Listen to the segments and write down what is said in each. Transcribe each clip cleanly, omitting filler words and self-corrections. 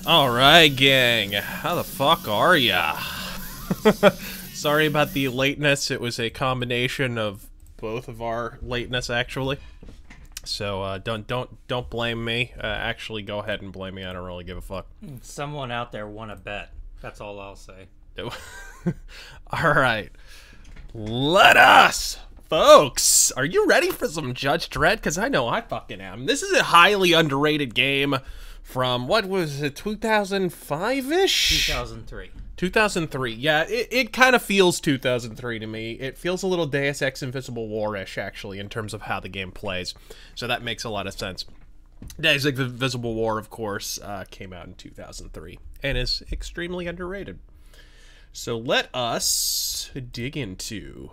Alright, gang. How the fuck are ya? Sorry about the lateness. It was a combination of both of our lateness, actually. So, don't blame me. Actually, go ahead and blame me. I don't really give a fuck. Someone out there won a bet. That's all I'll say. Alright. Let us! Folks, are you ready for some Judge Dredd? Because I know I fucking am. This is a highly underrated game from, what was it, 2005-ish? 2003. 2003. Yeah, it kind of feels 2003 to me. It feels a little Deus Ex Invisible War-ish, actually, in terms of how the game plays. So that makes a lot of sense. Deus Ex Invisible War, of course, came out in 2003 and is extremely underrated. So let us dig into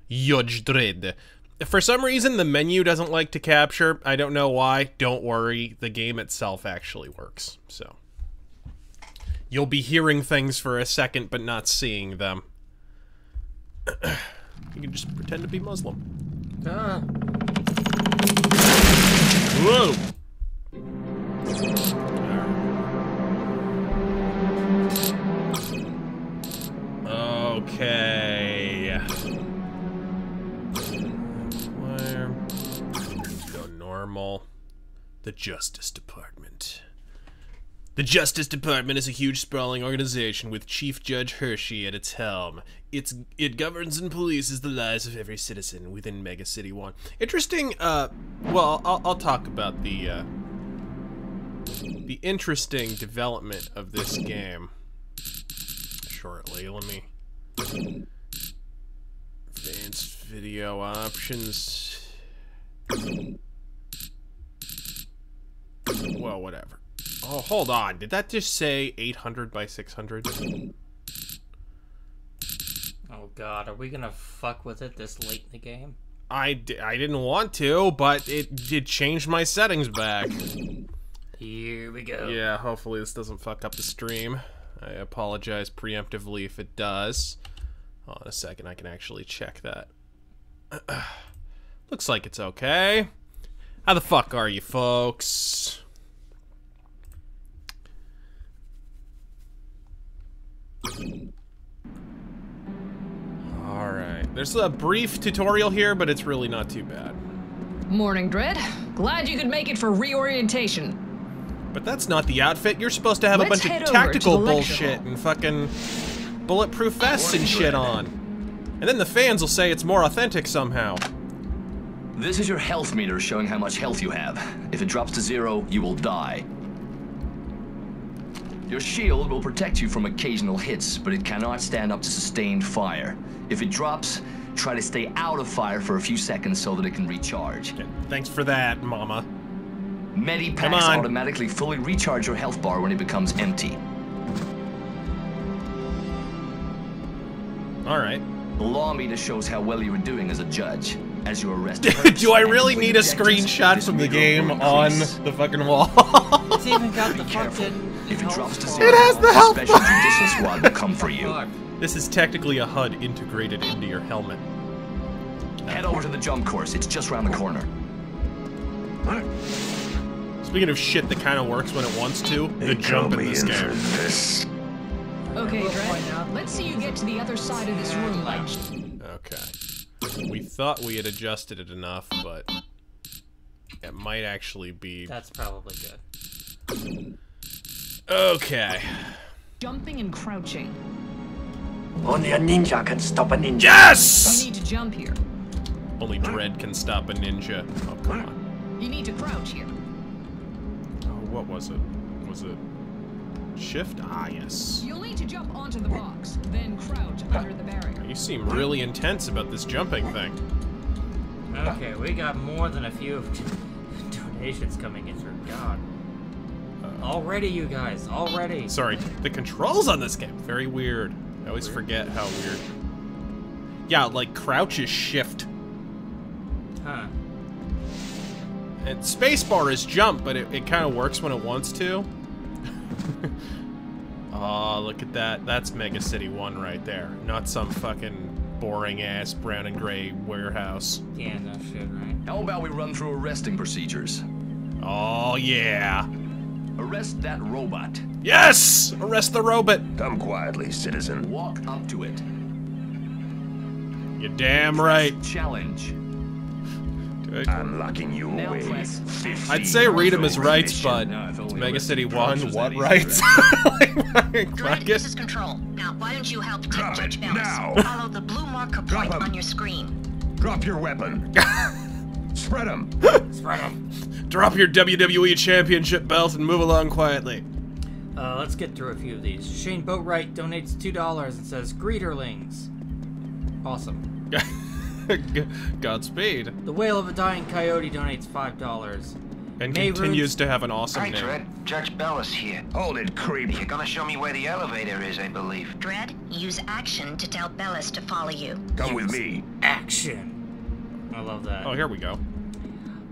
Judge Dredd. For some reason, the menu doesn't like to capture. I don't know why. Don't worry. The game itself actually works. So you'll be hearing things for a second, but not seeing them. You can just pretend to be Muslim. Whoa! Okay. Where? Go normal. The Justice Department. The Justice Department is a huge, sprawling organization with Chief Judge Hershey at its helm. It governs and polices the lives of every citizen within Mega City 1. Interesting, well, I'll talk about the interesting development of this game shortly. Let me... Advanced video options. Well, whatever. Oh, hold on. Did that just say 800 by 600? Oh god, are we gonna fuck with it this late in the game? I didn't want to, but it changed my settings back. Here we go. Yeah, hopefully this doesn't fuck up the stream. I apologize preemptively if it does. Hold on a second, I can actually check that. Looks like it's okay. How the fuck are you, folks? Alright, there's a brief tutorial here, but it's really not too bad. Morning, Dredd. Glad you could make it for reorientation. But that's not the outfit. You're supposed to have a bunch of tactical bullshit and fucking bulletproof vests and shit on. And then the fans will say it's more authentic somehow. This is your health meter showing how much health you have. If it drops to 0, you will die. Your shield will protect you from occasional hits, but it cannot stand up to sustained fire. If it drops, try to stay out of fire for a few seconds so that it can recharge. Okay, thanks for that, mama. Medipacks automatically fully recharge your health bar when it becomes empty. Alright. The law meter shows how well you were doing as a judge. As you arrest Do I really need a screenshot from the game on the fucking wall? It's even got the fucking... If it drops to 0, it has the health special judicial squad will come for you. This is technically a HUD integrated into your helmet. Head over to the jump course. It's just around the corner. Speaking of shit that kind of works when it wants to, the jump in this game. Okay, Dredd, let's see you get to the other side of this room, Okay. We thought we had adjusted it enough, but it might actually be... That's probably good. Okay. Jumping and crouching. Only a ninja can stop a ninja. Yes! You need to jump here. Only Dredd can stop a ninja. Oh, come on. You need to crouch here. Oh, what was it? Was it shift? Ah, yes. You'll need to jump onto the box, then crouch under the barrier. You seem really intense about this jumping thing. Okay, we got more than a few donations coming in through. God. Already, you guys. Already. Sorry, the controls on this game, very weird. I always forget how weird. Yeah, like crouch is shift. Huh. And spacebar is jump, but it kind of works when it wants to. Oh, look at that. That's Mega City 1 right there. Not some fucking boring-ass brown and gray warehouse. Yeah, no shit, right? How about we run through arresting procedures? Oh, yeah. Arrest that robot. Yes! Arrest the robot. Come quietly, citizen. Walk up to it. You're damn right. Challenge. I'm locking you Now away. press 50 I'd say read them as for rights, remission. but No, if only Mega arrested City 1, cops was what that easy, rights? DREDD, Fuck this it. is Control. Now, why don't you help Drop take Judge it Bellis? now. Follow the blue marker Drop point him. on your screen. Drop your weapon. Spread them. Spread 'em. Drop your WWE Championship belt and move along quietly. Let's get through a few of these. Shane Boatwright donates $2 and says, "Greeterlings." Awesome. Godspeed. The Whale of a Dying Coyote donates $5. And Mayroon- continues to have an awesome Hi, name. DREDD. Judge Bellis here. Hold it, creep. You're gonna show me where the elevator is, I believe. DREDD, use action to tell Bellis to follow you. Come with me. Action. I love that. Oh, here we go.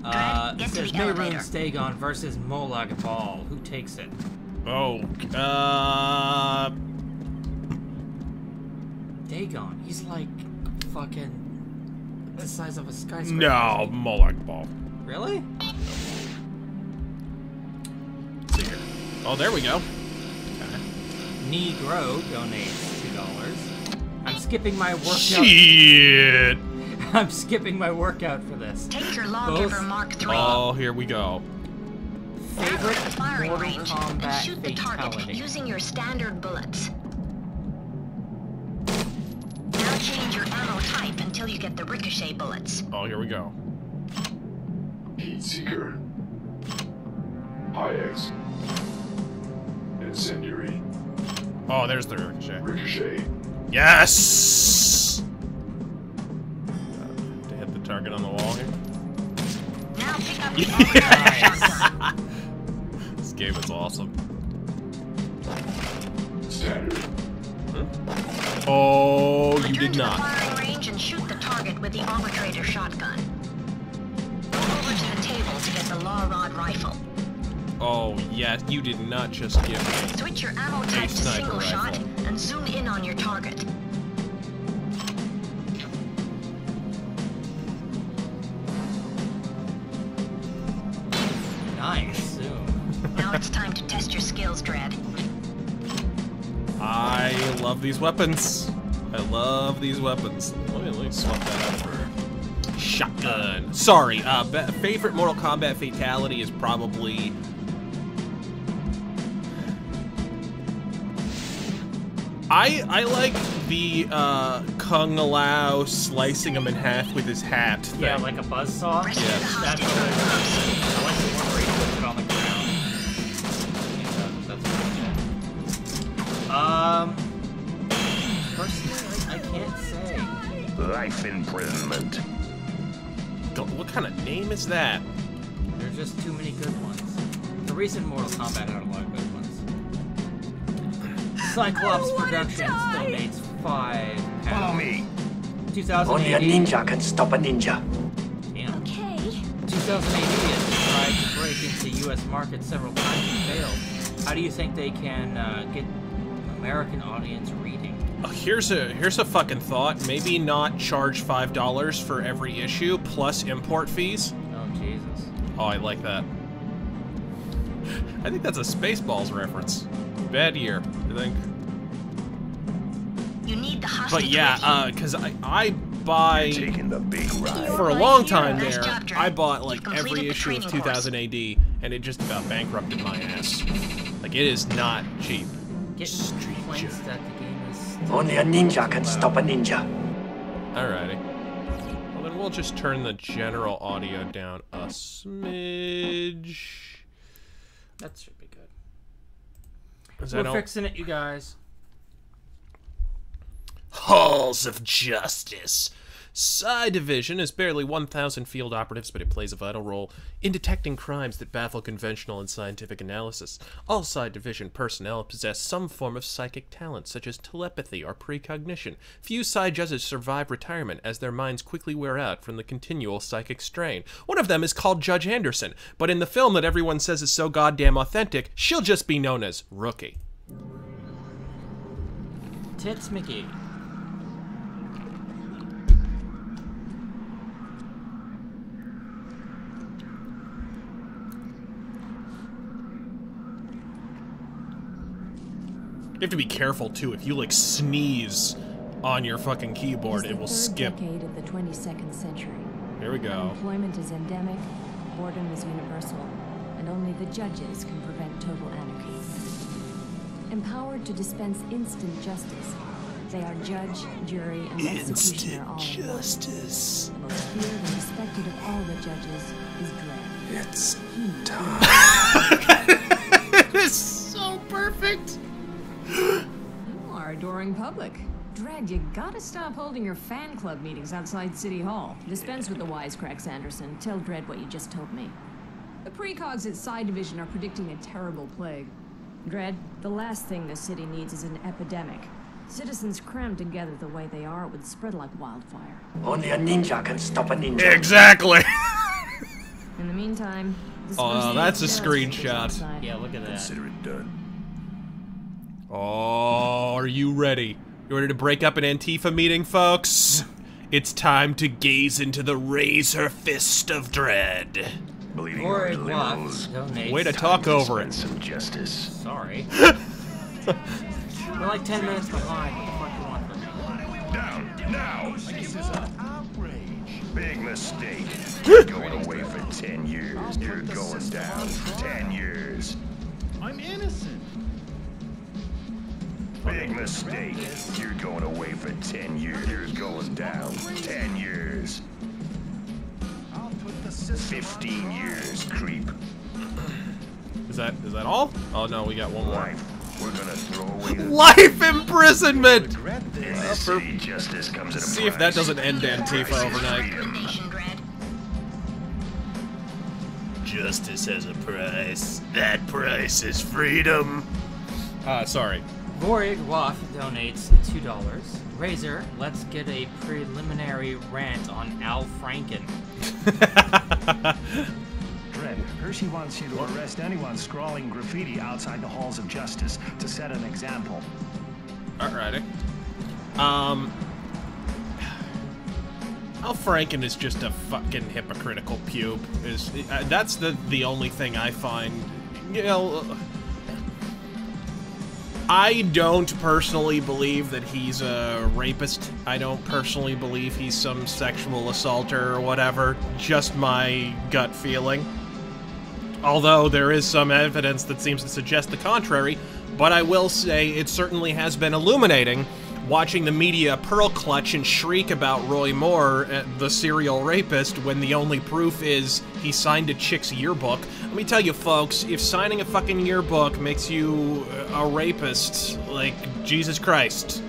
Dredd, It get to says the Mayroon elevator. Stagon versus Molag Bal. Who takes it? Oh, Dagon. He's like fucking the size of a skyscraper. no, Molag Bal. Really? See here. Oh, there we go. Negro donates $2. I'm skipping my workout. Shit. I'm skipping my workout for this. Take your lawgiver Both- Mark III. Oh, here we go. Favorite At the firing Mortal range and Kombat shoot the target fatality. using your standard bullets. Now change your ammo type until you get the ricochet bullets. Oh, here we go. Heat Seeker. High X. Incendiary. Oh, there's the ricochet. Ricochet. Yes! To hit the target on the wall here. Now pick up the automatic shotgun. This game is awesome. Standard. Oh, you Return did to the not. firing range and shoot the target with the arbitrator shotgun. Go over to the table to get the law rod rifle. Oh, yeah, you did not just give me. Switch your ammo type to sniper single shot rifle. and zoom in on your target. Nice. Zoom. Now it's time to test your skills, DREDD. I love these weapons. I love these weapons. Let me swap that out for shotgun. Sorry, favorite Mortal Kombat fatality is probably... I like the Kung Lao slicing him in half with his hat thing. Yeah, like a buzzsaw. Rescue Yeah. the That's hostage really from good. close. I like the one where he puts it on the ground. Yeah, that's personally, I can't say. Life imprisonment. What kind of name is that? There's just too many good ones. The recent Mortal Kombat had a lot of good ones. Cyclops Productions donates £5. Follow me. 2000 Only a AD. ninja can stop a ninja. Damn. Okay. 2000 AD has tried to break into U.S. markets several times and failed. How do you think they can get American audience reading? Here's a fucking thought. Maybe not charge $5 for every issue plus import fees. Oh, Jesus. Oh, I like that. I think that's a Spaceballs reference. Bad year, I think. You need the hostage But yeah, because I buy Taking the big ride. for a long time Nice there. job, Dredd. I bought like You've completed every the issue of training course. 2000 AD, and it just about bankrupted my ass. Like it is not cheap. Get complaints that the game is still Only a ninja can stop a ninja. Alrighty. Well, then we'll just turn the general audio down a smidge. That should be good. 'Cause I We're don't- fixing it, you guys. Halls of Justice. Psi Division is barely 1,000 field operatives, but it plays a vital role in detecting crimes that baffle conventional and scientific analysis. All Psi Division personnel possess some form of psychic talent, such as telepathy or precognition. Few Psi judges survive retirement, as their minds quickly wear out from the continual psychic strain. One of them is called Judge Anderson, but in the film that everyone says is so goddamn authentic, she'll just be known as Rookie. Tits Mickey. have to be careful too. If you like sneeze on your fucking keyboard, it will skip. Decade of the 22nd century. Here we go. Unemployment is endemic, boredom is universal, and only the judges can prevent total anarchy. Empowered to dispense instant justice, they are judge, jury, and executioner all in one. Justice. The most feared and respected of all the judges is DREDD. It's time. It's so perfect. You are adoring public. DREDD, you gotta stop holding your fan club meetings outside City Hall. Dispense with the wisecracks, Anderson. Tell DREDD what you just told me. The precogs at Psi Division are predicting a terrible plague. DREDD, the last thing the city needs is an epidemic. Citizens crammed together the way they are would spread like wildfire. Only a ninja can stop a ninja. Exactly. In the meantime... Oh, that's a screenshot. Yeah, look at that. Consider it done. Oh, are you ready? You ready to break up an Antifa meeting, folks? It's time to gaze into the RazörFist of DREDD. Bleeding Or heart it liberals. donates. Way to talk over it. Some justice. Sorry. We're like 10 minutes behind. What the fuck you want from me? Down, now! This is an outrage. Big mistake. You're going away for 10 years. You're going down for 10 years. I'm innocent. Big mistake. You're going away for 10 years. You're going down 10 years. 15 years, creep. Is that all? Oh no, we got one more. Life. We're gonna throw away the Life imprisonment! in this city, justice comes at a See if that doesn't end Antifa overnight. Nation DREDD. Justice has a price. That price is freedom. Sorry. Vorig Waff donates $2. Razor, let's get a preliminary rant on Al Franken. DREDD, Hershey wants you to arrest anyone scrawling graffiti outside the halls of justice to set an example. Alrighty. Al Franken is just a fucking hypocritical pube. That's the only thing I find, you know. I don't personally believe that he's a rapist. I don't personally believe he's some sexual assaulter or whatever. Just my gut feeling. Although there is some evidence that seems to suggest the contrary, but I will say it certainly has been illuminating watching the media pearl clutch and shriek about Roy Moore, the serial rapist, when the only proof is he signed a chick's yearbook. Let me tell you, folks, if signing a fucking yearbook makes you a rapist, like, Jesus Christ.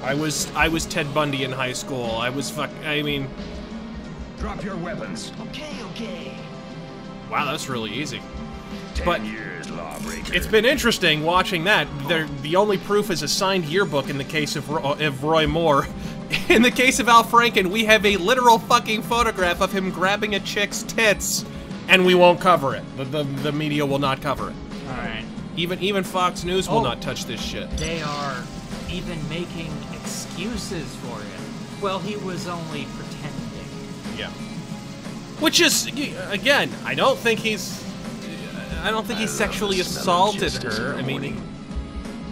I was Ted Bundy in high school. I mean... Drop your weapons. Okay. Wow, that's really easy. 10 years, lawbreaker. It's been interesting watching that. The only proof is a signed yearbook in the case of Roy Moore. In the case of Al Franken, we have a literal fucking photograph of him grabbing a chick's tits, and we won't cover it. The media will not cover it. Alright. Even Fox News will not touch this shit. They are even making excuses for him. Well, he was only pretending. Yeah. Which is, again, I don't think he sexually assaulted her. I mean,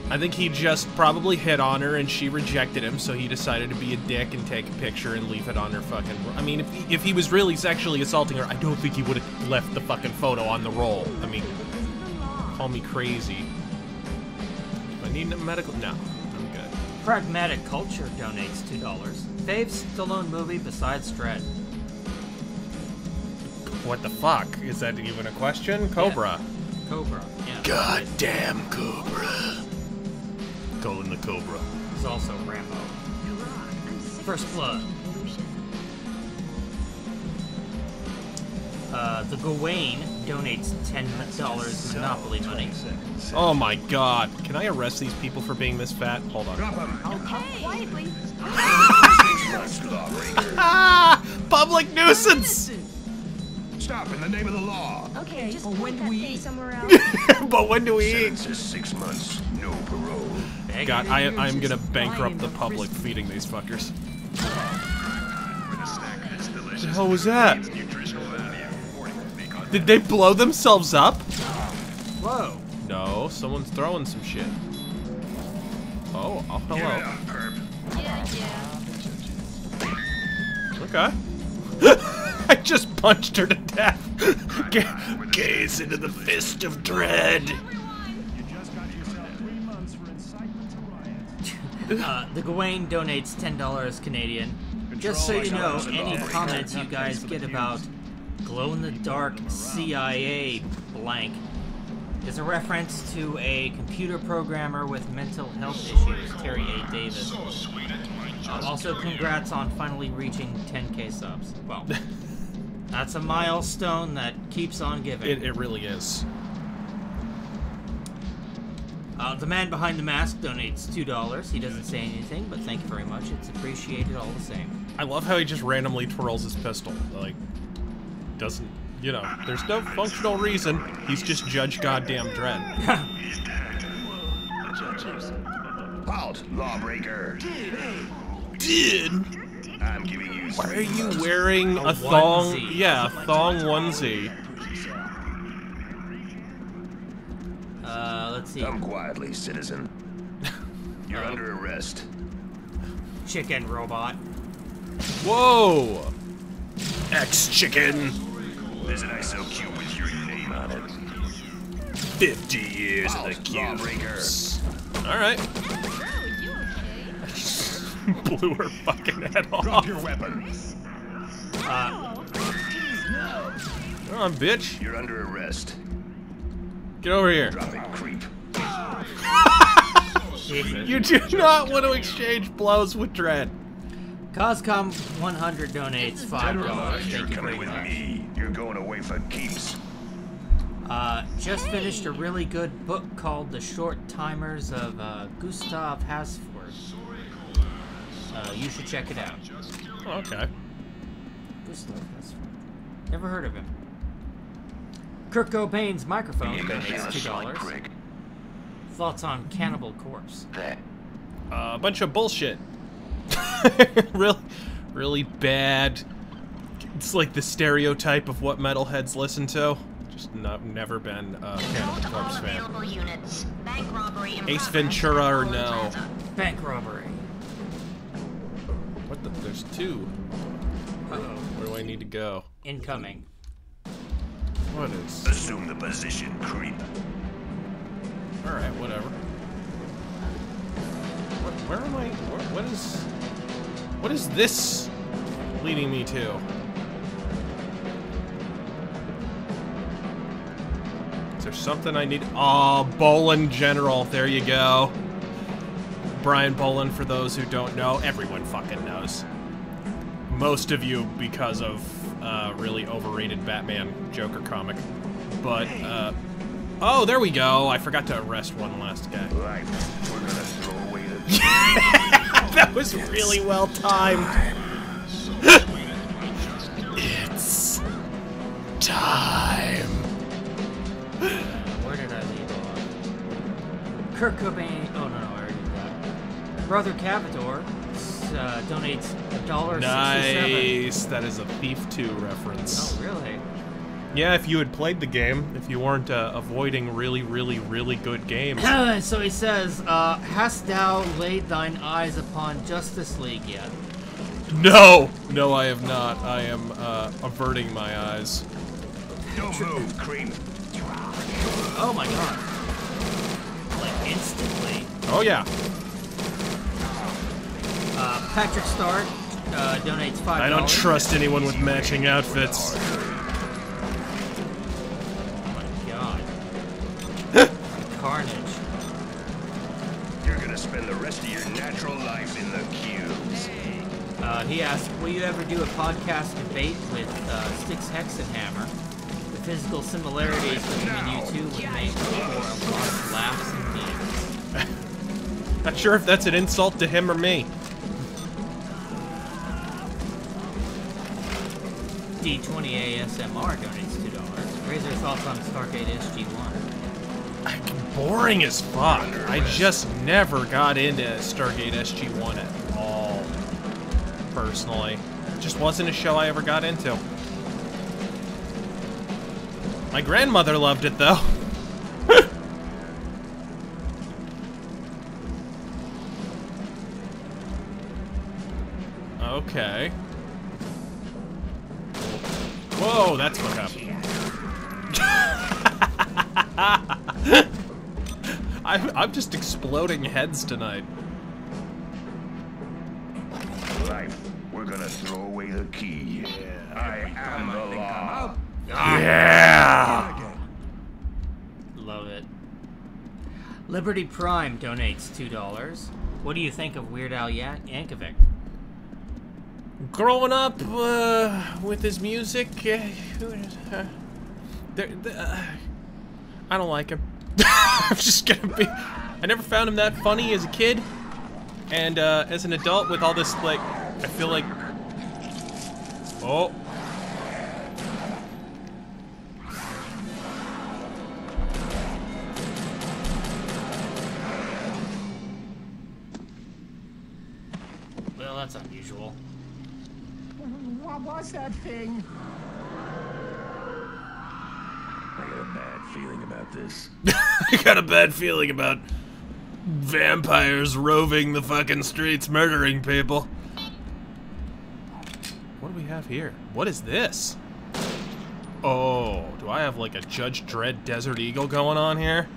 I think he just probably hit on her and she rejected him, so he decided to be a dick and take a picture and leave it on her fucking... I mean, if he was really sexually assaulting her, I don't think he would have left the fucking photo on the roll. I mean, call me crazy. Do I need a medical... No, I'm good. Pragmatic Culture donates $2. Fave Stallone movie besides DREDD. What the fuck? Is that even a question? Cobra. Yeah. Cobra, yeah. Goddamn Cobra. Calling the Cobra. He's also Rambo. First Blood. The Gawain donates $10 Monopoly money. Oh my god. Can I arrest these people for being this fat? Hold on. Drop him. Okay. Quietly. Public nuisance! Stop in the name of the law. Okay, just when do we eat? Somewhere else. But when do we eat? Sentence is 6 months, no parole. God, I'm gonna bankrupt the public feeding these fuckers. What the hell was that? Did they blow themselves up? Whoa. No, someone's throwing some shit. Oh, hello. Yeah, perp. Okay. I just punched her to death. Gaze into the fist of dread. You just got yourself 3 months for incitement to riot. The Gawain donates $10 Canadian. Just so you know, any comments you guys get about glow-in-the-dark CIA blank is a reference to a computer programmer with mental health issues, Terry A. Davis. Also, congrats on finally reaching 10K subs. Well, that's a milestone that keeps on giving. It really is. The man behind the mask donates $2. He doesn't say anything, but thank you very much. It's appreciated all the same. I love how he just randomly twirls his pistol. Like, doesn't, you know, there's no functional reason. He's just Judge Goddamn Dredd. Halt, lawbreaker. Did. I'm giving you. Why are you wearing a thong? onesie. Yeah, a thong onesie. Let's see. Come quietly, citizen. You're under arrest. Chicken robot. Whoa! Ex-chicken. There's an ISO with your name on it. 50 years of the Halt, cubes. Alright. Blew her fucking head off. Drop your weapon. Come on, bitch. You're under arrest. Get over here. Drop it, creep. You do not want to exchange blows with Dredd. Coscom 100 donates $5. You're Thank you very coming with much. me. You're going away for keeps. Just finished a really good book called The Short Timers of Gustav Hasford. You should check it out. Okay. Gustav Hasford. Never heard of him. Kurt Cobain's microphone donates $2. Thoughts on Cannibal Corpse? A bunch of bullshit. really bad. It's like the stereotype of what metalheads listen to. Just never been a Cannibal Corpse fan. Units. Bank robbery in Ace progress Ventura at or Golden no? Plaza. Bank robbery. What the? There's two. Uh-oh. Where do I need to go? Incoming. What is? Assume the position, creep. Alright, whatever. Where am I? What is this leading me to? Is there something I need? Oh, Bolin General. There you go. Brian Bolin, for those who don't know, everyone fucking knows. Most of you because of really overrated Batman Joker comic. But, oh, there we go. I forgot to arrest one last guy. Life. We're gonna throw away the. That was really well timed. It's time. Where did I leave off? Kurt Cobain. Oh no, I already did that. Brother Cavador donates $1.67. Nice. That is a Thief 2 reference. Oh really? Yeah, if you had played the game, if you weren't avoiding really good games. So he says, hast thou laid thine eyes upon Justice League yet? No, I have not. I am averting my eyes. Don't move, creep. Oh my god. Like instantly. Oh yeah. Patrick Stark donates $5. I don't trust anyone with matching outfits. Carnage. You're gonna spend the rest of your natural life in the cubes. He asked, will you ever do a podcast debate with Styx Hexenhammer? The physical similarities between you two would make for a lot of laughs and memes. Not sure if that's an insult to him or me. D20 ASMR donates $2. Razor thoughts on Stargate SG-1. Boring as fuck. I just never got into Stargate SG-1 at all. Personally. It just wasn't a show I ever got into. My grandmother loved it, though. Okay. Whoa, that's what happened. I'm just exploding heads tonight. Life, we're gonna throw away the key. I am the law. Yeah! Love it. Liberty Prime donates $2. What do you think of Weird Al Yankovic? Growing up with his music, I don't like him. I'm just gonna be. I never found him that funny as a kid, and as an adult with all this, like, I feel like. Oh. Well, that's unusual. What was that thing? I got a bad feeling about this. I got a bad feeling about vampires roving the fucking streets, murdering people. What do we have here? What is this? Oh, do I have like a Judge Dredd Desert Eagle going on here?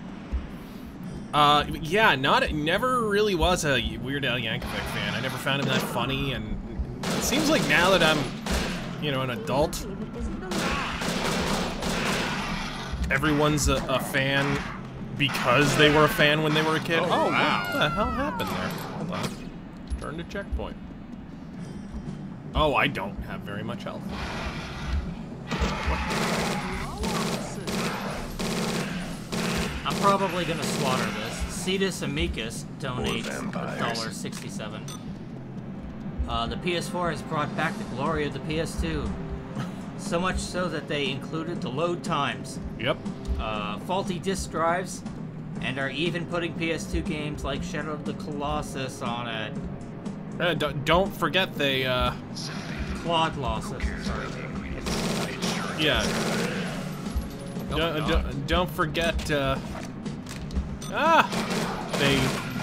Yeah, never really was a Weird Al Yankovic fan. I never found him that funny, and it seems like now that I'm, you know, an adult, everyone's a fan because they were a fan when they were a kid. Oh, wow. What the hell happened there? Hold on. Turn to checkpoint. Oh, I don't have very much health. I'm probably gonna slaughter this. Cetus Amicus donates $1.67. The PS4 has brought back the glory of the PS2. So much so that they included the load times. Yep. Faulty disk drives, and are even putting PS2 games like Shadow of the Colossus on it. Don't forget they, Claude losses. Yeah. Don't forget, they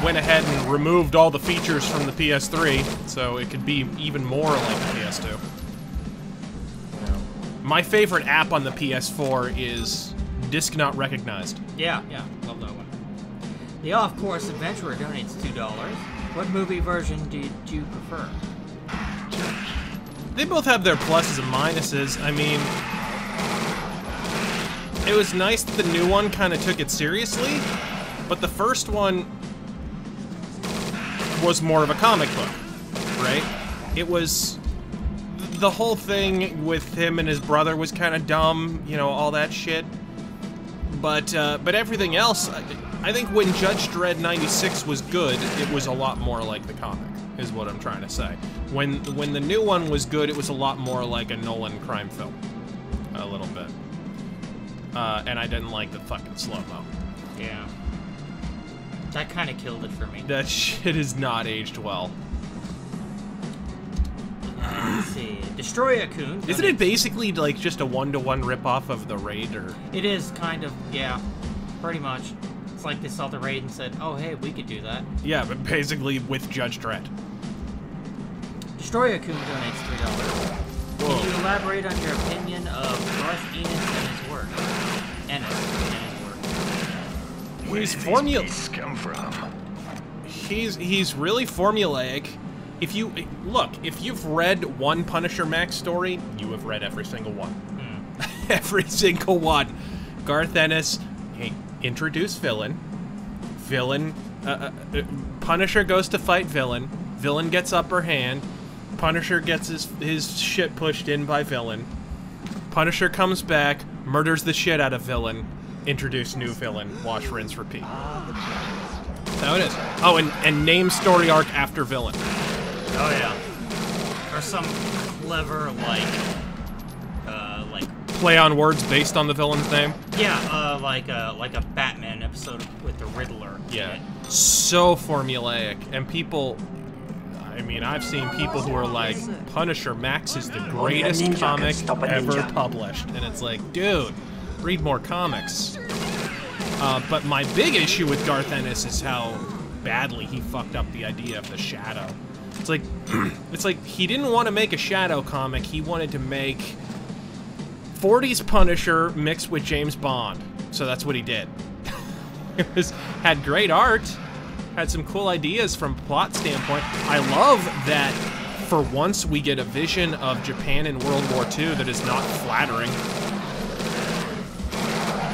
went ahead and removed all the features from the PS3, so it could be even more like the PS2. My favorite app on the PS4 is Disk Not Recognized. Yeah, love that one. The Off-Course Adventurer donates $2. What movie version did you prefer? They both have their pluses and minuses. I mean, it was nice that the new one kind of took it seriously, but the first one was more of a comic book, right? It was... The whole thing with him and his brother was kind of dumb, you know, all that shit. But everything else, I think when Judge Dredd 96 was good, it was a lot more like the comic, is what I'm trying to say. When the new one was good, it was a lot more like a Nolan crime film. A little bit. And I didn't like the fucking slow-mo. Yeah. That kind of killed it for me. That shit is not aged well. Let's see. Destroy-a-Coon. Isn't it basically like just a one-to-one ripoff of the Raid, or? It is kind of, yeah, pretty much. It's like they saw the Raid and said, "Oh, hey, we could do that." Yeah, but basically with Judge Dredd. Destroy-a-Coon donates $3. Can you elaborate on your opinion of Garth Ennis and his work? Where did these beasts come from? He's really formulaic. If you've read one Punisher Max story, you have read every single one. Every single one. Garth Ennis, hey, introduce villain. Punisher goes to fight villain. Villain gets upper hand. Punisher gets his shit pushed in by villain. Punisher comes back, murders the shit out of villain. Introduce new villain. Wash, rinse, repeat. That's how it is. Oh, and name story arc after villain. Oh yeah. Or some clever like play on words based on the villain's name. Yeah, like a Batman episode with the Riddler. Yeah. So formulaic, and people. I mean, I've seen people who are like, Punisher Max is the greatest comic ever published, and it's like, dude, read more comics. But my big issue with Garth Ennis is how badly he fucked up the idea of the Shadow. It's like, it's like he didn't want to make a Shadow comic. He wanted to make 40s Punisher mixed with James Bond. So that's what he did. Had great art, had some cool ideas from a plot standpoint. I love that for once we get a vision of Japan in World War II that is not flattering.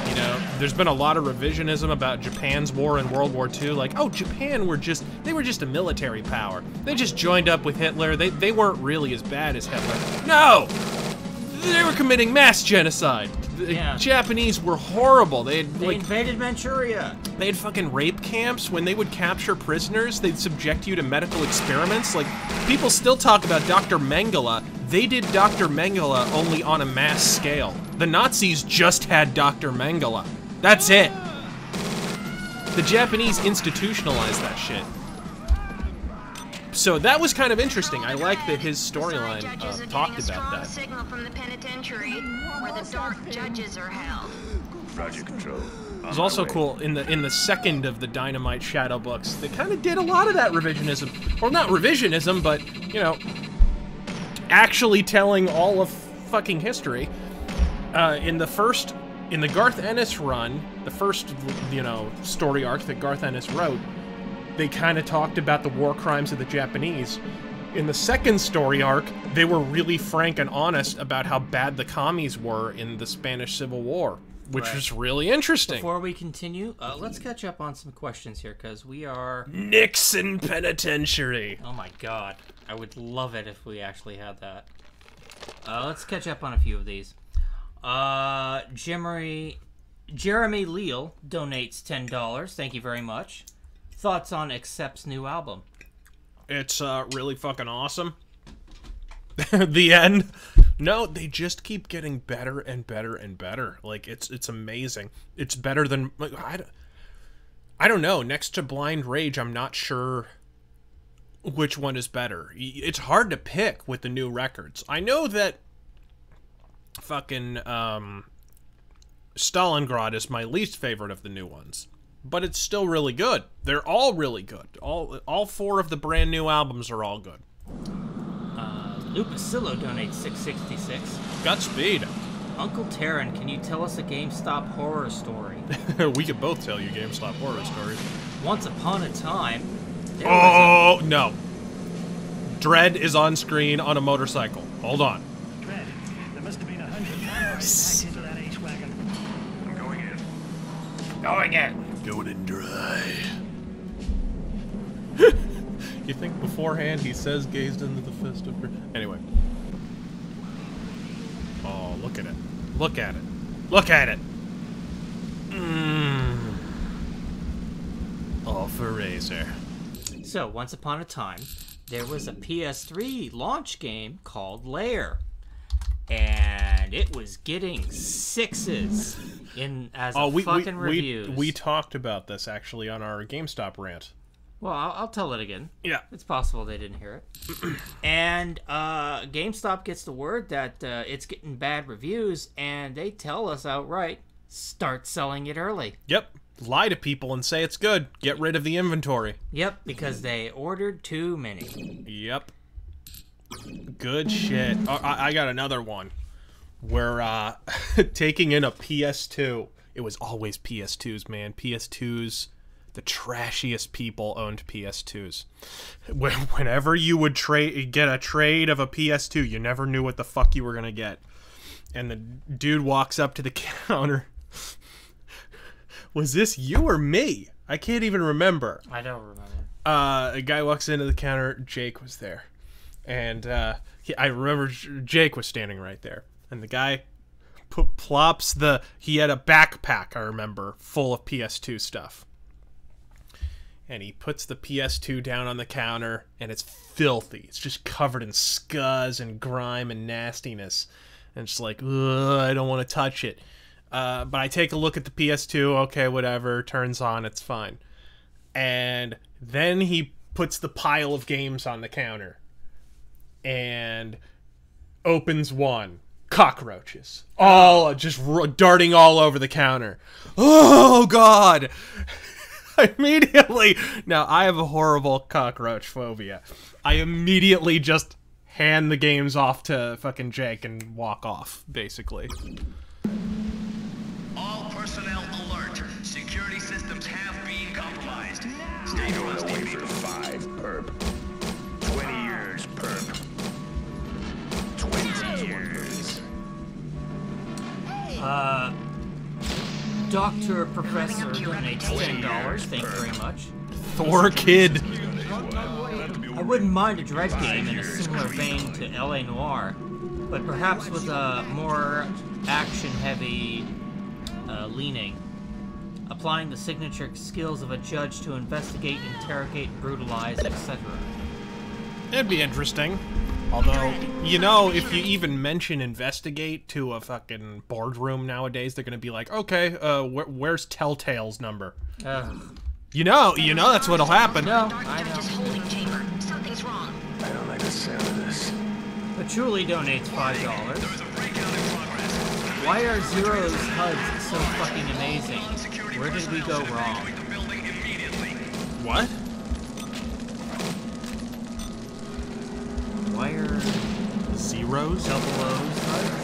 You know, there's been a lot of revisionism about Japan's war in World War II, like, oh, Japan were just a military power. They just joined up with Hitler. They weren't really as bad as Hitler. No! They were committing mass genocide. The Japanese were horrible. They invaded Manchuria. They had fucking rape camps. When they would capture prisoners, they'd subject you to medical experiments. Like, people still talk about Dr. Mengele. They did Dr. Mengele only on a mass scale. The Nazis just had Dr. Mengele. That's it. The Japanese institutionalized that shit. So that was kind of interesting. I like that his storyline talked about that. Signal from the penitentiary where the dark judges are held. Roger, Control. It was also cool in the second of the Dynamite Shadow books. They kind of did a lot of that revisionism, or not revisionism, but you know, actually telling all of fucking history. In the Garth Ennis run, the first, you know, story arc that Garth Ennis wrote, they kind of talked about the war crimes of the Japanese. In the second story arc, they were really frank and honest about how bad the commies were in the Spanish Civil War, which was really interesting. Before we continue, let's catch up on some questions here, because we are... Nixon Penitentiary! Oh my god. I would love it if we actually had that. Let's catch up on a few of these. Jeremy Leal donates $10. Thank you very much. Thoughts on Accept's new album? It's really fucking awesome. The end. No, they just keep getting better and better and better. Like, it's amazing. It's better than... Like, I don't know. Next to Blind Rage, I'm not sure which one is better. It's hard to pick with the new records. I know that fucking Stalingrad is my least favorite of the new ones. But it's still really good. They're all really good. All four of the brand new albums are all good. Lupacillo donates $6.66. Godspeed. Uncle Taryn, can you tell us a GameStop horror story? We could both tell you GameStop horror stories. Once upon a time... No. DREDD is on screen on a motorcycle. Hold on. DREDD, there must have been 100 packed into that H-Wagon. I'm going in. Going in. Going in dry. You think beforehand he says gazed into the fist of... Anyway. Oh, look at it. Look at it. Look at it! All for Razor. So, once upon a time, there was a PS3 launch game called Lair. And it was getting 6s as fucking reviews. We talked about this, actually, on our GameStop rant. Well, I'll tell it again. Yeah. It's possible they didn't hear it. And GameStop gets the word that it's getting bad reviews, and they tell us outright, start selling it early. Yep. Lie to people and say it's good. Get rid of the inventory. Yep, because they ordered too many. Yep. Good shit. I got another one. We're taking in a PS2. It was always PS2s, man. PS2s, the trashiest people owned PS2s. Whenever you would get a trade of a PS2, you never knew what the fuck you were gonna get. And the dude walks up to the counter. Was this you or me? I can't even remember. I don't remember. A guy walks into the counter. Jake was there. And I remember Jake was standing right there. And the guy plops he had a backpack, I remember, full of PS2 stuff. And he puts the PS2 down on the counter, and it's filthy. It's just covered in scuzz and grime and nastiness. And it's like, ugh, I don't want to touch it. But I take a look at the PS2, okay, whatever, turns on, it's fine. And then he puts the pile of games on the counter. And opens one. Cockroaches. All just darting all over the counter. Oh, God! Immediately. Now, I have a horrible cockroach phobia. I immediately just hand the games off to fucking Jake and walk off, basically. All personnel alert. Security systems have been compromised. Stay going away for 5, perp. 20 years, perp. 20 years. Dr. Professor donates $10. Thank you very much. Thor Kid. I wouldn't mind a Dredd game in a similar vein to L.A. Noire, but perhaps with a more action-heavy leaning, applying the signature skills of a judge to investigate, interrogate, brutalize, etc. It'd be interesting. Although, you know, if you even mention investigate to a fucking boardroom nowadays, they're gonna be like, okay, where's Telltale's number? You know that's what'll happen. No, I know. Something's wrong. I don't like the sound of this. Patchouli donates $5. Why are Zero's HUDs so fucking amazing? Where did we go wrong? What? Why are Zeros? double O's HUDs?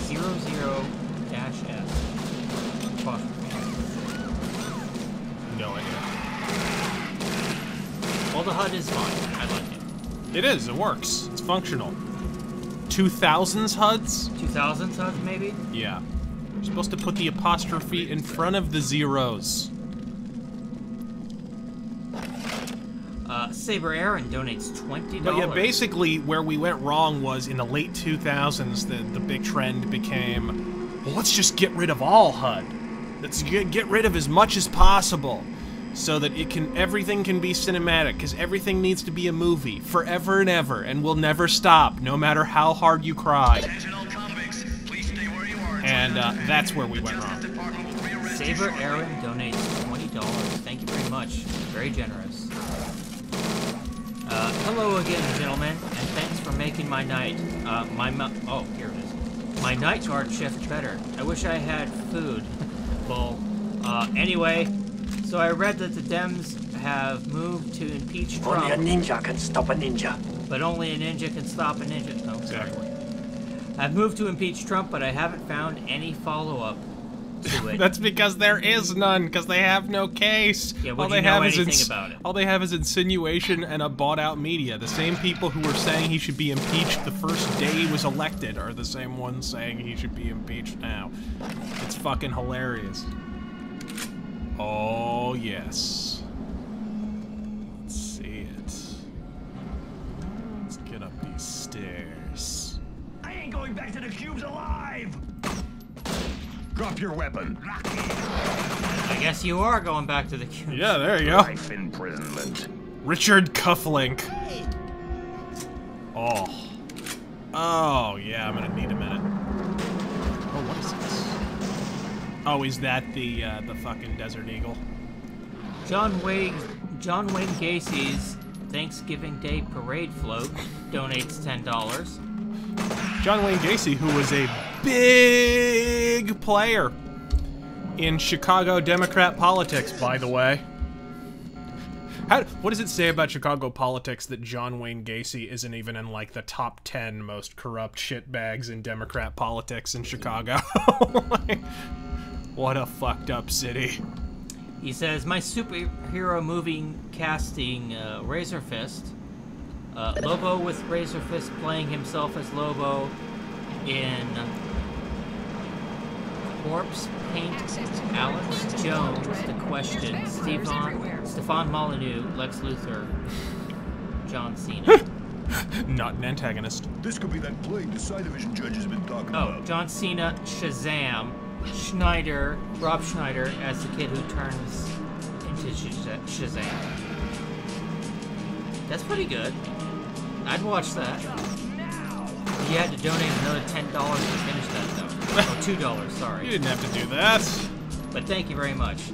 00-S. No idea. Well, the HUD is fine. I like it. It is. It works. It's functional. 2000s HUDs? 2000s HUDs, maybe? Yeah. You're supposed to put the apostrophe in front of the zeros. Saber Aaron donates $20. But yeah, basically where we went wrong was in the late 2000s, the big trend became, well, let's just get rid of all HUD. Let's get rid of as much as possible, so that everything can be cinematic, because everything needs to be a movie forever and ever, and will never stop, no matter how hard you cry. And that's where we went wrong. Saber Aaron donates $20. Thank you very much. Very generous. Hello again, gentlemen, and thanks for making my night. Oh, here it is. My night guard shift better. I wish I had food. Bull. Anyway, so I read that the Dems have moved to impeach Trump. Only a ninja can stop a ninja. But only a ninja can stop a ninja. Oh, Exactly. I've moved to impeach Trump, but I haven't found any follow-up to it. That's because there is none, because they have no case. Yeah, would you know anything about it? All they have is insinuation and a bought-out media. The same people who were saying he should be impeached the first day he was elected are the same ones saying he should be impeached now. It's fucking hilarious. Oh, yes. Let's see it. Let's get up these stairs. I ain't going back to the cubes alive! Drop your weapon. I guess you are going back to the cube. Yeah, there you go. Life imprisonment. Richard Cufflink. Oh. Oh, yeah, I'm gonna need a minute. Oh, what is this? Oh, is that the fucking Desert Eagle? John Wayne Gacy's Thanksgiving Day Parade float donates $10. John Wayne Gacy, who was a big player in Chicago Democrat politics, by the way. What does it say about Chicago politics that John Wayne Gacy isn't even in, like, the top 10 most corrupt shitbags in Democrat politics in Chicago? Like, what a fucked up city. He says, my superhero movie casting, RazörFist. Lobo with RazörFist playing himself as Lobo in Corpse Paint, Alex Jones, The Question, Stefan Molyneux, Lex Luthor, John Cena. Not an antagonist. This could be that plague the side division judge has been talking about. John Cena, Shazam, Schneider, Rob Schneider as the kid who turns into Shazam. That's pretty good. I'd watch that. You had to donate another $10 to finish that, though. Oh, $2, sorry. You didn't have to do that. But thank you very much.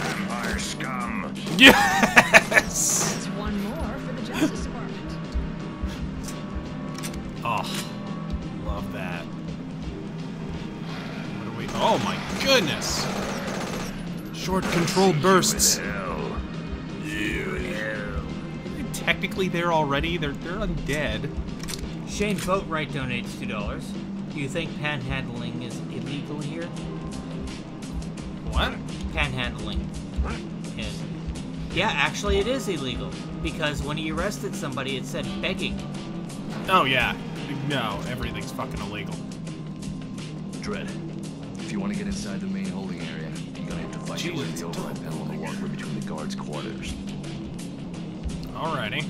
Empire scum. Yes! That's one more for the Justice Department. Oh, love that. What are we? Oh my goodness! Short control bursts. Hell. technically there already. They're undead. Shane Boatwright donates $2. Do you think panhandling is illegal here? What? Panhandling. Yeah, actually it is illegal. Because when he arrested somebody, it said begging. Oh, yeah. No, everything's fucking illegal. Dredd, if you want to get inside the main holding area, you're gonna have to fight using the override panel on the walkway between the guards' quarters. Alrighty.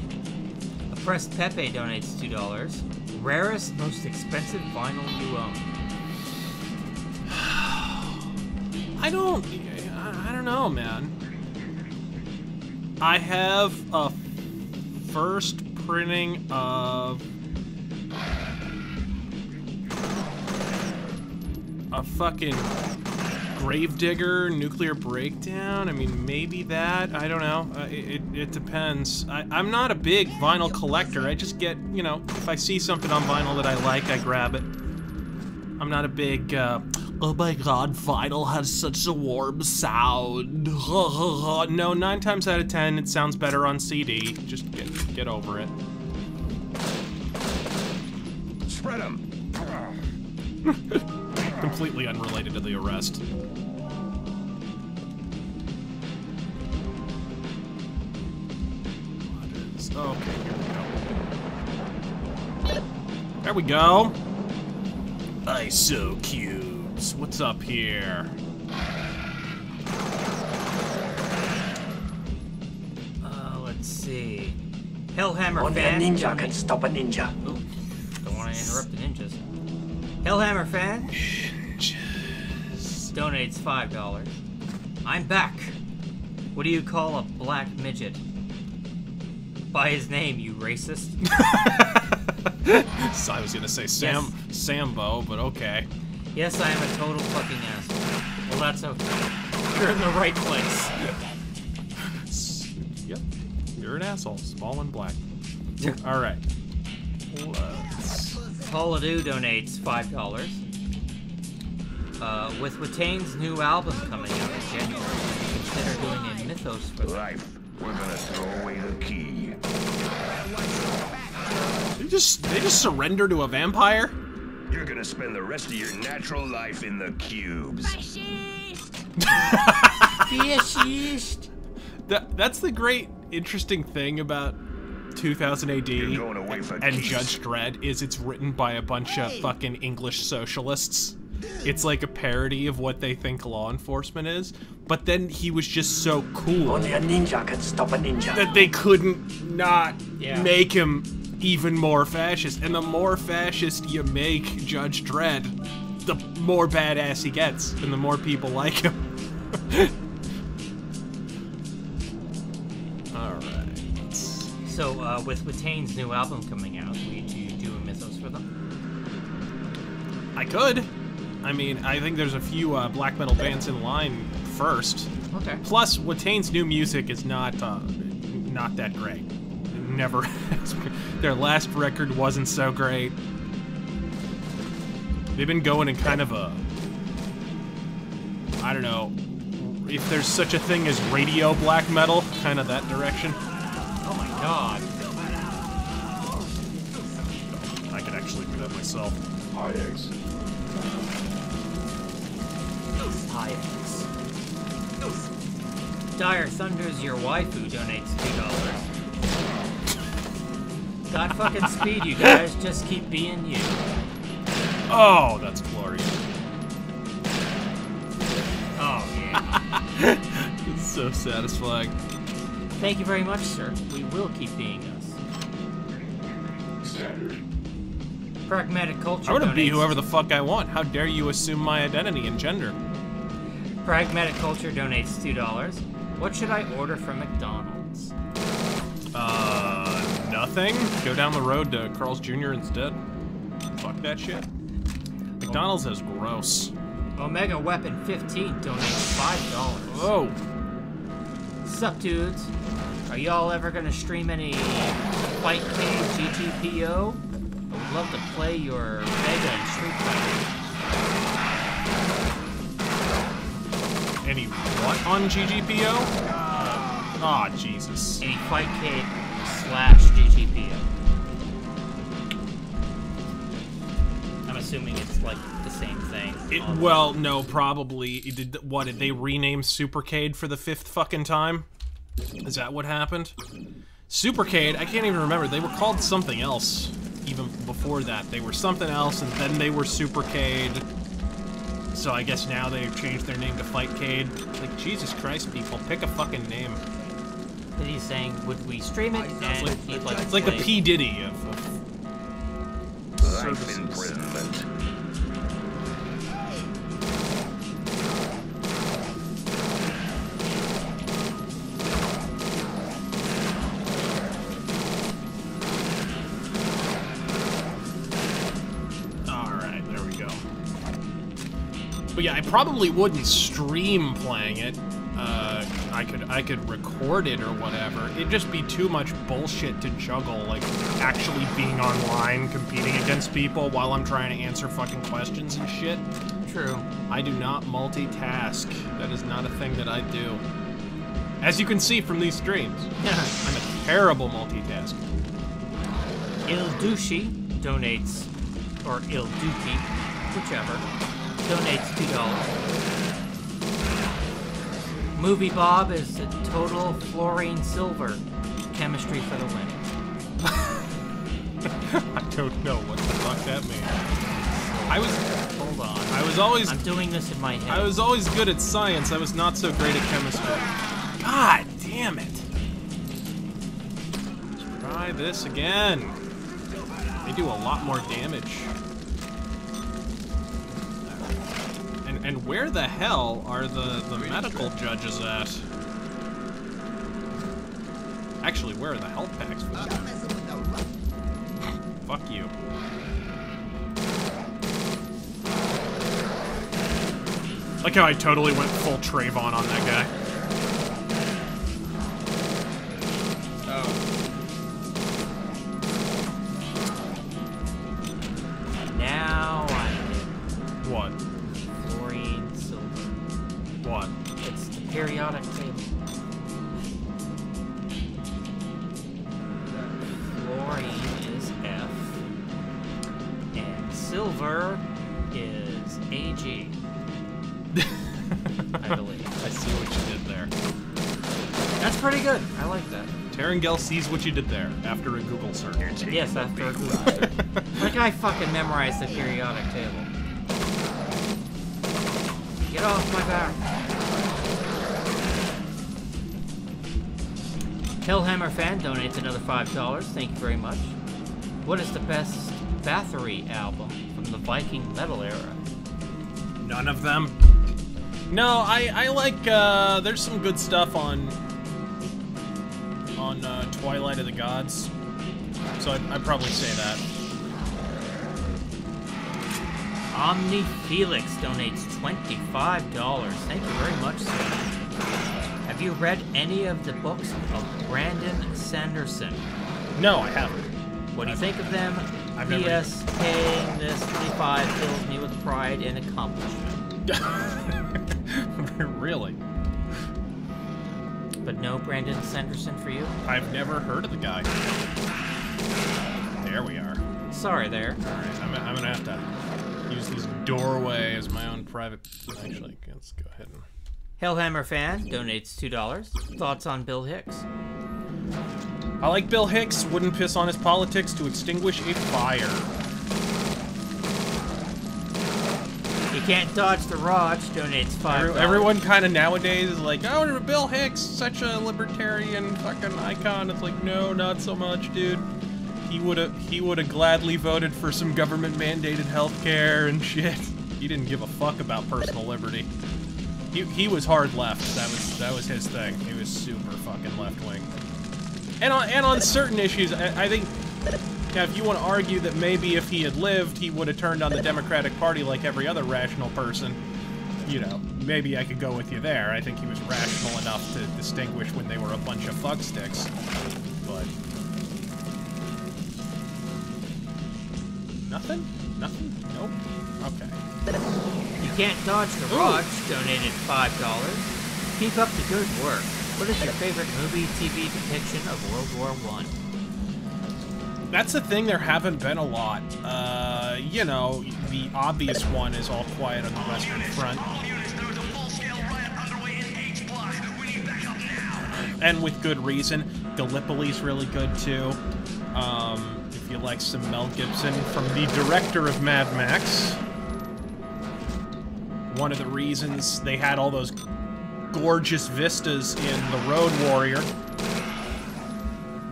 Oppressed Pepe donates $2. Rarest, most expensive vinyl you own. I don't know, man. I have a first printing of a fucking Gravedigger Nuclear Breakdown. I mean, maybe that. I don't know. It depends. I'm not a big vinyl collector. I just get, you know, if I see something on vinyl that I like, I grab it. I'm not a big, oh my god, vinyl has such a warm sound. No, 9 times out of 10, it sounds better on CD. Just get over it. Spread them. Completely unrelated to the arrest. What is... Okay, here we go. There we go. ISO cubes. What's up here? Let's see. Hellhammer Only fan. a ninja can stop a ninja. Ooh, don't want to interrupt the ninjas. Hellhammer fan donates $5. I'm back. What do you call a black midget? By his name, you racist. So I was gonna say Sambo, but okay. Yes, I am a total fucking asshole. Well, that's okay. You're in the right place. Yep, you're an asshole. Small and black. All right. Paula donates $5. With Watane's new album coming out in January, consider doing a mythos for Life. We're gonna throw away the key. They just surrender to a vampire? You're gonna spend the rest of your natural life in the cubes. Fascist. That's the great, interesting thing about 2000 AD and keeps. Judge Dredd is it's written by a bunch of fucking English socialists. It's like a parody of what they think law enforcement is, but then he was just so cool Only a ninja can stop a ninja. that they couldn't not Yeah. make him even more fascist. And the more fascist you make Judge Dredd, the more badass he gets, and the more people like him. Alright. So, with Watane's new album coming out, would you do a mythos for them? I could. I mean, I think there's a few black metal bands in line first. Okay. Plus, Watane's new music is not that great. It never has been. Their last record wasn't so great. They've been going in kind of a... I don't know, if there's such a thing as radio black metal, kind of that direction. Oh my god. I could actually do that myself. IX. Dire Thunder's your waifu donates $2. Got fucking speed, you guys. Just keep being you. Oh, that's glorious. Oh, yeah. It's so satisfying. Thank you very much, sir. We will keep being us. Standard. Pragmatic Culture I want to be donates- whoever the fuck I want. How dare you assume my identity and gender? Pragmatic Culture donates $2. What should I order from McDonald's? Nothing. Go down the road to Carl's Jr. instead. Fuck that shit. McDonald's is gross. Omega Weapon 15 donates $5. Whoa. Sup, dudes? Are y'all ever gonna stream any Fight King GTPO? I would love to play your Vega and Street Fighter. Any what on GGPO? Oh, Jesus. Any Fightcade/GTPO. I'm assuming it's like the same thing. Well, no, probably. Did they rename Supercade for the 5th fucking time? Is that what happened? Supercade, I can't even remember. They were called something else even before that. They were something else, and then they were Supercade. So I guess now they've changed their name to Fightcade. Like, Jesus Christ, people, pick a fucking name. And he's saying, would we stream it? And it's like the P. Diddy of life imprisonment. But yeah, I probably wouldn't stream playing it. I could record it or whatever. It'd just be too much bullshit to juggle, like actually being online, competing against people while I'm trying to answer fucking questions and shit. True. I do not multitask. That is not a thing that I do. As you can see from these streams, I'm a terrible multitasker. Il Dushi donates, or Il Duki, whichever. Donates $2. Movie Bob is a total fluorine silver. Chemistry for the win. I don't know what the fuck that means. Hold on. I'm doing this in my head. I was always good at science. I was not so great at chemistry. God damn it. Let's try this again. They do a lot more damage. And where the hell are the medical judges at? Actually, where are the health packs for this? Fuck you. Like how I totally went full Trayvon on that guy. Oh. Now I get what? Fluorine silver. What? It's the periodic table. Fluorine is F. And silver is AG. I believe. I see what you did there. That's pretty good. I like that. Terangel sees what you did there after a Google search. Yes, after a Google search. Like I fucking memorized the periodic table. Get off my back. Hellhammer fan donates another $5. Thank you very much. What is the best Bathory album from the Viking metal era? None of them. No, I like, there's some good stuff on Twilight of the Gods. So I'd probably say that. Omni Felix donates $25. Thank you very much, sir. Have you read any of the books of Brandon Sanderson? No, I haven't. What do you think of them? I've P.S. Paying this 25 fills me with pride and accomplishment. Really? But no Brandon Sanderson for you? I've never heard of the guy. There we are. Sorry there. Alright, I'm gonna have to use this doorway as my own private... Actually, let's go ahead and... Hellhammer fan donates $2. Thoughts on Bill Hicks? I like Bill Hicks. Wouldn't piss on his politics to extinguish a fire. You can't dodge the Raj donates $5. Everyone kind of nowadays is like, oh, Bill Hicks, such a libertarian fucking icon. It's like, no, not so much, dude. He would have gladly voted for some government mandated healthcare and shit. He didn't give a fuck about personal liberty. He was hard left. That was his thing. He was super fucking left wing. And on certain issues, I think, now, if you want to argue that maybe if he had lived, he would have turned on the Democratic Party like every other rational person, you know, maybe I could go with you there. I think he was rational enough to distinguish when they were a bunch of fucksticks. But... Nothing? Nothing? Nope. Okay. You can't dodge the Raj donated $5. Keep up the good work. What is your favorite movie, TV depiction of World War I? That's the thing, there haven't been a lot. You know, the obvious one is All Quiet on the Western Front. And with good reason. Gallipoli's really good, too. If you like some Mel Gibson from the director of Mad Max. One of the reasons they had all those gorgeous vistas in The Road Warrior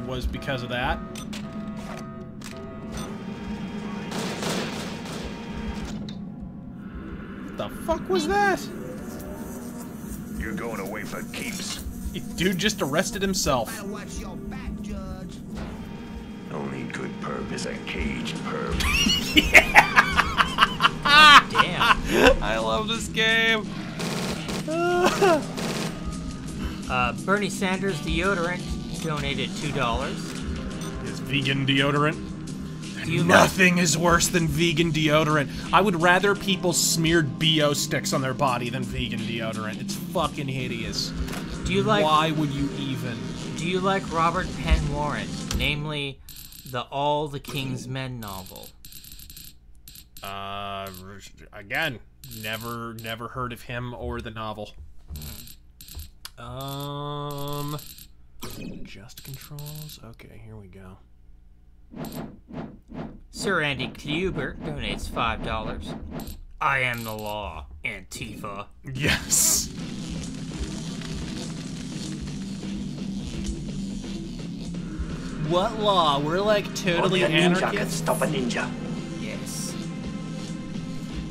was because of that. What the fuck was that? You're going away for keeps. Dude just arrested himself. Only good perp is a caged perp. Damn. I love this game. Bernie Sanders deodorant donated $2. Is vegan deodorant? Do you Nothing is worse than vegan deodorant. I would rather people smeared BO sticks on their body than vegan deodorant. It's fucking hideous. Do you like? Why would you even? Do you like Robert Penn Warren, namely the All the King's Men novel? Again, never heard of him or the novel. Just controls. Okay, here we go. Sir Andy Kluber donates $5. I am the law, Antifa. Yes. What law? We're like totally Only a ninja can anarchists. stop a ninja. Yes.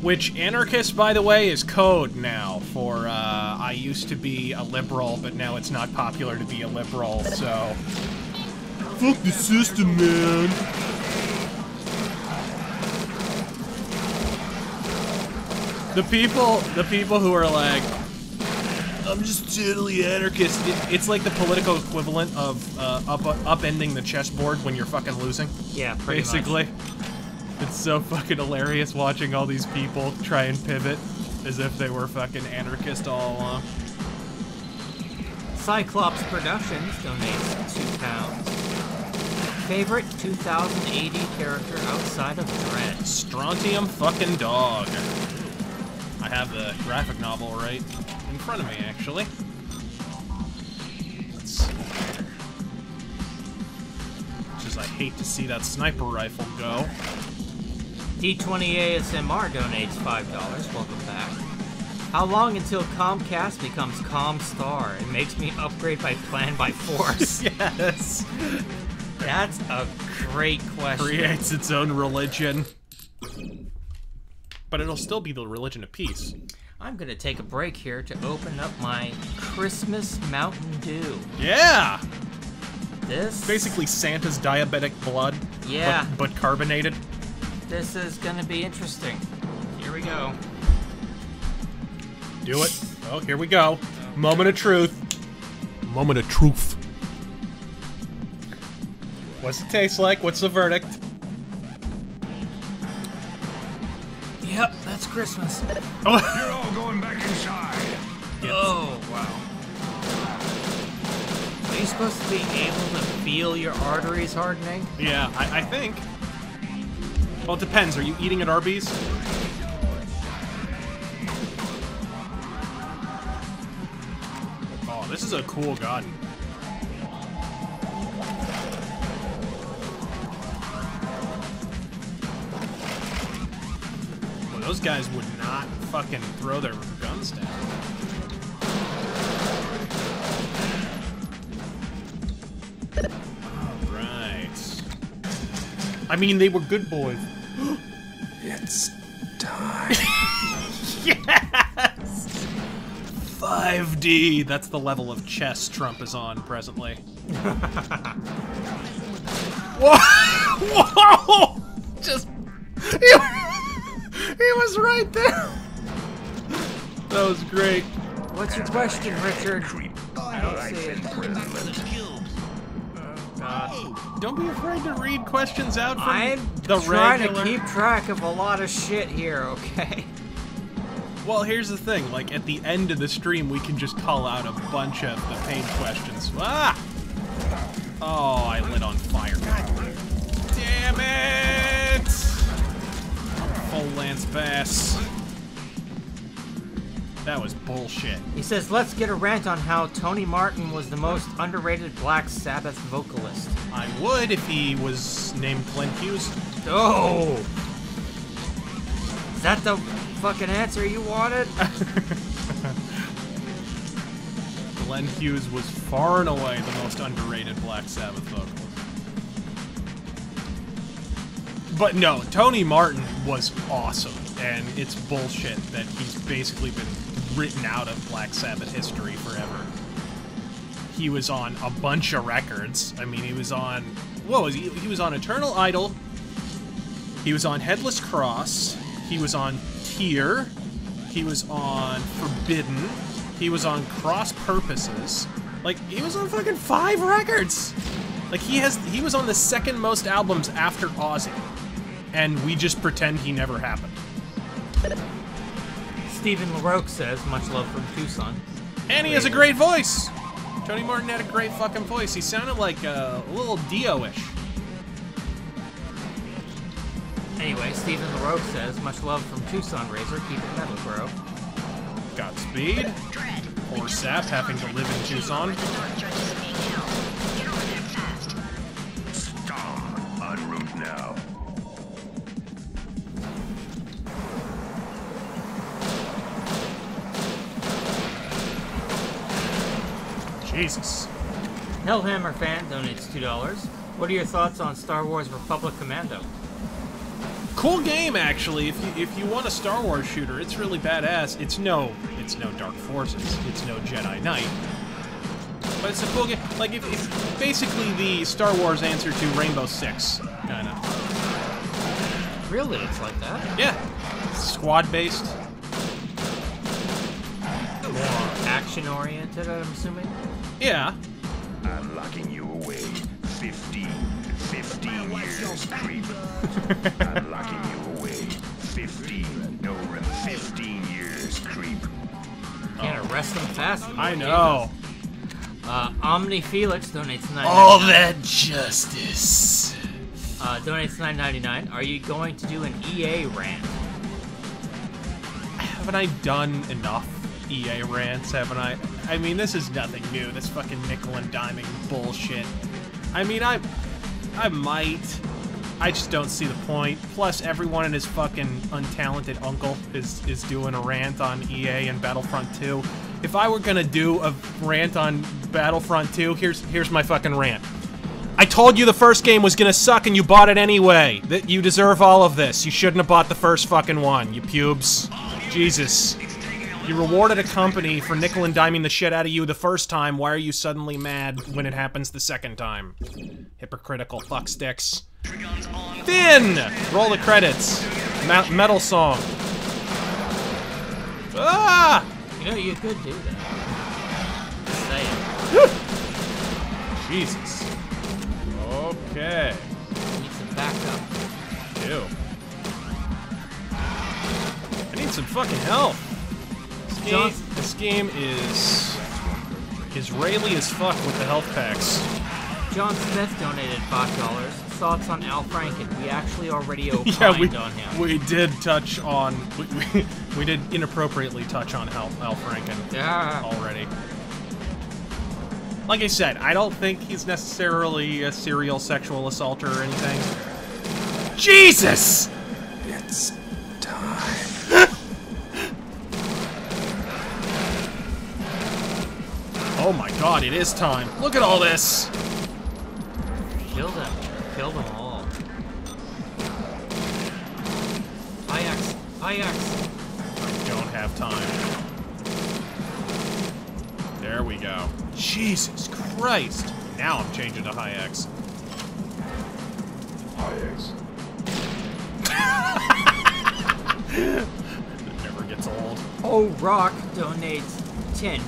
Which anarchist, by the way, is code now for I used to be a liberal, but now it's not popular to be a liberal, so fuck the system, man. The people who are like, I'm just totally anarchist. It's like the political equivalent of upending the chessboard when you're fucking losing. Yeah, pretty basically. It's so fucking hilarious watching all these people try and pivot as if they were fucking anarchist all along. Cyclops Productions donates £2. Favorite 2080 character outside of DREDD? Strontium fucking dog. I have the graphic novel right in front of me, actually. Let's see. Just I hate to see that sniper rifle go. D20 ASMR donates $5. Welcome back. How long until Comcast becomes Comstar and makes me upgrade my plan by force? Yes. That's a great question. Creates its own religion. But it'll still be the religion of peace. I'm gonna take a break here to open up my Christmas Mountain Dew. Yeah! This... Basically Santa's diabetic blood. Yeah. But carbonated. This is gonna be interesting. Here we go. Do it. Oh, here we go. Moment of truth. Moment of truth. What's it taste like? What's the verdict? Yep, that's Christmas. Oh. You're all going back inside. Oh, wow. Are you supposed to be able to feel your arteries hardening? Yeah, I think. Well, it depends. Are you eating at Arby's? Oh, this is a cool gun. Well, those guys would not fucking throw their guns down. Alright. I mean, they were good boys. It's time. Yes! 5D. That's the level of chess Trump is on presently. Whoa! Whoa! Just... He was right there! That was great. What's your question, Richard? I don't see it. Don't be afraid to read questions out from I'm the trying regular... to keep track of a lot of shit here, okay? Well, here's the thing. Like, at the end of the stream, we can just call out a bunch of the pain questions. Ah! Oh, I lit on fire. God damn it! Full Lance Bass. That was bullshit. He says, let's get a rant on how Tony Martin was the most underrated Black Sabbath vocalist. I would if he was named Glenn Hughes. Oh! Is that the fucking answer you wanted? Glenn Hughes was far and away the most underrated Black Sabbath vocalist. But no, Tony Martin was awesome, and it's bullshit that he's basically been written out of Black Sabbath history forever. He was on a bunch of records. I mean, he was on... What was he? He was on Eternal Idol. He was on Headless Cross. He was on Tear. He was on Forbidden. He was on Cross Purposes. Like, he was on fucking 5 records! Like, he was on the second most albums after Ozzy. And we just pretend he never happened. Stephen LaRoque says, much love from Tucson. And he has a great voice! Tony Martin had a great fucking voice. He sounded like a little Dio-ish. Anyway, Stephen LaRoque says, much love from Tucson, Razor. Keep it metal, bro. Godspeed. Poor Sap having to live in Tucson. Scum. En route now. Jesus. Hellhammer fan donates $2. What are your thoughts on Star Wars Republic Commando? Cool game, actually. If you want a Star Wars shooter, it's really badass. It's no Dark Forces. It's no Jedi Knight. But it's a cool game. Like, if basically the Star Wars answer to Rainbow Six, kind of. Really? It's like that? Yeah. Squad-based. More action-oriented, I'm assuming? Yeah. I'm locking you away. 15 years, creep. I'm locking you away. 15 years, creep. Can't arrest them fast enough. I know. Omni Felix donates $9.99. All that justice. Donates $9.99. Are you going to do an EA rant? Haven't I done enough EA rants, haven't I? I mean, this is nothing new. This fucking nickel and diming bullshit. I mean, I might. I just don't see the point. Plus, everyone and his fucking untalented uncle is doing a rant on EA and Battlefront 2. If I were gonna do a rant on Battlefront 2, here's my fucking rant. I told you the first game was gonna suck and you bought it anyway. That you deserve all of this. You shouldn't have bought the first fucking one, you pubes. Jesus. You rewarded a company for nickel and diming the shit out of you the first time. Why are you suddenly mad when it happens the second time? Hypocritical fucksticks. Finn! Roll the credits. Metal song. Ah! You know, you could do that. Just saying. Jesus. Okay. Need some backup. Ew. I need some fucking help. This game is Israeli as fuck with the health packs. John Smith donated $5. Thoughts on Al Franken? We actually already opined on him. We did touch on we did inappropriately touch on Al Franken already. Like I said, I don't think he's necessarily a serial sexual assaulter or anything. Jesus! It's time. Oh my god, it is time. Look at all this! Kill them. Kill them all. Ajax. Ajax. I don't have time. There we go. Jesus Christ! Now I'm changing to high X. High X. It never gets old. Oh, Rock donates £10.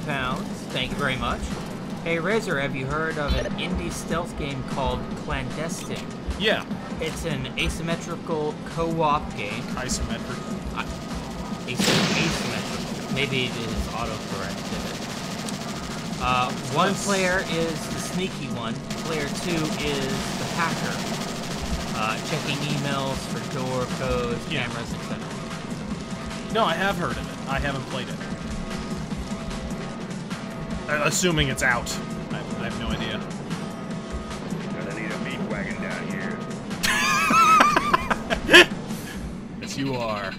Thank you very much. Hey, Razor, have you heard of an indie stealth game called Clandestine? Yeah. It's an asymmetrical co-op game. Isometric. Asymmetrical. Maybe it is autocorrect. One player is the sneaky one. Player 2 is the hacker. Checking emails for door codes, cameras, etc. No, I have heard of it. I haven't played it. Assuming it's out. I have no idea. Gonna need a meat wagon down here. Yes, you are.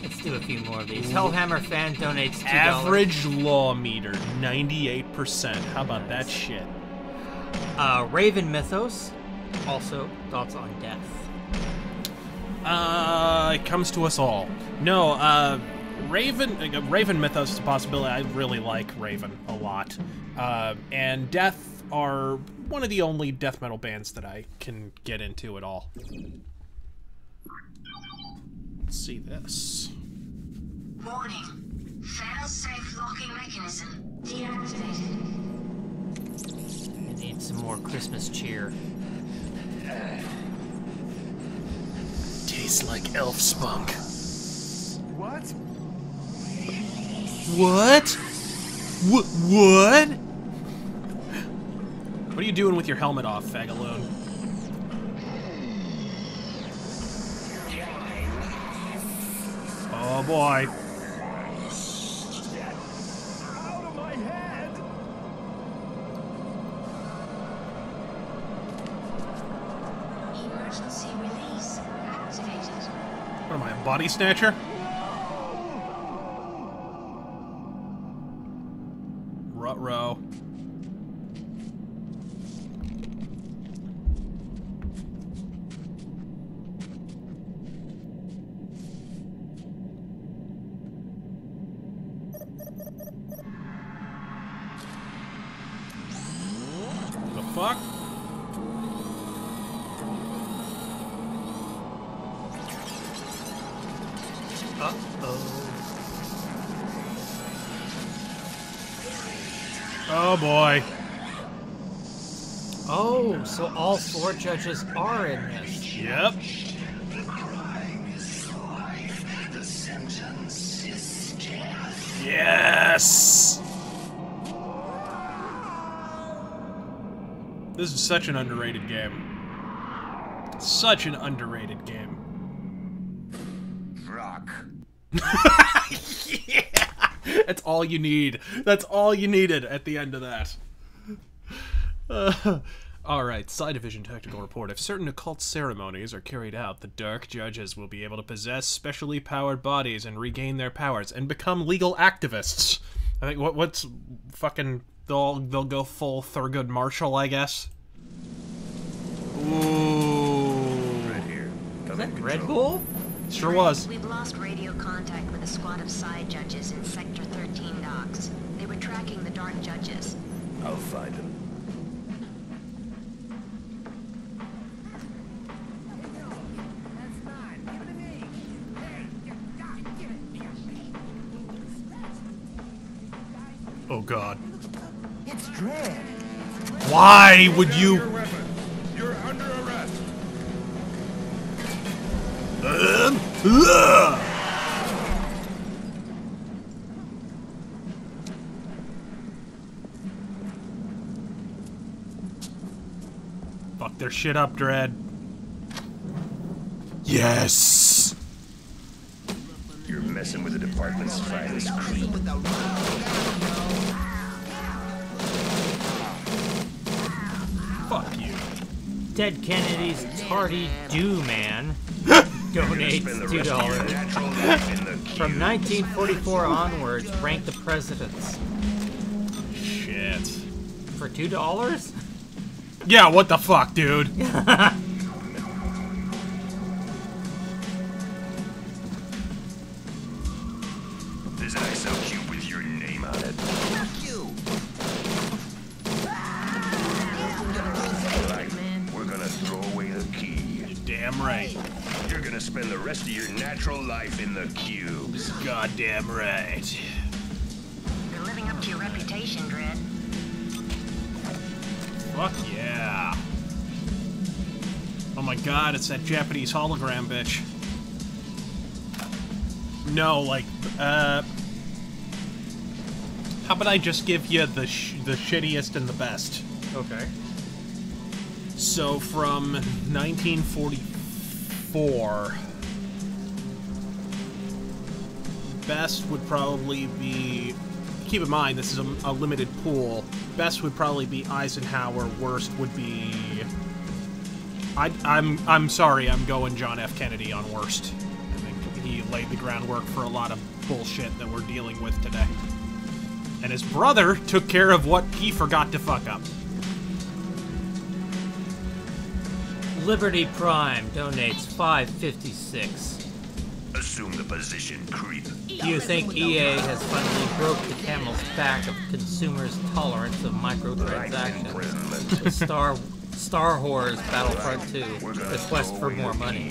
Let's do a few more of these. Hellhammer fan donates $2. Average law meter, 98%. How about that shit? Raven Mythos. Also, thoughts on death. It comes to us all. No, Raven Mythos is a possibility. I really like Raven a lot. And Death are one of the only death metal bands that I can get into at all. Let's see this. Warning. Fail-safe locking mechanism deactivated. I need some more Christmas cheer. Tastes like elf spunk. What? What? What? What are you doing with your helmet off, Fagaloon? Oh boy. Out of my head! Emergency release activated. What am I, a body snatcher? Ruh-roh. The fuck? Oh boy. Oh, so all 4 judges are in this. Yep. Yes! This is such an underrated game. Such an underrated game. Rock. Yeah! That's all you need. That's all you needed at the end of that. Alright, Side Division Tactical Report. If certain occult ceremonies are carried out, the Dark Judges will be able to possess specially powered bodies and regain their powers and become legal activists. I think what's fucking... They'll go full Thurgood Marshall, I guess. Ooh. Right here. Is that Red Bull? Sure was. We've lost radio contact with a squad of side judges in Sector 13 docks. They were tracking the Dark Judges. I'll find him. Oh god. It's Dredd. Why would you... Your weapon. You're under arrest. Fuck their shit up, Dredd. Yes! You're messing with the department's finest creep. Fuck you. Ted Kennedy's Tardy Do Man donates $2. From 1944 onwards, rank the presidents. Shit. For $2? Yeah, what the fuck, dude? There's an XL cube with your name on it. Fuck you! Right. We're gonna throw away the key. You're damn right. You're gonna spend the rest of your natural life in the cubes. Goddamn right. You're living up to your reputation, Dredd. Fuck yeah. Oh my god, it's that Japanese hologram bitch. No, like, how about I just give you the shittiest and the best? Okay. So, from 1944, best would probably be... Keep in mind, this is a limited pool. Best would probably be Eisenhower. Worst would be... I'm sorry, I'm going John F. Kennedy on worst. I think he laid the groundwork for a lot of bullshit that we're dealing with today. And his brother took care of what he forgot to fuck up. Liberty Prime donates $5.56. Assume the position, creep. Do you think EA has finally broke the camel's back of consumers' tolerance of microtransactions with Star Wars Battlefront 2, the quest for more money?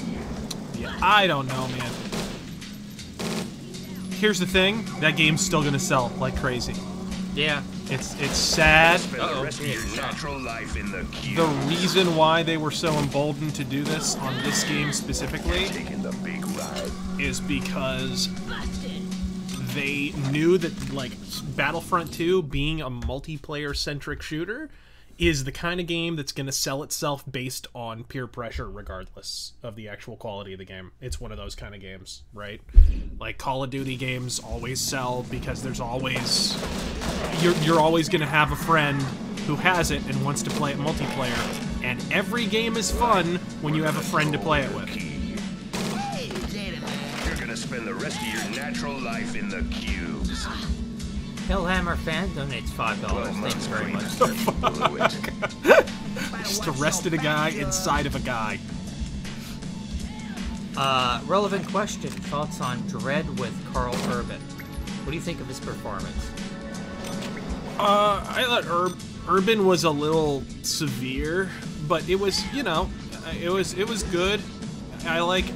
Yeah, I don't know, man. Here's the thing, that game's still gonna sell like crazy. Yeah. It's sad. The rest of your natural life in the queue. The reason why they were so emboldened to do this on this game specifically is because they knew that, like, Battlefront 2 being a multiplayer-centric shooter is the kind of game that's going to sell itself based on peer pressure regardless of the actual quality of the game. It's one of those kind of games, right? Like, Call of Duty games always sell because there's always... You're always going to have a friend who has it and wants to play it multiplayer, and every game is fun when you have a friend to play it with. You're going to spend the rest of your natural life in the cubes. Hellhammer fan donates $5. Thanks very much. Just arrested a guy inside of a guy. Relevant question. Thoughts on DREDD with Carl Urban? What do you think of his performance? I thought Urban was a little severe, but it was, you know, it was good. I like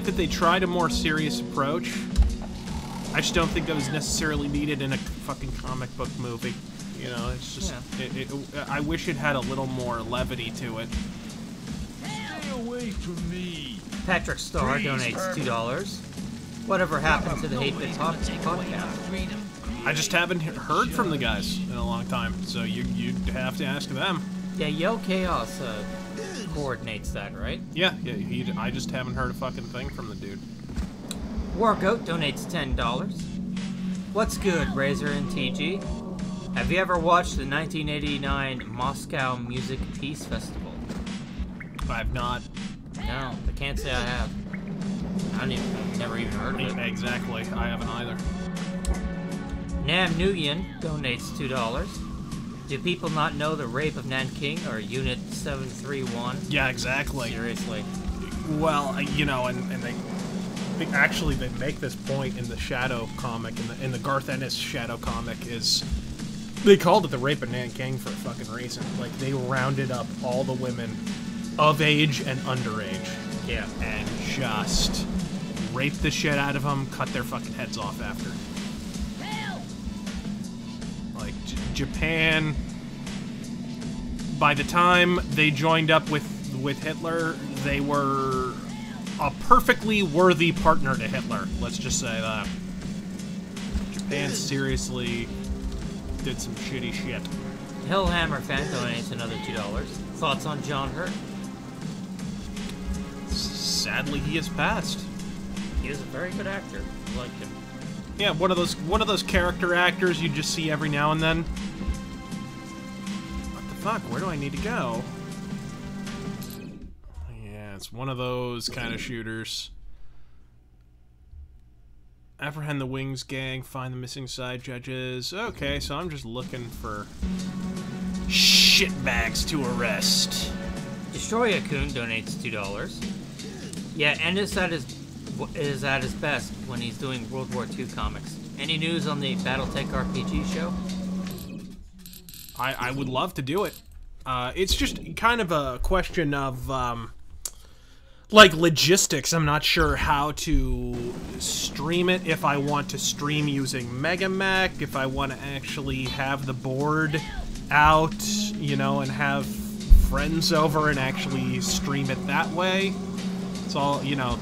that they tried a more serious approach. I just don't think that was necessarily needed in a fucking comic book movie. You know, it's just... Yeah. I wish it had a little more levity to it. Stay away from me. Patrick Starr donates $2. Whatever happened to the 8-Bit podcast? I just haven't heard from the guys in a long time, so you'd have to ask them. Yeah, Yo Chaos coordinates that, right? Yeah, I just haven't heard a fucking thing from the dude. Wargoat donates $10. What's good, Razor and TG? Have you ever watched the 1989 Moscow Music Peace Festival? I have not. No, I can't say I have. I've never even heard of it. Exactly, I haven't either. Nam Nguyen donates $2. Do people not know the rape of Nanking or Unit 731? Yeah, exactly. Seriously. Well, you know, and they make this point in the Shadow comic, in the Garth Ennis Shadow comic, is they called it the rape of Nanking for a fucking reason. Like, they rounded up all the women of age and underage. Yeah. And just raped the shit out of them, cut their fucking heads off after. Like, Japan, by the time they joined up with Hitler, they were a perfectly worthy partner to Hitler. Let's just say that. Japan seriously did some shitty shit. Hellhammer fan donates another $2. Thoughts on John Hurt? Sadly, he has passed. He is a very good actor. I liked him. Yeah, one of those character actors you just see every now and then. What the fuck? Where do I need to go? Yeah, it's one of those kind of shooters. Apprehend the Wings gang, find the missing side judges. Okay, so I'm just looking for shitbags to arrest. Destroy-a-Coon donates $2. Yeah, and is at his best when he's doing World War II comics. Any news on the BattleTech RPG show? I would love to do it. It's just kind of a question of, like, logistics. I'm not sure how to stream it, if I want to stream using Megamech, if I want to actually have the board out, you know, and have friends over and actually stream it that way. It's all, you know,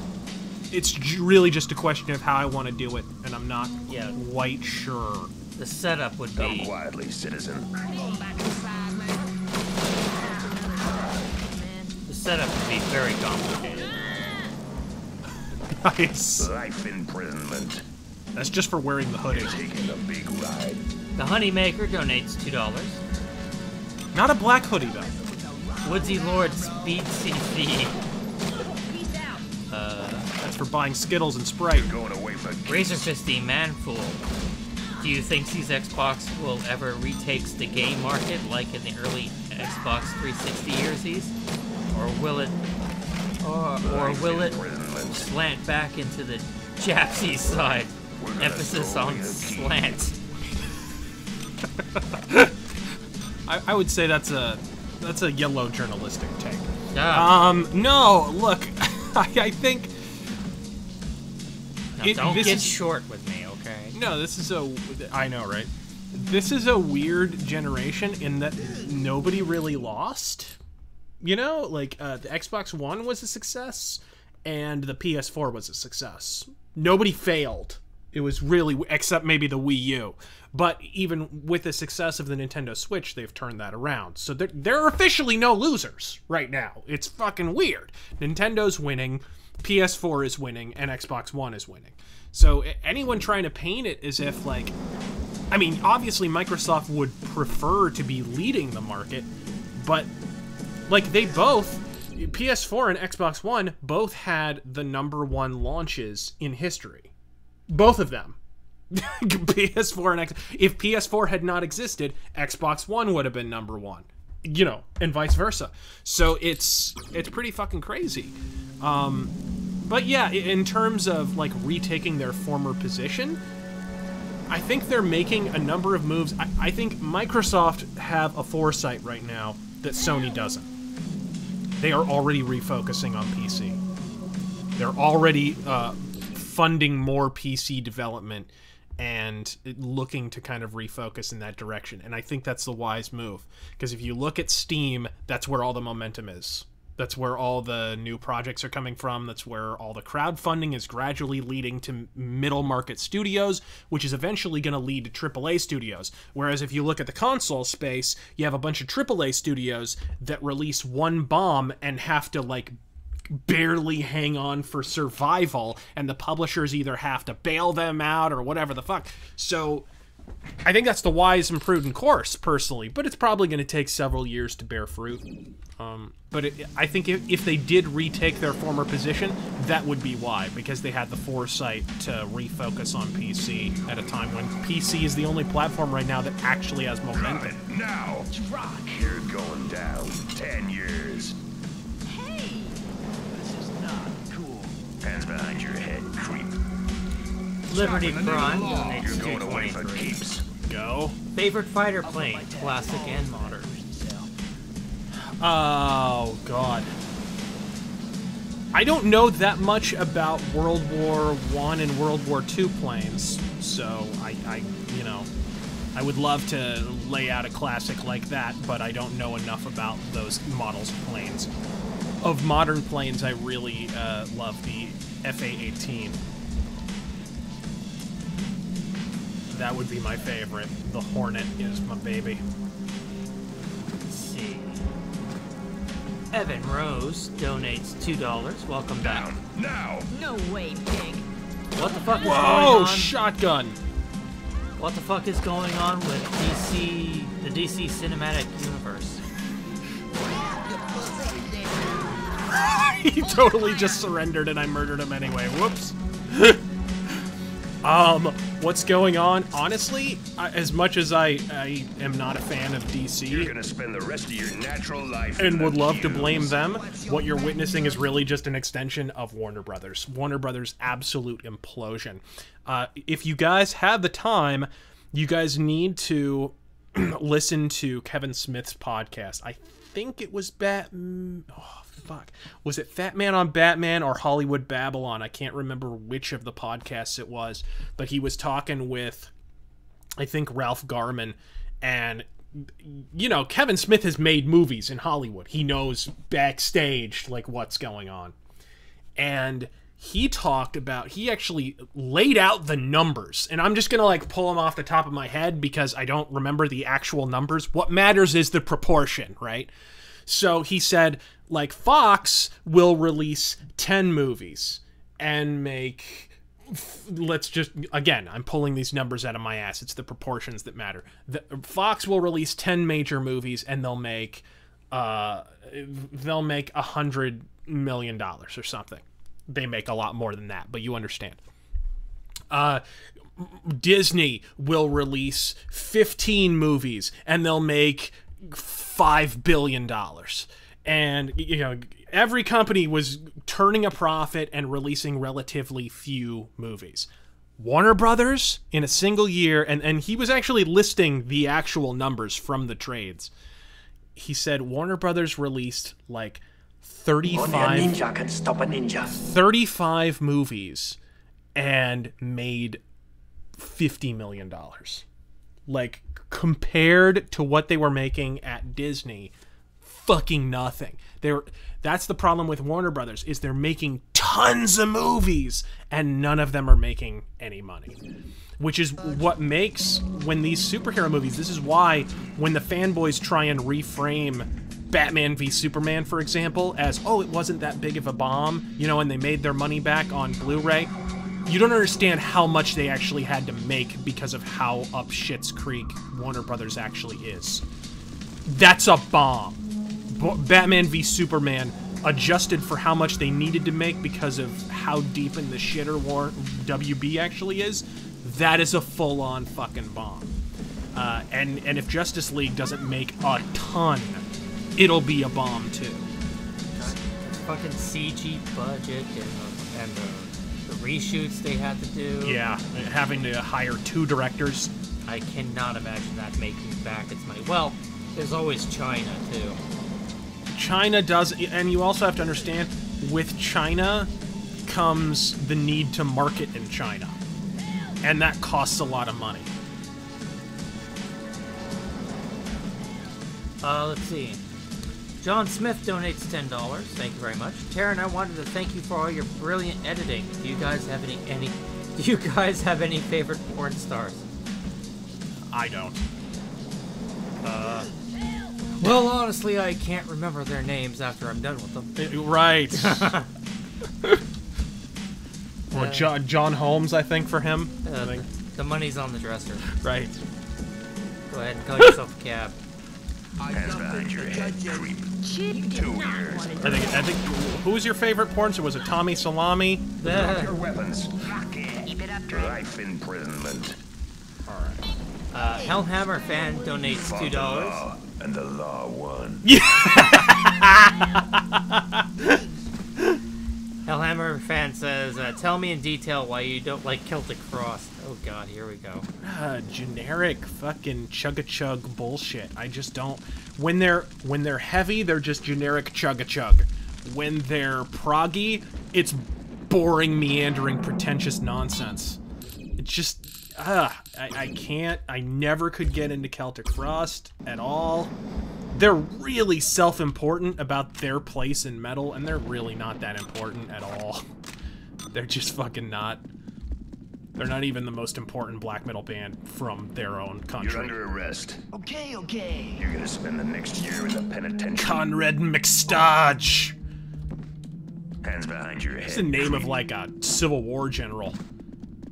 really just a question of how I want to do it, and I'm not Yeah. quite sure. The setup would Come be... quietly, citizen. The setup would be very complicated. Nice. Life imprisonment. That's just for wearing the hoodie. Taking the big ride. The Honeymaker donates $2. Not a black hoodie, though. Woodsy Lord Speed CC. That's for buying Skittles and Sprite. Going away for RazörFisty Manfool. Do you think these Xbox will ever retake the game market like in the early Xbox 360 yearsies? Or will it slant back into the Japsy side? Emphasis on slant. I would say that's a yellow journalistic take. No, look, I think. Now, don't get short with me, okay? No, I know, right? This is a weird generation in that nobody really lost. You know, like, the Xbox One was a success, and the PS4 was a success. Nobody failed. It was really, except maybe the Wii U. But even with the success of the Nintendo Switch, they've turned that around. So there are officially no losers right now. It's fucking weird. Nintendo's winning, PS4 is winning, and Xbox One is winning. So anyone trying to paint it as if, like... I mean, obviously Microsoft would prefer to be leading the market, but, like, they both... PS4 and Xbox One both had the #1 launches in history. Both of them. PS4 and if PS4 had not existed, Xbox One would have been #1. You know, and vice versa. So it's pretty fucking crazy. But yeah, in terms of like retaking their former position, I think they're making a number of moves. I think Microsoft have a foresight right now that Sony doesn't. They are already refocusing on PC. They're already funding more PC development and looking to kind of refocus in that direction. And I think that's the wise move. Because if you look at Steam, that's where all the momentum is. That's where all the new projects are coming from. That's where all the crowdfunding is gradually leading to middle market studios, which is eventually going to lead to AAA studios. Whereas if you look at the console space, you have a bunch of AAA studios that release one bomb and have to, like, barely hang on for survival, and the publishers either have to bail them out or whatever the fuck. So I think that's the wise and prudent course, personally, but it's probably going to take several years to bear fruit. But I think if they did retake their former position, that would be why, because they had the foresight to refocus on PC at a time when PC is the only platform right now that actually has momentum. Now, you're going down 10 years. Hands behind your head, creep. Liberty Prime donates You're going away for $2.23. keeps. Go. Favorite fighter plane, classic and modern. Oh, God. I don't know that much about World War I and World War II planes, so I I would love to lay out a classic like that, but I don't know enough about those models of planes. Of modern planes, I really love the FA-18. That would be my favorite. The Hornet is my baby. Let's see. Evan Rose donates $2. Welcome back. Now! No way, pig. What the fuck is going Whoa, on? shotgun! What the fuck is going on with the DC Cinematic Universe? He totally just surrendered and I murdered him anyway. Whoops. What's going on? Honestly, as much as I am not a fan of DC, You're gonna spend the rest of your natural life and in would the love to cubes. blame them, what you're witnessing is really just an extension of Warner Brothers. Warner Brothers' absolute implosion. If you guys have the time, you guys need to listen to Kevin Smith's podcast. I think it was was it Fat Man on Batman or Hollywood Babylon? I can't remember which of the podcasts it was, but he was talking with, I think, Ralph Garman, and you know, Kevin Smith has made movies in Hollywood. He knows backstage, like, what's going on. And he actually laid out the numbers, and I'm just gonna like pull them off the top of my head because I don't remember the actual numbers. What matters is the proportion, right? So he said, like, Fox will release 10 movies and make, let's just, again, I'm pulling these numbers out of my ass. It's the proportions that matter. Fox will release 10 major movies and they'll make $100 million or something. They make a lot more than that, but you understand. Disney will release 15 movies and they'll make $5 billion. And, you know, every company was turning a profit and releasing relatively few movies. Warner Brothers, in a single year, and he was actually listing the actual numbers from the trades. He said Warner Brothers released like 35 movies and made $50 million. Like, compared to what they were making at Disney, fucking nothing. That's the problem with Warner Brothers, is they're making tons of movies and none of them are making any money. Which is what makes, when these superhero movies, this is why when the fanboys try and reframe Batman v Superman, for example, as, oh, it wasn't that big of a bomb, you know, and they made their money back on Blu-ray, you don't understand how much they actually had to make because of how up Schitt's Creek Warner Brothers actually is. That's a bomb. Batman v Superman adjusted for how much they needed to make because of how deep in the shitter WB actually is. That is a full-on fucking bomb. And if Justice League doesn't make a ton, it'll be a bomb too. Fucking CG budget and the reshoots they had to do. Yeah, having to hire 2 directors. I cannot imagine that making back its money. Well, there's always China too. China does, and you also have to understand, with China comes the need to market in China. And that costs a lot of money. Let's see. John Smith donates $10. Thank you very much. Taryn, I wanted to thank you for all your brilliant editing. Do you guys have any favorite porn stars? I don't. Well, honestly, I can't remember their names after I'm done with them. Right. Or John Holmes, I think, for him. The money's on the dresser. Right. Go ahead and call yourself a cab. Hands behind your head, creep. 2 years. I think. Who was your favorite porn star? Was it Tommy Salami? Drop your weapons. Keep it up, Life imprisonment. All right. Hellhammer fan donates $2. Law, and the law won. Hellhammer fan says, tell me in detail why you don't like Celtic Frost. Oh god, here we go. Generic fucking chug-a-chug bullshit. I just don't. When they're heavy, they're just generic chug-a-chug. When they're proggy, it's boring, meandering, pretentious nonsense. It's just, I can't. I never could get into Celtic Frost at all. They're really self-important about their place in metal, and they're really not that important at all. They're just fucking not. They're not even the most important black metal band from their own country. You're under arrest. Okay. You're gonna spend the next year in the penitentiary. Conrad McStodge. Hands behind your head. It's the name of like a Civil War general.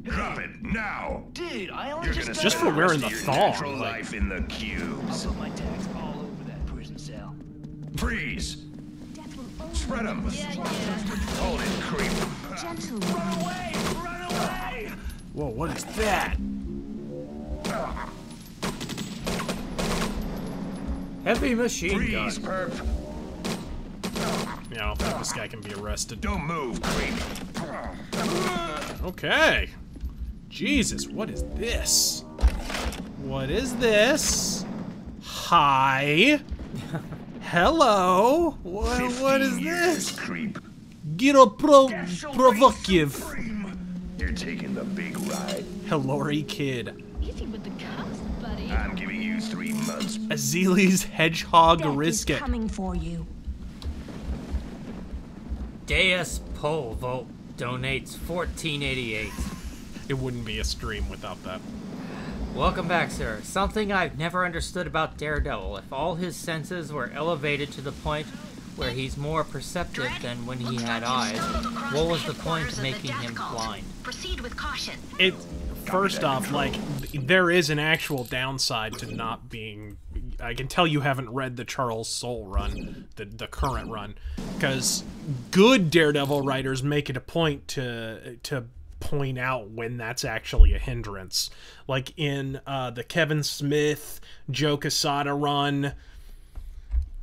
Drop it now, Dude, I only just for wearing the thong. Like, life in the cubes. I'll put my tags all over that prison cell. Freeze. Spread them. Hold it, creep. Run away! Run away! Whoa, what is that? Heavy machine gun. Freeze, perp. Yeah, I don't think this guy can be arrested. Don't move, creep. Okay. Jesus, what is this? What is this? Hi. Hello. What is this? Creep. Giro provocative. You're taking the big ride. Hillary Kid. Easy with the cuffs, buddy. I'm giving you 3 months. Azili's Hedgehog Risket. Coming for you. Deus Polvo. donates $14.88. It wouldn't be a stream without that. Welcome back, sir. Something I've never understood about Daredevil. If all his senses were elevated to the point where he's more perceptive than when he had eyes, what was the point of making him blind? Proceed with caution. First off, like, there is an actual downside to not being... I can tell you haven't read the Charles Soule run, the current run, because good Daredevil writers make it a point to point out when that's actually a hindrance. Like in the Kevin Smith, Joe Quesada run,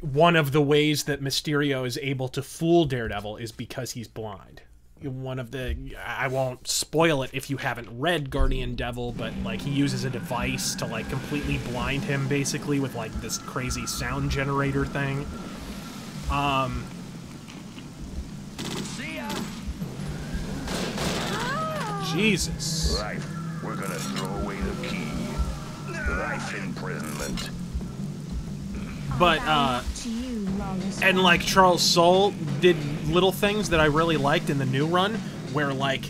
one of the ways that Mysterio is able to fool Daredevil is because he's blind. One of the... I won't spoil it if you haven't read Guardian Devil, but, like, he uses a device to, like, completely blind him, basically, with, like, this crazy sound generator thing. See ya. Jesus. Life. We're gonna throw away the key. Life imprisonment. But, and, like, Charles Soule did little things that I really liked in the new run, where, like,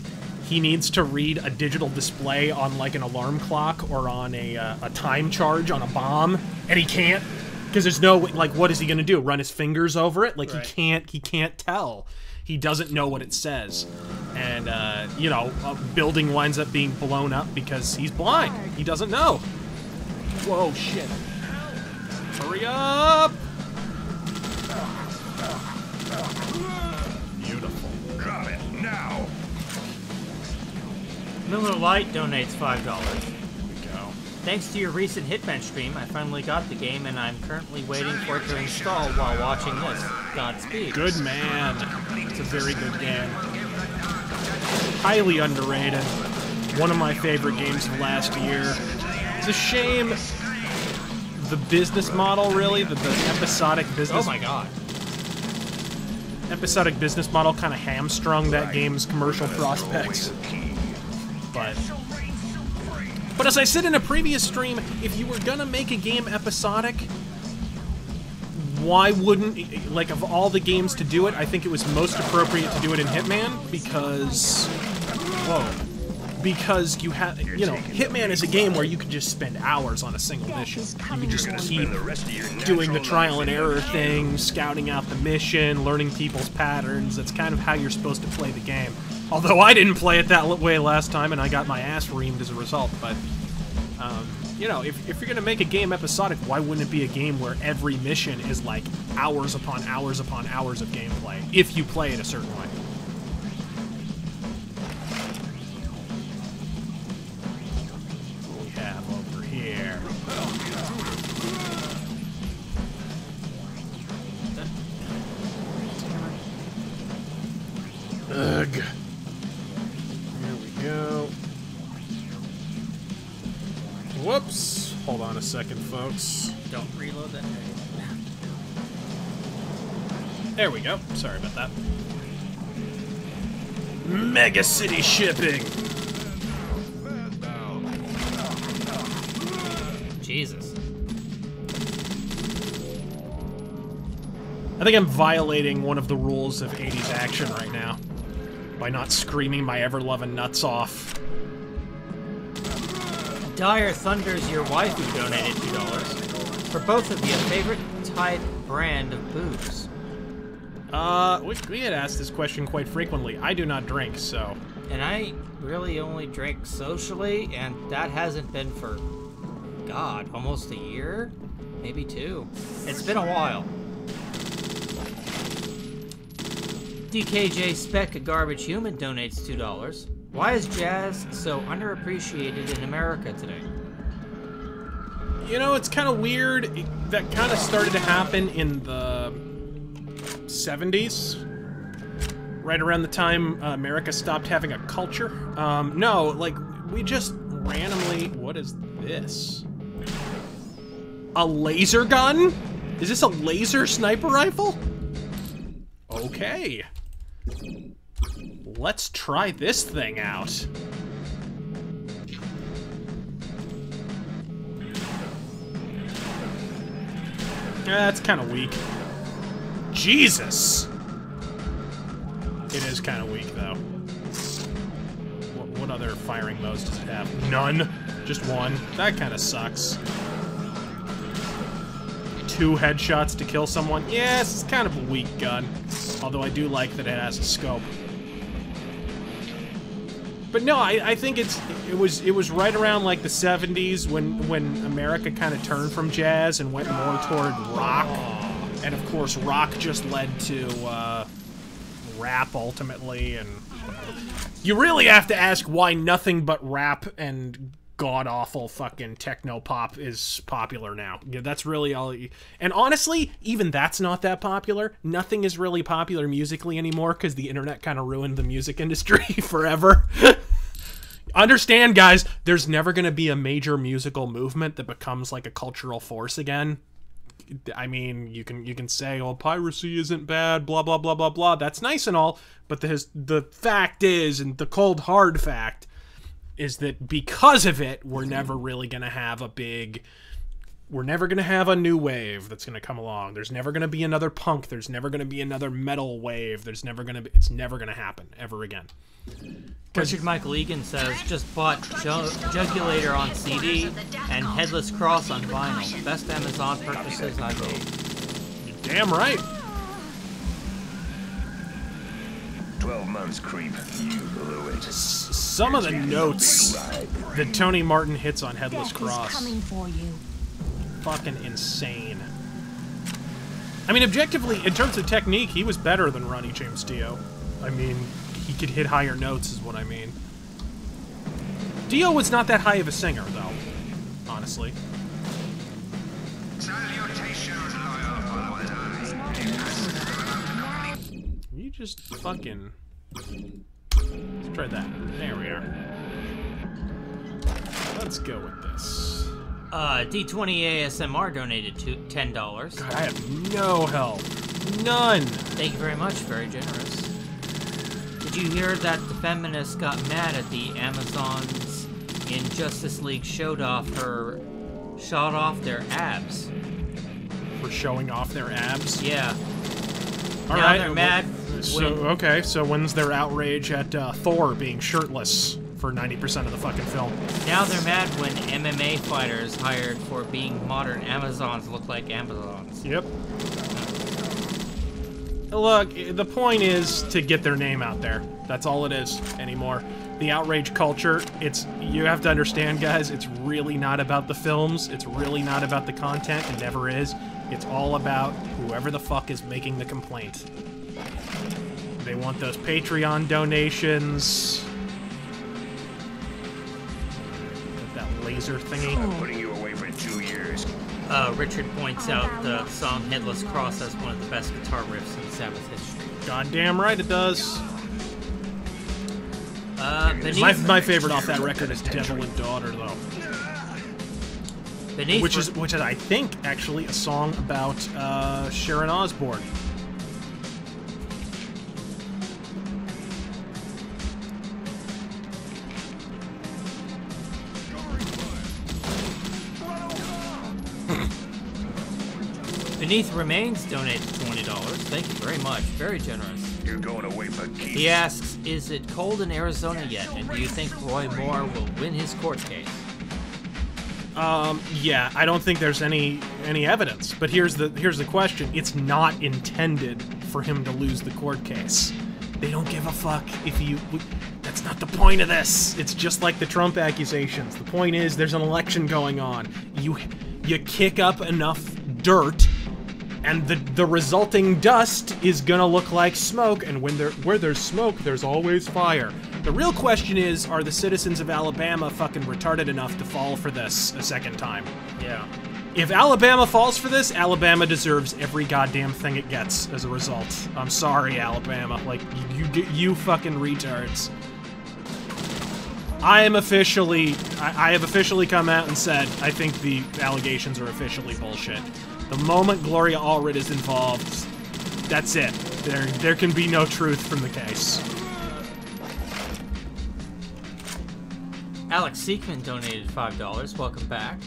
he needs to read a digital display on, like, an alarm clock or on a time charge on a bomb, and he can't, because there's no, like, what is he gonna do? Run his fingers over it? Like, right. He can't tell. He doesn't know what it says. And, you know, a building winds up being blown up because he's blind. He doesn't know. Whoa, shit. Hurry up! Beautiful. Drop it now. Miller Light donates $5. There we go. Thanks to your recent Hitman stream, I finally got the game, and I'm currently waiting for it to install while watching this. Godspeed. Good man. It's a very good game. Highly underrated. One of my favorite games of last year. It's a shame the business model, really, the episodic business... Oh my god. Episodic business model kind of hamstrung that game's commercial prospects. But as I said in a previous stream, if you were gonna make a game episodic, why wouldn't, like, of all the games to do it, I think it was most appropriate to do it in Hitman, because... Whoa. Because you have, you know, Hitman is a game where you can just spend hours on a single mission. You can just keep doing the trial and error thing, scouting out the mission, learning people's patterns. That's kind of how you're supposed to play the game. Although I didn't play it that way last time, and I got my ass reamed as a result. But, you know, if you're going to make a game episodic, why wouldn't it be a game where every mission is like hours upon hours upon hours of gameplay, if you play it a certain way? Ugh. There we go. Whoops. Hold on a second, folks. Don't reload that. There we go. Sorry about that. Mega City shipping. Jesus. I think I'm violating one of the rules of 80s action right now by not screaming my ever-loving nuts off. Dire Thunder's your waifu donated $2. For both of you, favorite type brand of booze? We had asked this question quite frequently. I do not drink, so... And I really only drink socially, and that hasn't been for, God, almost a year? Maybe 2. It's been a while. DKJ Spec, a garbage human, donates $2. Why is jazz so underappreciated in America today? You know, it's kind of weird. That kind of started to happen in the 70s. Right around the time America stopped having a culture. No, like, we just randomly... What is this? A laser gun? Is this a laser sniper rifle? Okay. Let's try this thing out. That's kind of weak. Jesus! It is kind of weak, though. What other firing modes does it have? None. Just one. That kind of sucks. 2 headshots to kill someone. Yes, it's kind of a weak gun. Although I do like that it has a scope. But no, I think it was right around like the 70s when America kind of turned from jazz and went more toward rock. And of course, rock just led to rap ultimately. And you really have to ask why nothing but rap and god-awful fucking techno-pop is popular now. Yeah, that's really all. And honestly, even that's not that popular. Nothing is really popular musically anymore because the internet kind of ruined the music industry forever. Understand, guys, there's never going to be a major musical movement that becomes like a cultural force again. I mean, you can say, oh, piracy isn't bad, blah, blah, blah, blah, blah. That's nice and all, but the fact is, and the cold hard fact, is that because of it, we're never really going to have we're never going to have a new wave that's going to come along. There's never going to be another punk. There's never going to be another metal wave. It's never going to happen ever again. Richard Michael Egan says, just bought Jugulator on CD and Headless Cross on vinyl. Best Amazon purchases I made. You're damn right. 12 months, creep. You blew it. Some of the notes that Tony Martin hits on Headless Cross. Coming for you. Fucking insane. I mean, objectively, in terms of technique, he was better than Ronnie James Dio. I mean, he could hit higher notes, is what I mean. Dio was not that high of a singer, though, honestly. You just fucking... Let's try that. There we are. Let's go with this. D20 ASMR donated to $10. God, I have no help. None! Thank you very much, very generous. Did you hear that the feminists got mad at the Amazons in Justice League shot off their abs? For showing off their abs? Yeah. All now right, they're mad. Okay, so when's their outrage at Thor being shirtless for 90% of the fucking film? Now they're mad when MMA fighters hired for being modern Amazons look like Amazons. Yep. Look, the point is to get their name out there. That's all it is anymore. The outrage culture, you have to understand, guys, it's really not about the films. It's really not about the content. It never is. It's all about whoever the fuck is making the complaint. They want those Patreon donations. That laser thingy. I'm putting you away for 2 years. Richard points out the song Headless Cross as one of the best guitar riffs in Sabbath history. Goddamn right it does. My favorite off that record is Devil and Daughter, though. Which is I think actually a song about Sharon Osbourne. Beneath Remains donated $20. Thank you very much. Very generous. You're going away for keeps. He asks, is it cold in Arizona yet? And do you think Roy Moore will win his court case? Yeah, I don't think there's any evidence. But here's the question. It's not intended for him to lose the court case. They don't give a fuck if you... That's not the point of this. It's just like the Trump accusations. The point is there's an election going on. You kick up enough dirt, and the resulting dust is gonna look like smoke, and where there's smoke, there's always fire. The real question is, are the citizens of Alabama fucking retarded enough to fall for this a second time? Yeah. If Alabama falls for this, Alabama deserves every goddamn thing it gets as a result. I'm sorry, Alabama. Like, you fucking retards. I have officially come out and said I think the allegations are officially bullshit. The moment Gloria Allred is involved, that's it. There can be no truth from the case. Alex Seekman donated $5. Welcome back.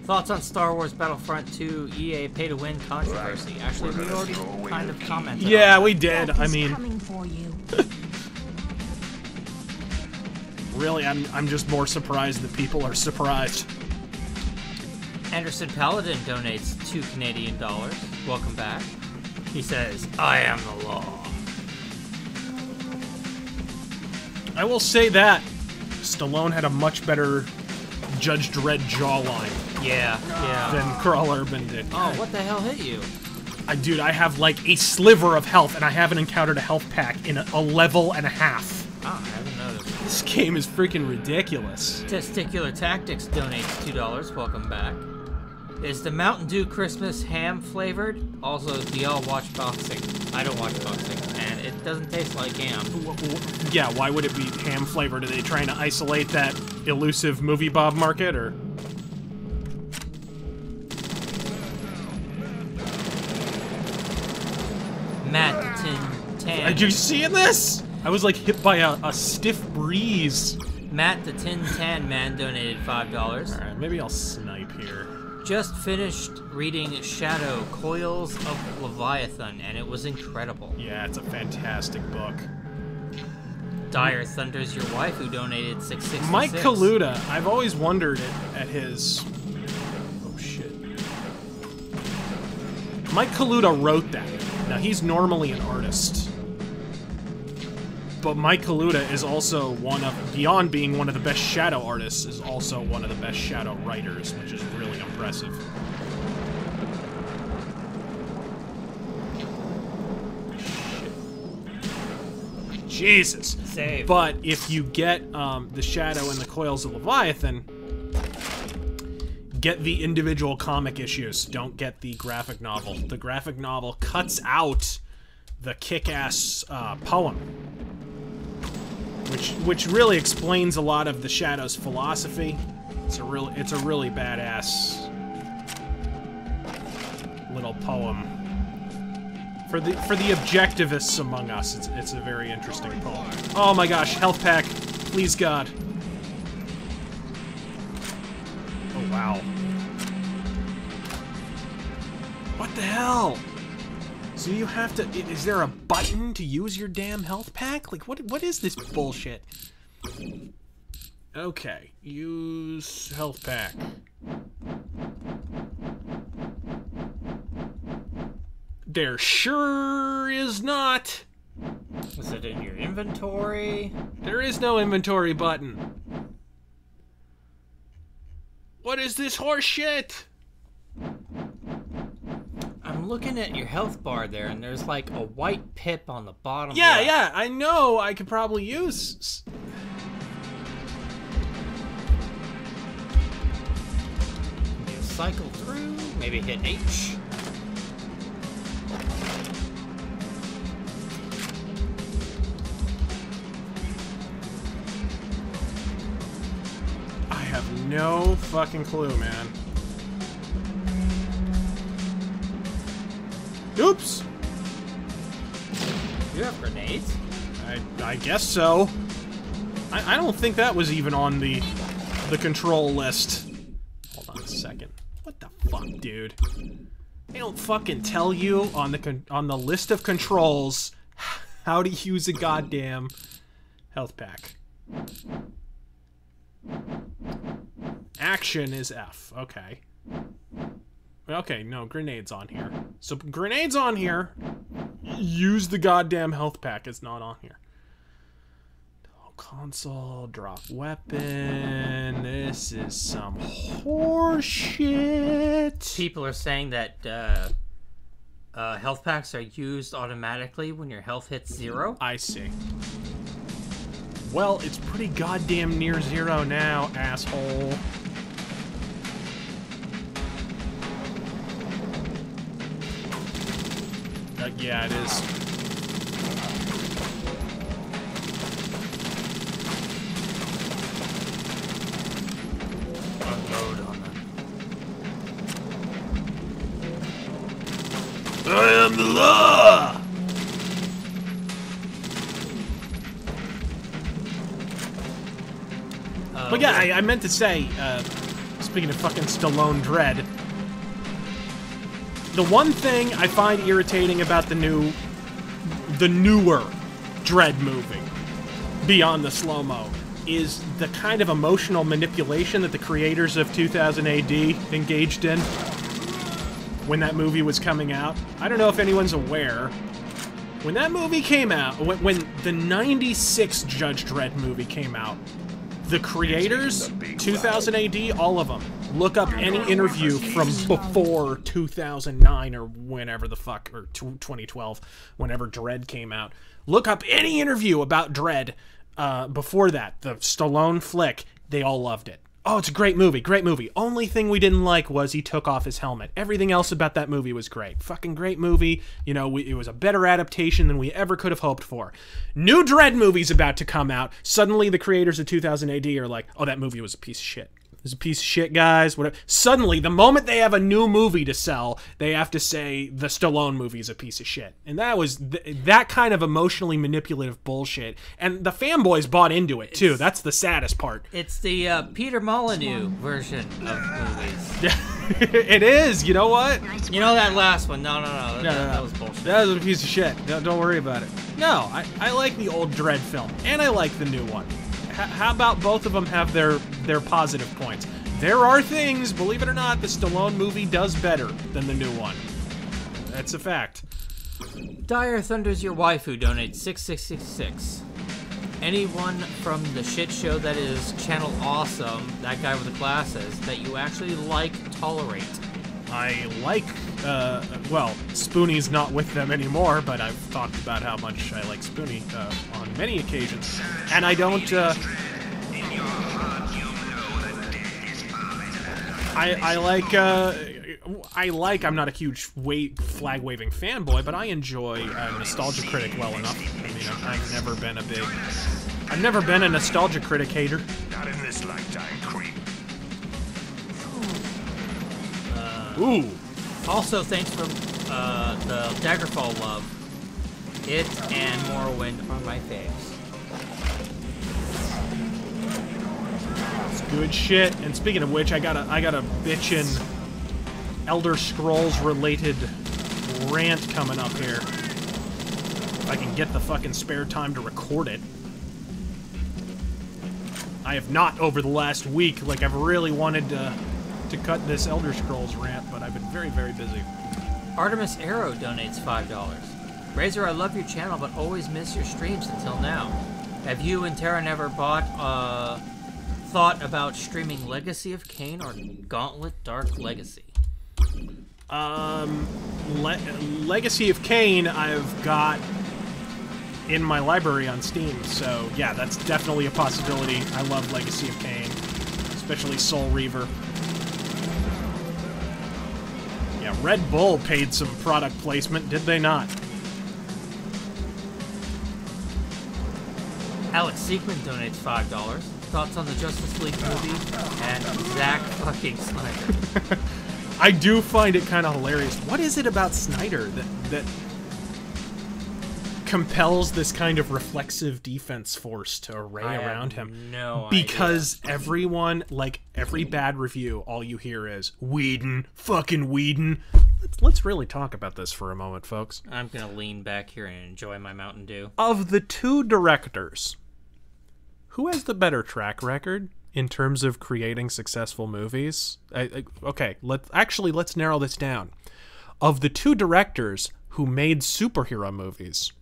Thoughts on Star Wars Battlefront 2 EA pay-to-win controversy? Actually, we already kind of commented on we did. I mean... Really, I'm just more surprised that people are surprised. Anderson Paladin donates $2 Canadian. Welcome back. He says, I am the law. I will say that Stallone had a much better Judge Dredd jawline. Yeah. Than Carl Urban did. Oh, what the hell hit you? Dude, I have like a sliver of health, and I haven't encountered a health pack in a level and a half. Oh, I haven't noticed. This game is freaking ridiculous. Testicular Tactics donates $2. Welcome back. Is the Mountain Dew Christmas ham flavored? Also, do y'all watch boxing? I don't watch boxing, and it doesn't taste like ham. Yeah, why would it be ham flavored? Are they trying to isolate that elusive movie Bob market, or? Matt Tin Are you seeing this? I was like hit by a stiff breeze. Matt the Tin Tan Man donated $5. Alright, maybe I'll snipe here. Just finished reading Shadow, Coils of Leviathan, and it was incredible. Yeah, it's a fantastic book. Dire Thunder's your wife, who donated $6.66. Mike Kaluta, I've always wondered at his... Oh, shit. Mike Kaluta wrote that. Now, he's normally an artist. But Mike Kaluta is also one of, beyond being one of the best shadow artists, is also one of the best shadow writers, which is really impressive. Shit. Jesus. Save. But if you get the Shadow and the Coils of Leviathan, get the individual comic issues. Don't get the graphic novel. The graphic novel cuts out the kick-ass poem. Which really explains a lot of the Shadow's philosophy. It's a really badass little poem. For the objectivists among us, it's a very interesting poem. Oh my gosh, health pack, please God. Oh wow. What the hell? So you have to, is there a button to use your damn health pack? Like, what is this bullshit? Okay, use health pack. There sure is not. Is it in your inventory? There is no inventory button. What is this horse shit? I'm looking at your health bar there, and there's like a white pip on the bottom. Yeah, left. yeah, I know. I could probably use. Cycle through. Maybe hit H. I have no fucking clue, man. Oops. You have grenades? I guess so. I don't think that was even on the control list. Hold on a second. What the fuck, dude? They don't fucking tell you on the list of controls how to use a goddamn health pack. Action is F. Okay. Okay, no, grenades on here. So, grenades on here. Use the goddamn health pack. It's not on here. Console, drop weapon. This is some horseshit. People are saying that health packs are used automatically when your health hits 0. I see. Well, it's pretty goddamn near 0 now, asshole. Yeah, it is. Unload on them. I am the law! But yeah, I meant to say, speaking of fucking Stallone Dredd, the one thing I find irritating about the newer Dredd movie, beyond the slow-mo, is the kind of emotional manipulation that the creators of 2000 AD engaged in when that movie was coming out. I don't know if anyone's aware. When that movie came out, when the 96 Judge Dredd movie came out, the creators, 2000 AD, all of them, look up any interview from before 2009 or whenever the fuck, or 2012, whenever Dredd came out. Look up any interview about Dredd before that, the Stallone flick. They all loved it. Oh, it's a great movie, great movie. Only thing we didn't like was he took off his helmet. Everything else about that movie was great. Fucking great movie. You know, it was a better adaptation than we ever could have hoped for. New Dredd movie's about to come out. Suddenly the creators of 2000 AD are like, oh, that movie was a piece of shit. It was a piece of shit, guys. Whatever. Suddenly, the moment they have a new movie to sell, they have to say the Stallone movie is a piece of shit. And that was that kind of emotionally manipulative bullshit. And the fanboys bought into it, too. That's the saddest part. It's the Peter Molyneux version of movies. It is. You know what? You know that last one? No. That was bullshit. That was a piece of shit. Don't worry about it. No, I like the old Dredd film, and I like the new one. How about both of them have their positive points? There are things, believe it or not, the Stallone movie does better than the new one. That's a fact. Dire Thunder's Your Waifu donates 6666. Anyone from the shit show that is Channel Awesome, that guy with the glasses, that you actually tolerate? I like, well, Spoonie's not with them anymore, but I've talked about how much I like Spoonie on many occasions. And I don't, I'm not a huge flag-waving fanboy, but I enjoy Nostalgia Critic well enough. I mean, I've never been a Nostalgia Critic hater. Not in this lifetime, creep. Ooh. Also, thanks for the Daggerfall love. It and Morrowind are my faves. It's good shit. And speaking of which, I got a bitchin' Elder Scrolls related rant coming up here. If I can get the fucking spare time to record it. I have not over the last week. Like, I've really wanted to cut this Elder Scrolls rant, but I've been very, very busy. Artemis Arrow donates $5. Razor, I love your channel, but always miss your streams until now. Have you and Tara never thought about streaming Legacy of Kain or Gauntlet Dark Legacy? Legacy of Kain I've got in my library on Steam, so yeah, that's definitely a possibility. I love Legacy of Kain, especially Soul Reaver. Yeah, Red Bull paid some product placement, did they not? Alex Seekman donates $5. Thoughts on the Justice League movie and Zack fucking Snyder? I do find it kind of hilarious. What is it about Snyder that compels this kind of reflexive defense force to array around him? No because idea. Everyone, like every bad review, all you hear is Whedon, fucking Whedon. Let's really talk about this for a moment, folks. I'm gonna lean back here and enjoy my Mountain Dew. Of the two directors, who has the better track record in terms of creating successful movies? Okay, let's narrow this down. Of the two directors who made superhero movies,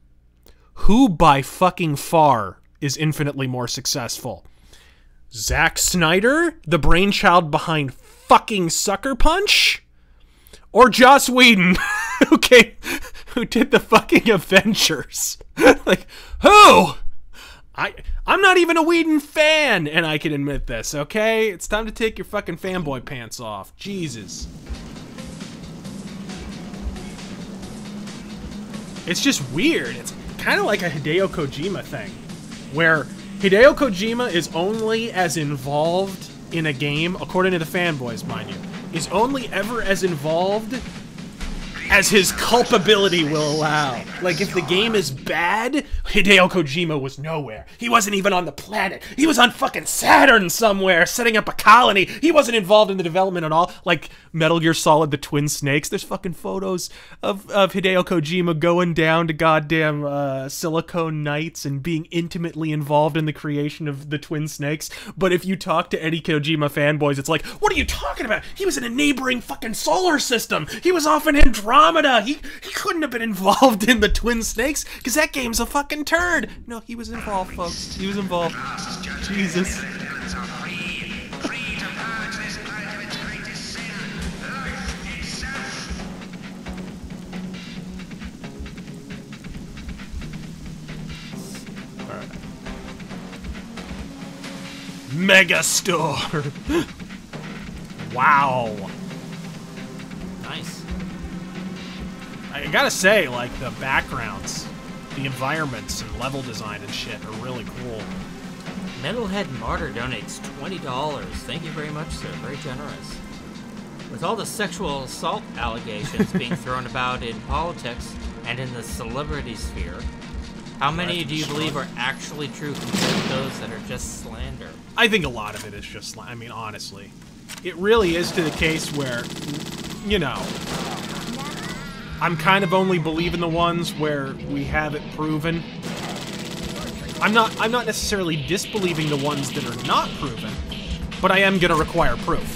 who by fucking far is infinitely more successful? Zack Snyder, the brainchild behind fucking Sucker Punch? Or Joss Whedon, who did the fucking Avengers? Like, who? I'm not even a Whedon fan, and I can admit this, okay? It's time to take your fucking fanboy pants off. Jesus. It's just weird. It's kind of like a Hideo Kojima thing, where Hideo Kojima is only as involved in a game, according to the fanboys, mind you, is only ever as involved as his culpability will allow. Like, if the game is bad, Hideo Kojima was nowhere. He wasn't even on the planet. He was on fucking Saturn somewhere, setting up a colony. He wasn't involved in the development at all. Like, Metal Gear Solid, the Twin Snakes, there's fucking photos of Hideo Kojima going down to goddamn Silicon Knights and being intimately involved in the creation of the Twin Snakes. But if you talk to any Kojima fanboys, it's like, what are you talking about? He was in a neighboring fucking solar system. He was off in Andromeda. He couldn't have been involved in the Twin Snakes because that game's a fucking turd. No, he was involved, folks. He was involved. Jesus. Megastore. Wow. Nice. I gotta say, like, the backgrounds, the environments, and level design and shit are really cool. Metalhead Martyr donates $20. Thank you very much, sir. Very generous. With all the sexual assault allegations being thrown about in politics and in the celebrity sphere, how many do you believe are actually true compared to those that are just slander? I think a lot of it is just, I mean, honestly. It really is to the case where, you know, I'm kind of only believing the ones where we have it proven. I'm not necessarily disbelieving the ones that are not proven, but I am gonna require proof.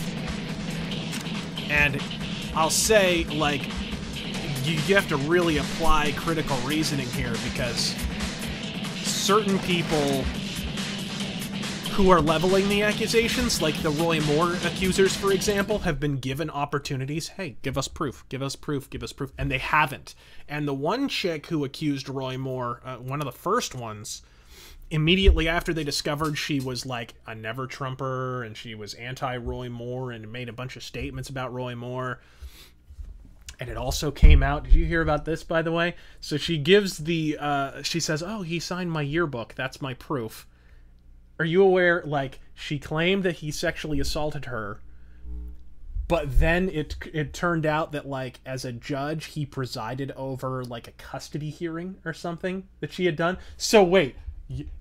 And I'll say, like, you have to really apply critical reasoning here, because certain people who are leveling the accusations, like the Roy Moore accusers, for example, have been given opportunities. Hey, give us proof, give us proof, give us proof. And they haven't. And the one chick who accused Roy Moore, one of the first ones, immediately after they discovered she was like a never-Trumper and she was anti-Roy Moore and made a bunch of statements about Roy Moore. And it also came out, did you hear about this, by the way? So she gives the, she says, oh, he signed my yearbook, that's my proof. Are you aware, like, she claimed that he sexually assaulted her, but then it turned out that, like, as a judge, he presided over, like, a custody hearing or something that she had done? So wait,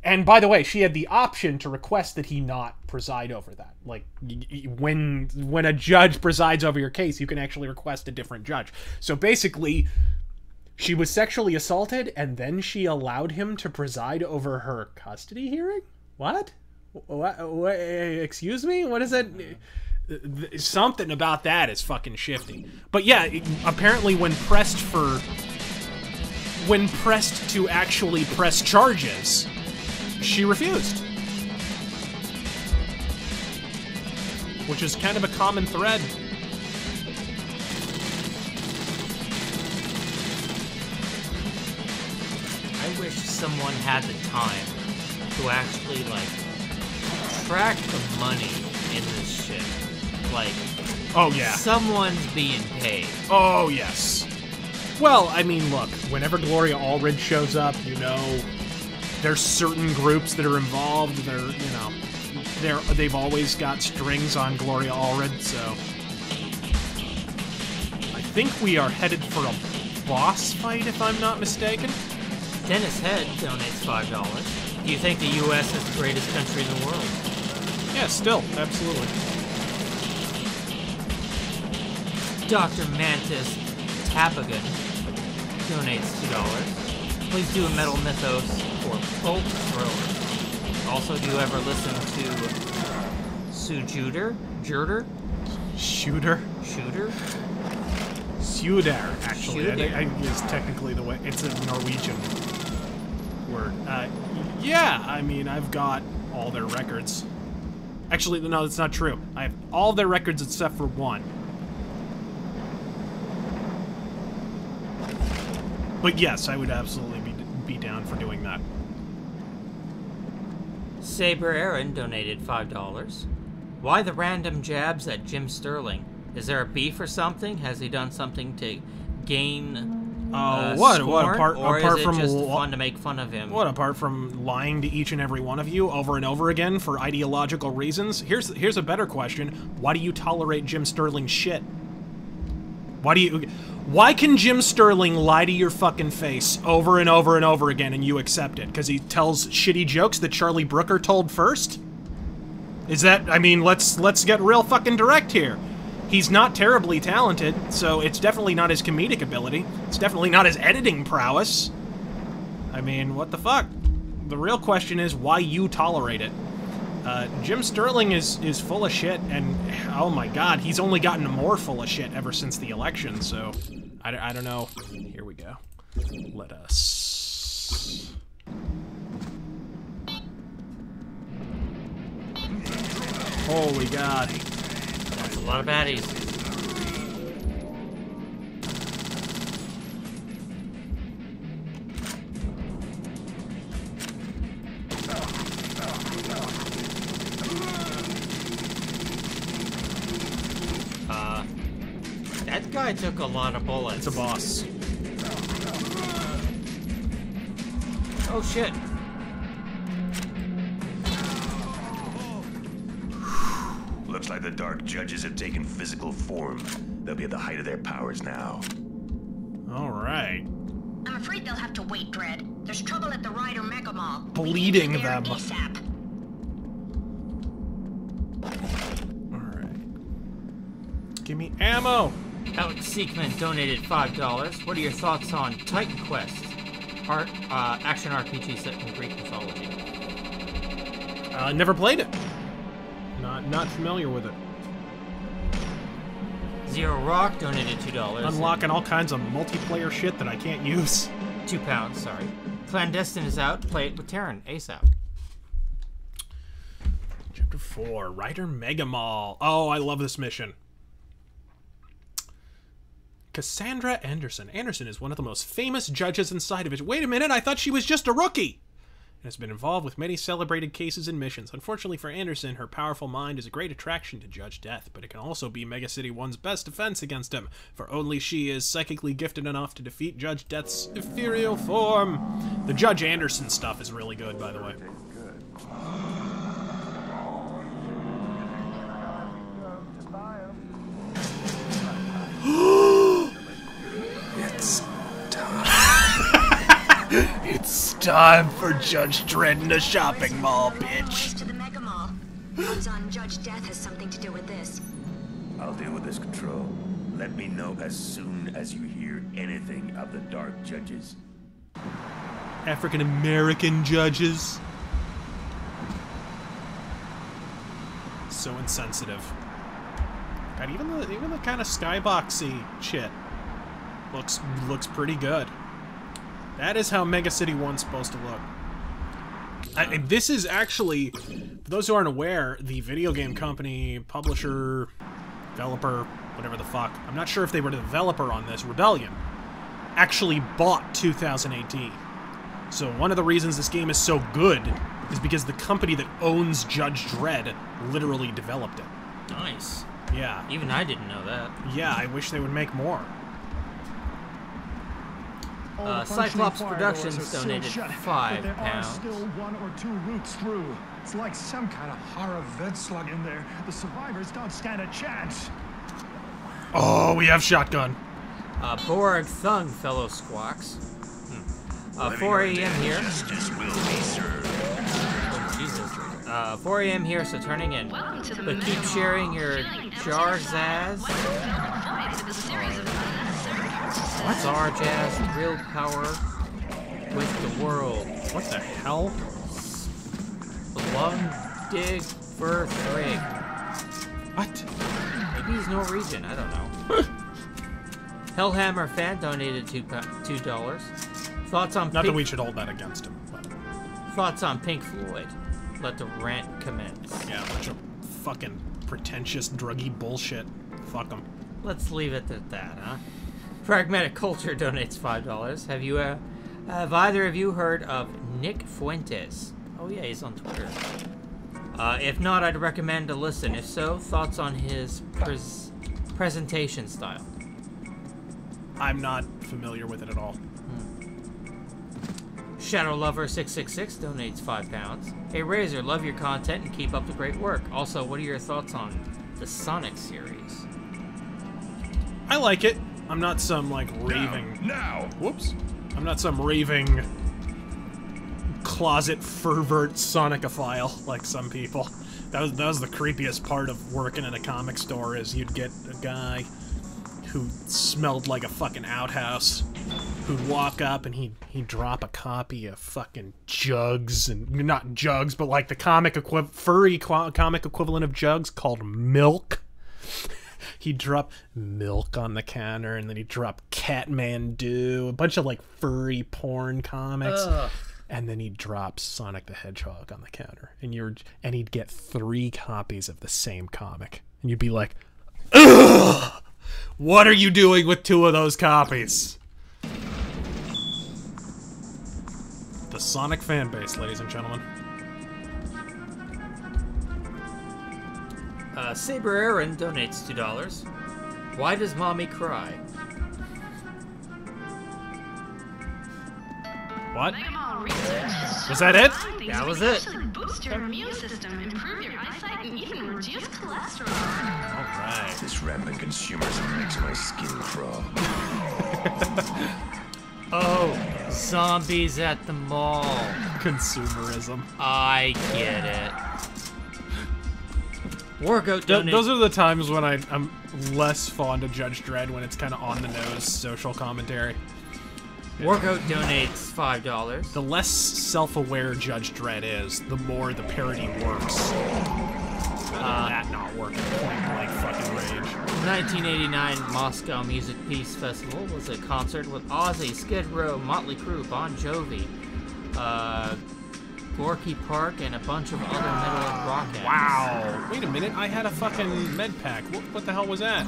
and by the way, she had the option to request that he not preside over that. Like, when a judge presides over your case, you can actually request a different judge. So basically, she was sexually assaulted, and then she allowed him to preside over her custody hearing? What? What? Excuse me? What is that? Something about that is fucking shifty. But yeah, apparently when pressed to actually press charges, she refused. Which is kind of a common thread. I wish someone had the time to actually, like, track the money in this shit. Like, oh yeah, someone's being paid. Oh yes. Well, I mean, look, whenever Gloria Allred shows up, you know, there's certain groups that are involved. They've always got strings on Gloria Allred, so I think we are headed for a boss fight, if I'm not mistaken. Dennis Head donates $5. Do you think the U.S. is the greatest country in the world? Yeah, still, absolutely. Dr. Mantis Tapagan donates $2. Please do a Metal Mythos for Pulp Thriller. Also, do you ever listen to Sujuder? Jurder? Shooter? Suder, actually. I is technically the way. It's a Norwegian word. Yeah, I mean, I've got all their records. Actually, no, that's not true. I have all their records except for one. But yes, I would absolutely be down for doing that. Saber Aaron donated $5. Why the random jabs at Jim Sterling? Is there a beef or something? Has he done something to gain what apart is from it just fun to make fun of him? What, apart from lying to each and every one of you over and over again for ideological reasons? Here's a better question. Why do you tolerate Jim Sterling's shit? Why can Jim Sterling lie to your fucking face over and over and over again and you accept it? Because he tells shitty jokes that Charlie Brooker told first? Is that, I mean, let's get real fucking direct here. He's not terribly talented, so it's definitely not his comedic ability. It's definitely not his editing prowess. I mean, what the fuck? The real question is why you tolerate it. Jim Sterling is full of shit, and oh my god, he's only gotten more full of shit ever since the election, so I don't know. Here we go. Let us... Holy god. That's a lot of baddies. That guy took a lot of bullets. It's a boss. Oh shit. Looks like the Dark Judges have taken physical form. They'll be at the height of their powers now. Alright. I'm afraid they'll have to wait, Dredd. There's trouble at the Ryder Mega Mall. Bleeding them. ASAP. Alright. Give me ammo! Alex Seekman donated $5. What are your thoughts on Titan Quest? Action RPG set in Greek mythology. Never played it. Not familiar with it. Zero Rock donated $2. Unlocking all kinds of multiplayer shit that I can't use. £2, sorry. Clandestine is out. Play it with Terran ASAP. Chapter 4, Ryder Mega Mall. Oh, I love this mission. Cassandra Anderson. Anderson is one of the most famous judges inside of it. Wait a minute, I thought she was just a rookie! And has been involved with many celebrated cases and missions. Unfortunately for Anderson, her powerful mind is a great attraction to Judge Death, but it can also be Mega City 1's best defense against him, for only she is psychically gifted enough to defeat Judge Death's ethereal form. The Judge Anderson stuff is really good, by the way. It's time. It's time for Judge Dredd in the shopping mall, bitch. To the Mega Mall. Odds on Judge Death has something to do with this. I'll deal with this, Control. Let me know as soon as you hear anything of the Dark Judges. African-American judges. So insensitive. God, even the kind of skyboxy shit looks pretty good. That is how Mega City 1's supposed to look. This is actually, for those who aren't aware, the video game company, publisher, developer, whatever the fuck, I'm not sure if they were the developer on this, Rebellion, actually bought 2000 AD. So one of the reasons this game is so good is because the company that owns Judge Dredd literally developed it. Nice. Yeah. Even I didn't know that. Yeah, I wish they would make more. Cyclops Productions donated £5. There are still one or two routes through. It's like some kind of horror vent slug in there. The survivors don't stand a chance. Oh, we have shotgun. Borg Thung, fellow squawks. 4 a.m. here. Justice will be served. Oh, Jesus. 4 a.m. here, so turning in. But keep sharing your jar zazz. What's our jazz real power with the world? What the hell? Lung dig for thrig. What? Maybe he's Norwegian, I don't know. Hellhammer fan donated $2. Thoughts on Not that we should hold that against him. But... Thoughts on Pink Floyd. Let the rant commence. Yeah, a bunch of fucking pretentious druggy bullshit. Fuck them. Let's leave it at that, huh? Pragmatic Culture donates $5. Have either of you heard of Nick Fuentes? Oh yeah, he's on Twitter. If not, I'd recommend a listen. If so, thoughts on his presentation style? I'm not familiar with it at all. Shadow Lover 666 donates £5. Hey Razor, love your content and keep up the great work. Also, what are your thoughts on the Sonic series? I like it. I'm not some, like, raving... Now! Whoops. I'm not some raving... closet fervent Sonicophile, like some people. That was the creepiest part of working in a comic store, is you'd get a guy who smelled like a fucking outhouse, who'd walk up and he'd drop a copy of fucking Jugs, and not Jugs, but like the furry comic equivalent of Jugs called Milk. He'd drop Milk on the counter, and then he'd drop Catmandu, a bunch of like furry porn comics. Ugh. And then he'd drop Sonic the Hedgehog on the counter, and he'd get 3 copies of the same comic, and you'd be like, ugh! What are you doing with 2 of those copies? The Sonic fan base, ladies and gentlemen. Saber Aaron donates $2. Why does mommy cry? What? Was that it? That was it. Boost your immune system, improve your eyesight, and even reduce cholesterol. Alright. This rampant consumerism makes my skin crawl. Oh, zombies at the mall. Consumerism. I get it. Wargoat donates... Those are the times when I'm less fond of Judge Dredd, when it's kind of on-the-nose social commentary. Wargoat donates $5. The less self-aware Judge Dredd is, the more the parody works. That not working, point blank fucking rage. 1989 Moscow Music Peace Festival was a concert with Ozzy, Skid Row, Motley Crue, Bon Jovi, Gorky Park, and a bunch of other metal and rock acts. Wow! Wait a minute, I had a fucking med pack. What the hell was that?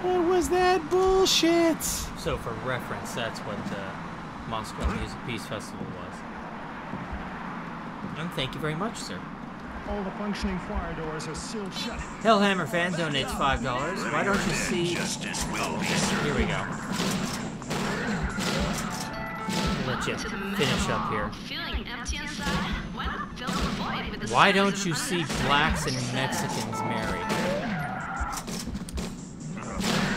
What was that bullshit? So for reference, that's what the Moscow Music Peace Festival was. And thank you very much, sir. All the functioning fire doors are sealed shut. Hellhammer fan donates $5. Why don't you see... Justice will be served. Here we go. Let you finish up here. Feeling empty inside? Why not fill the void with a Why don't you see blacks and Mexicans married?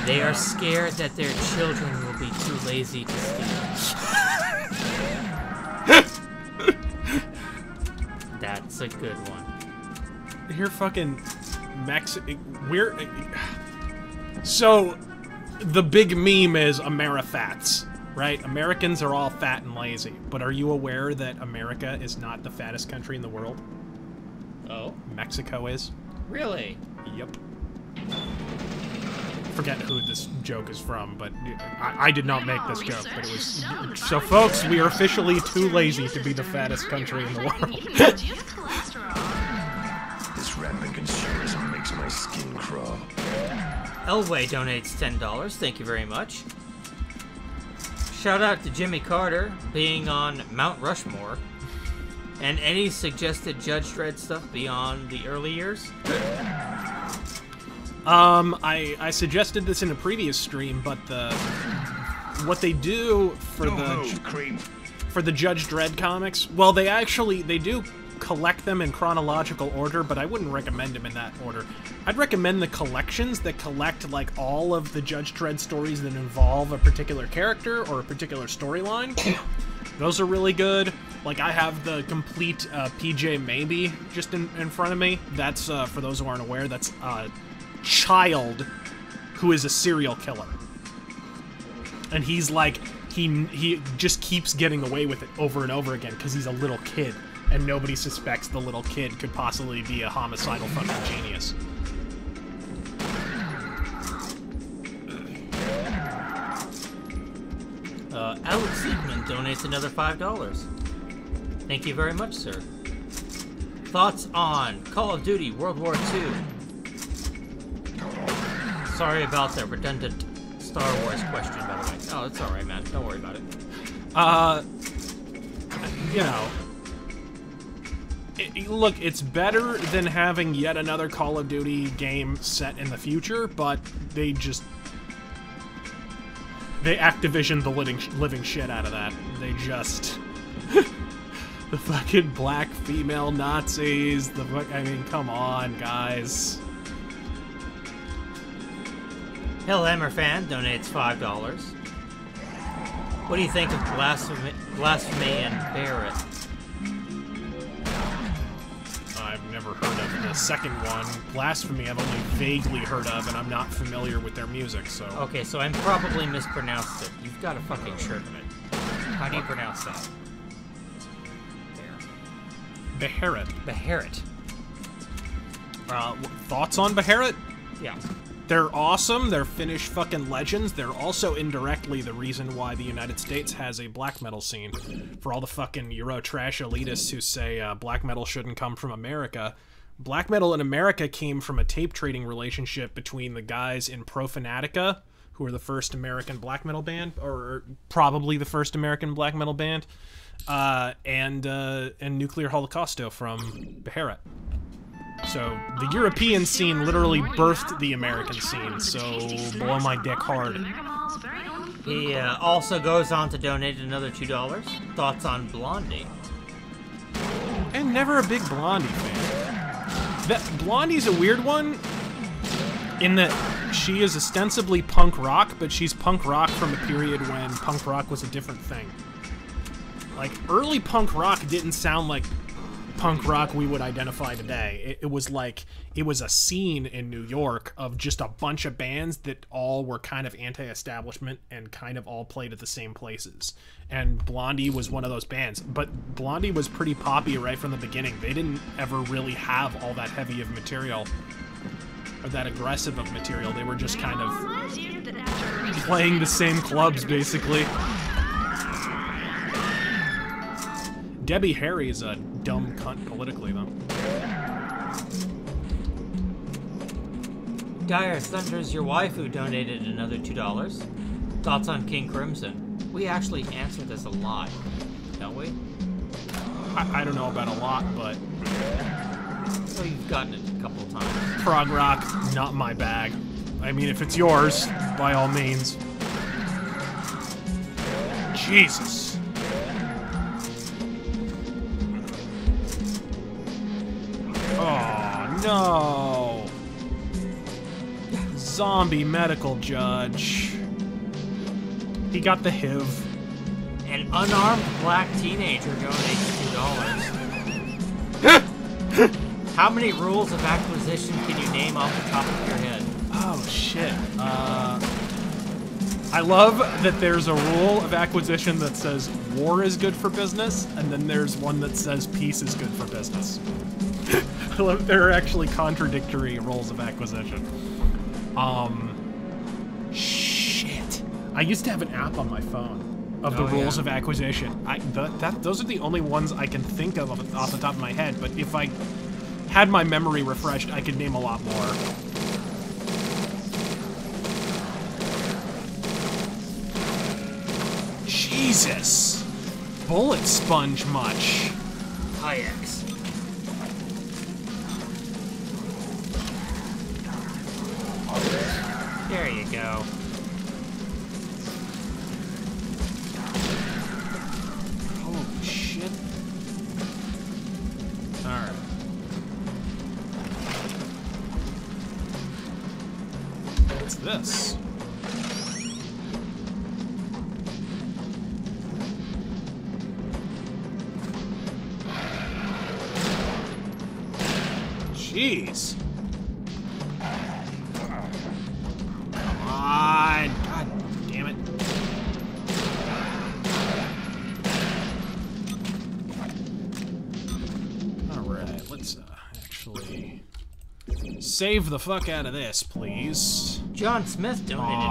They are scared that their children will be too lazy to steal. That's a good one. You're fucking we're... So, the big meme is Amerifats, right? Americans are all fat and lazy. But are you aware that America is not the fattest country in the world? Oh? Mexico is. Really? Yep. Forget who this joke is from, but I did not make this joke, but it was... So folks, we are officially too lazy to be the fattest country in the world. This rampant consumerism makes my skin crawl. Elway donates $10. Thank you very much. Shout out to Jimmy Carter being on Mount Rushmore. And any suggested Judge Dredd stuff beyond the early years? I suggested this in a previous stream, but what they do for the Judge Dredd comics, well, they do collect them in chronological order, but I wouldn't recommend them in that order. I'd recommend the collections that collect, like, all of the Judge Dredd stories that involve a particular character or a particular storyline. Those are really good. Like, I have the complete PJ Maybe just in front of me. That's, for those who aren't aware, that's child who is a serial killer, and he's like he just keeps getting away with it over and over again because he's a little kid, and nobody suspects the little kid could possibly be a homicidal fucking genius. Alex Siegman donates another $5. Thank you very much, sir. Thoughts on Call of Duty World War II? Sorry about the redundant Star Wars question, by the way. Oh, it's alright, man. Don't worry about it. You know... Look, it's better than having yet another Call of Duty game set in the future, but they Activision the living shit out of that. They just... the fucking black female Nazis, I mean, come on, guys. Hellhammer fan donates $5. What do you think of Blasphemy and Barrett? I've never heard of the second one. Blasphemy I've only vaguely heard of, and I'm not familiar with their music, so... Okay, so I probably mispronounced it. You've got a fucking shirt of it. How do you pronounce that? Beharit. Beharit. Thoughts on Beharit? Yeah. They're awesome. They're Finnish fucking legends. They're also indirectly the reason why the United States has a black metal scene. For all the fucking Euro trash elitists who say black metal shouldn't come from America, black metal in America came from a tape trading relationship between the guys in Profanatica, who were the first American black metal band, or probably the first American black metal band, and Nuclear Holocausto from Beharit. So, the European scene literally birthed the American scene, so blow my dick hard. He also goes on to donate another $2. Thoughts on Blondie? I'm never a big Blondie fan. Blondie's a weird one, in that she is ostensibly punk rock, but she's punk rock from a period when punk rock was a different thing. Like, early punk rock didn't sound like punk rock we would identify today. It was like, it was a scene in New York of just a bunch of bands that all were kind of anti-establishment and kind of all played at the same places. And Blondie was one of those bands. But Blondie was pretty poppy right from the beginning. They didn't ever really have all that heavy of material, or that aggressive of material. They were just kind of playing the same clubs, basically. Debbie Harry is a dumb cunt politically, though. Dire Thunder's your wife who donated another $2. Thoughts on King Crimson? We actually answered this a lot, don't we? I don't know about a lot, but... Well, you've gotten it a couple of times. Prog rock, not my bag. I mean, if it's yours, by all means. Jesus. Oh, no. Zombie medical judge. He got the HIV. An unarmed black teenager donates $2. How many rules of acquisition can you name off the top of your head? Oh, shit. I love that there's a rule of acquisition that says war is good for business, and then there's one that says peace is good for business. I love there are actually contradictory rules of acquisition. Shit. I used to have an app on my phone of the rules of acquisition. Those are the only ones I can think of off the top of my head, but if I had my memory refreshed, I could name a lot more. Jesus! Bullet sponge much. Hayeks. There you go. Holy shit. Alright. What's this? Jeez. Come on. God damn it. Alright, let's actually save the fuck out of this, please. John Smith donated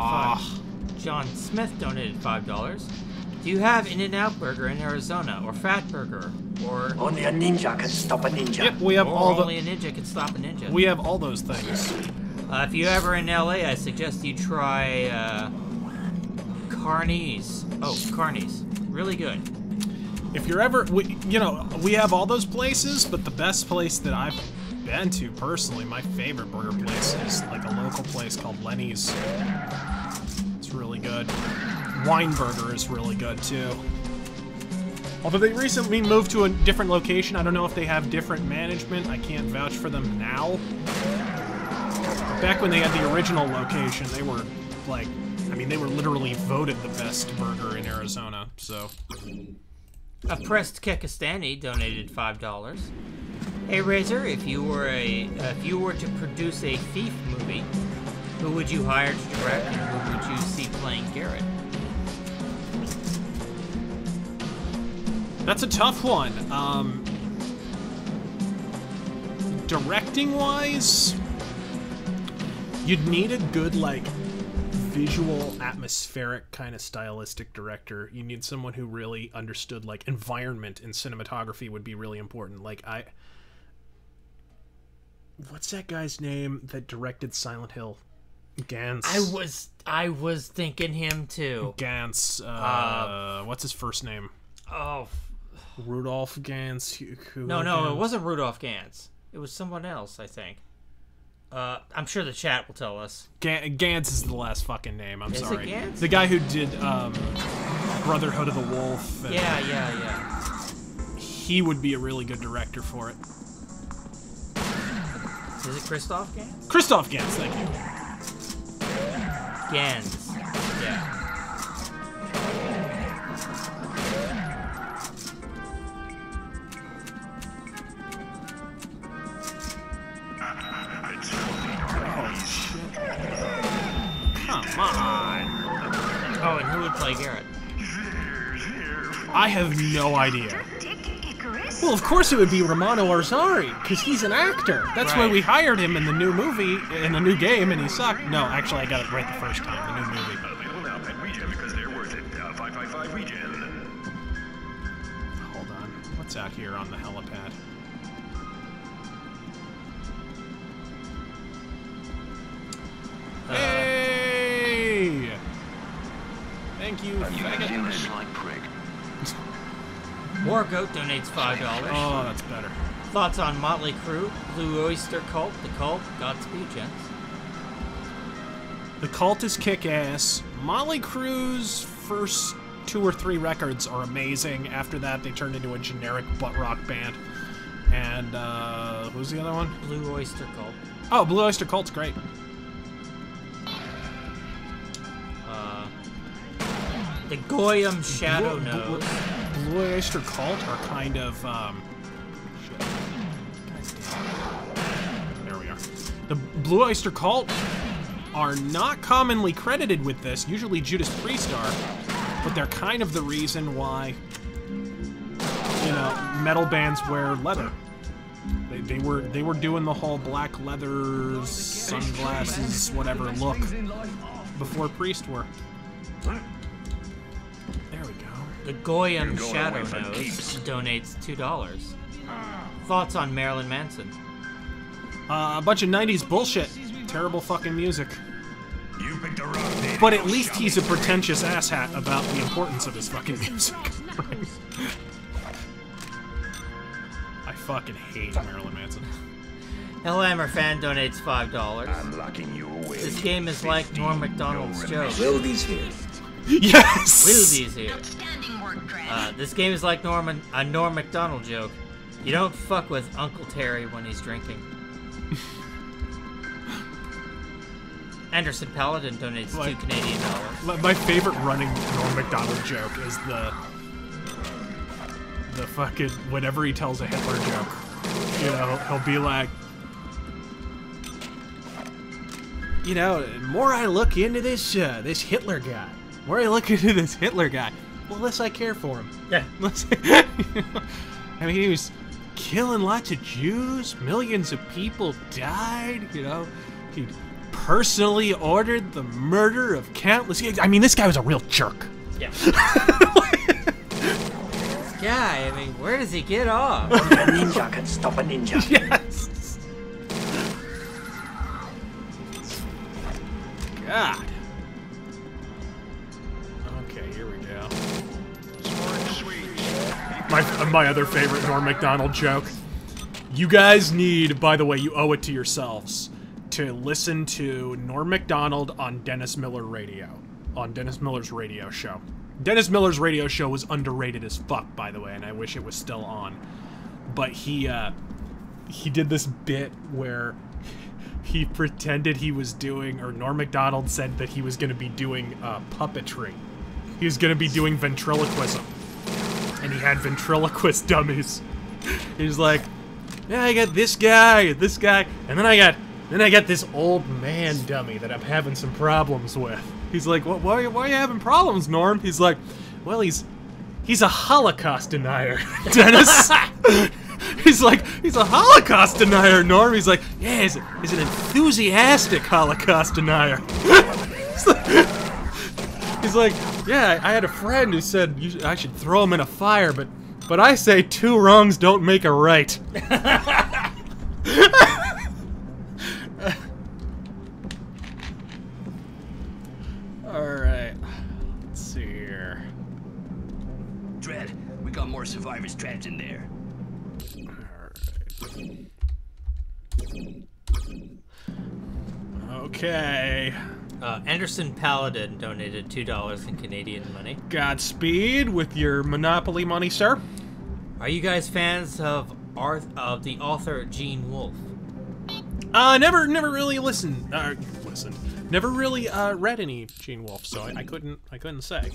John Smith donated $5. Do you have In-N-Out Burger in Arizona, or Fat Burger, or Only a ninja can stop a ninja. Yep, we have all the... Only a ninja can stop a ninja. We have all those things. If you're ever in LA, I suggest you try Carney's. Oh, Carney's. Really good. If you're ever... we have all those places, but the best place that I've been to, personally, my favorite burger place is like a local place called Lenny's. It's really good. Weinberger is really good, too. Although they recently moved to a different location, I don't know if they have different management. I can't vouch for them now. Back when they had the original location, they were like, I mean, they were literally voted the best burger in Arizona, so. Oppressed Kekistani donated $5. Hey Razor, if you were to produce a thief movie, who would you hire to direct and who would you see playing Garrett? That's a tough one. Directing-wise, you'd need a good, like, visual, atmospheric kind of stylistic director. You need someone who really understood, like, environment and cinematography would be really important. Like, what's that guy's name that directed Silent Hill? Gans. I was thinking him too. Gans. What's his first name? Oh, Rudolph Gans. No, it wasn't Rudolph Gans. It was someone else, I think. I'm sure the chat will tell us. Gans is the last fucking name. I'm sorry. Is it Gans? The guy who did Brotherhood of the Wolf. Yeah. He would be a really good director for it. Is it Christoph Gans? Christoph Gans, thank you. Gans. Yeah. Come on. Oh, and who would play Garrett? I have no idea. Well, of course it would be Romano Arzari, because he's an actor. That's why we hired him in the new movie, in the new game, and he sucked. No, actually, I got it right the first time, the new movie. Hold on. What's out here on the helipad? Hey! Thank you, Wargoat donates $5. Oh, that's better. Thoughts on Motley Crue, Blue Oyster Cult, The Cult, Godspeed, gents. The Cult is kick-ass. Motley Crue's first 2 or 3 records are amazing. After that, they turned into a generic butt rock band. And, who's the other one? Blue Oyster Cult. Oh, Blue Oyster Cult's great. The Goyam Shadow Nose. Blue Oyster Cult are kind of, shit. There we are. The Blue Oyster Cult are not commonly credited with this. Usually Judas Priest are, but they're kind of the reason why, you know, metal bands wear leather. They were doing the whole black leather, sunglasses, whatever look before Priest were. The Goyam Shadow Nose donates $2. Thoughts on Marilyn Manson? A bunch of 90s bullshit. Terrible fucking music. But at least he's a pretentious asshat about the importance of his fucking music. I fucking hate Marilyn Manson. Hellhammer fan donates $5. I'm locking you away. This game is like Norm Macdonald's joke. Wildy's here. Yes! Wildy's here. This game is like Norm Macdonald joke. You don't fuck with Uncle Terry when he's drinking. Anderson Paladin donates $2 Canadian. My favorite running Norm Macdonald joke is the fucking, whenever he tells a Hitler joke, you know, he'll be like, you know, the more I look into this Hitler guy, the more I look into this Hitler guy, the less I care for him. Yeah. I mean, he was killing lots of Jews, millions of people died, you know, he personally ordered the murder of countless. I mean, this guy was a real jerk. Yeah. This guy, I mean, where does he get off? Only a ninja can stop a ninja. Yes. God. Okay, here we go. My other favorite Norm Macdonald joke. You guys need, by the way, you owe it to yourselves, to listen to Norm Macdonald on Dennis Miller Radio, on Dennis Miller's radio show. Dennis Miller's radio show was underrated as fuck, by the way, and I wish it was still on. But he did this bit where he pretended he was doing, or Norm Macdonald said that he was going to be doing puppetry. He was going to be doing ventriloquism. And he had ventriloquist dummies. He's like, yeah, I got this guy, and then I got this old man dummy that I'm having some problems with. He's like, why are you having problems, Norm? He's like, well, he's a Holocaust denier, Dennis. He's like, he's a Holocaust denier, Norm. He's like, yeah, he's an enthusiastic Holocaust denier. He's like, yeah, I had a friend who said I should throw him in a fire, but I say 2 wrongs don't make a right. Alright. Let's see here. Dredd, we got more survivors trapped in there. Okay. Anderson Paladin donated $2 in Canadian money. Godspeed with your Monopoly money, sir. Are you guys fans of the author Gene Wolfe? Never really listened. Never really read any Gene Wolfe, so I couldn't say.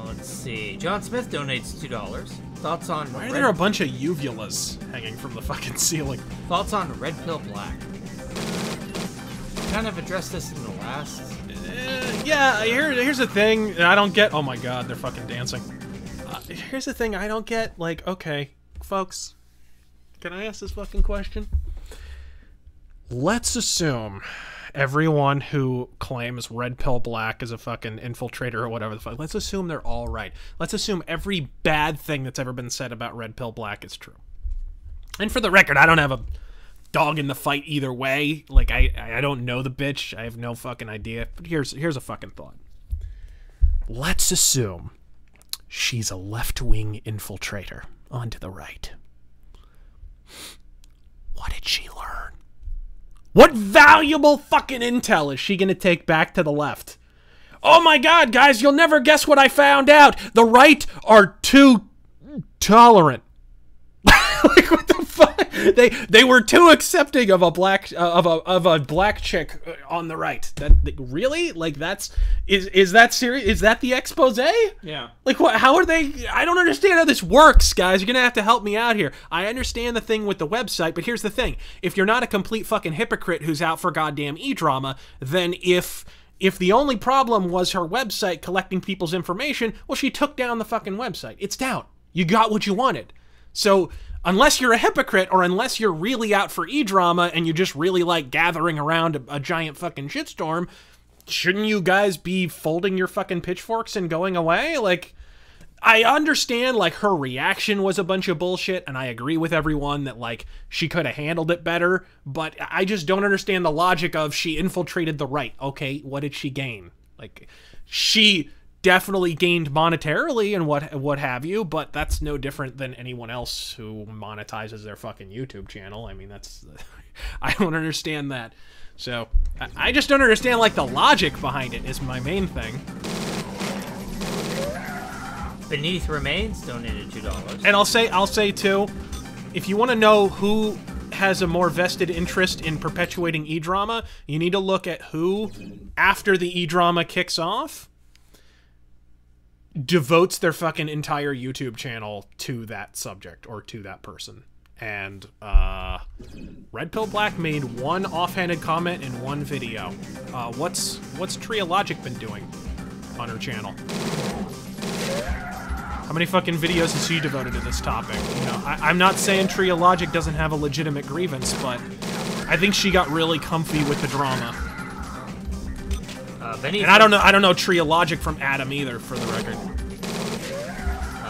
Let's see. John Smith donates $2. Thoughts on Why are there a bunch of uvulas hanging from the fucking ceiling? Thoughts on Red Pill Black? Kind of addressed this in the last. Yeah. Here's the thing. I don't get. Oh my God, they're fucking dancing. Here's the thing. I don't get. Like, okay, folks, can I ask this fucking question? Let's assume everyone who claims Red Pill Black is a fucking infiltrator or whatever the fuck, let's assume they're all right. Let's assume every bad thing that's ever been said about Red Pill Black is true. And for the record, I don't have a dog in the fight either way. Like, I don't know the bitch. I have no fucking idea. But here's a fucking thought. Let's assume she's a left-wing infiltrator onto the right. What did she learn? What valuable fucking intel is she gonna take back to the left? Oh my God, guys, you'll never guess what I found out. The right are too tolerant. Like, what the fuck? They were too accepting of a black of a black chick on the right. Really? Like, is that serious? Is that the expose? Yeah. Like, what? How are they? I don't understand how this works, guys. You're gonna have to help me out here. I understand the thing with the website, but here's the thing: if you're not a complete fucking hypocrite who's out for goddamn e-drama, then if the only problem was her website collecting people's information, well, she took down the fucking website. It's down. You got what you wanted. So, unless you're a hypocrite, or unless you're really out for e-drama and you just really like gathering around a giant fucking shitstorm, shouldn't you guys be folding your fucking pitchforks and going away? Like, I understand, like, her reaction was a bunch of bullshit, and I agree with everyone that, like, she could have handled it better, but I just don't understand the logic of she infiltrated the right. Okay, what did she gain? Like, she definitely gained monetarily and what have you, but that's no different than anyone else who monetizes their fucking YouTube channel. I mean, that's I don't understand that. So I just don't understand, like, the logic behind it is my main thing. Beneath Remains donated $2. And I'll say too, if you want to know who has a more vested interest in perpetuating e-drama, you need to look at who, after the e-drama kicks off, devotes their fucking entire YouTube channel to that subject or to that person. And Red Pill Black made one offhanded comment in one video. What's Triologic been doing on her channel? How many fucking videos has she devoted to this topic? You know, I'm not saying Triologic doesn't have a legitimate grievance, but I think she got really comfy with the drama. And I don't know Triologic from Adam either, for the record.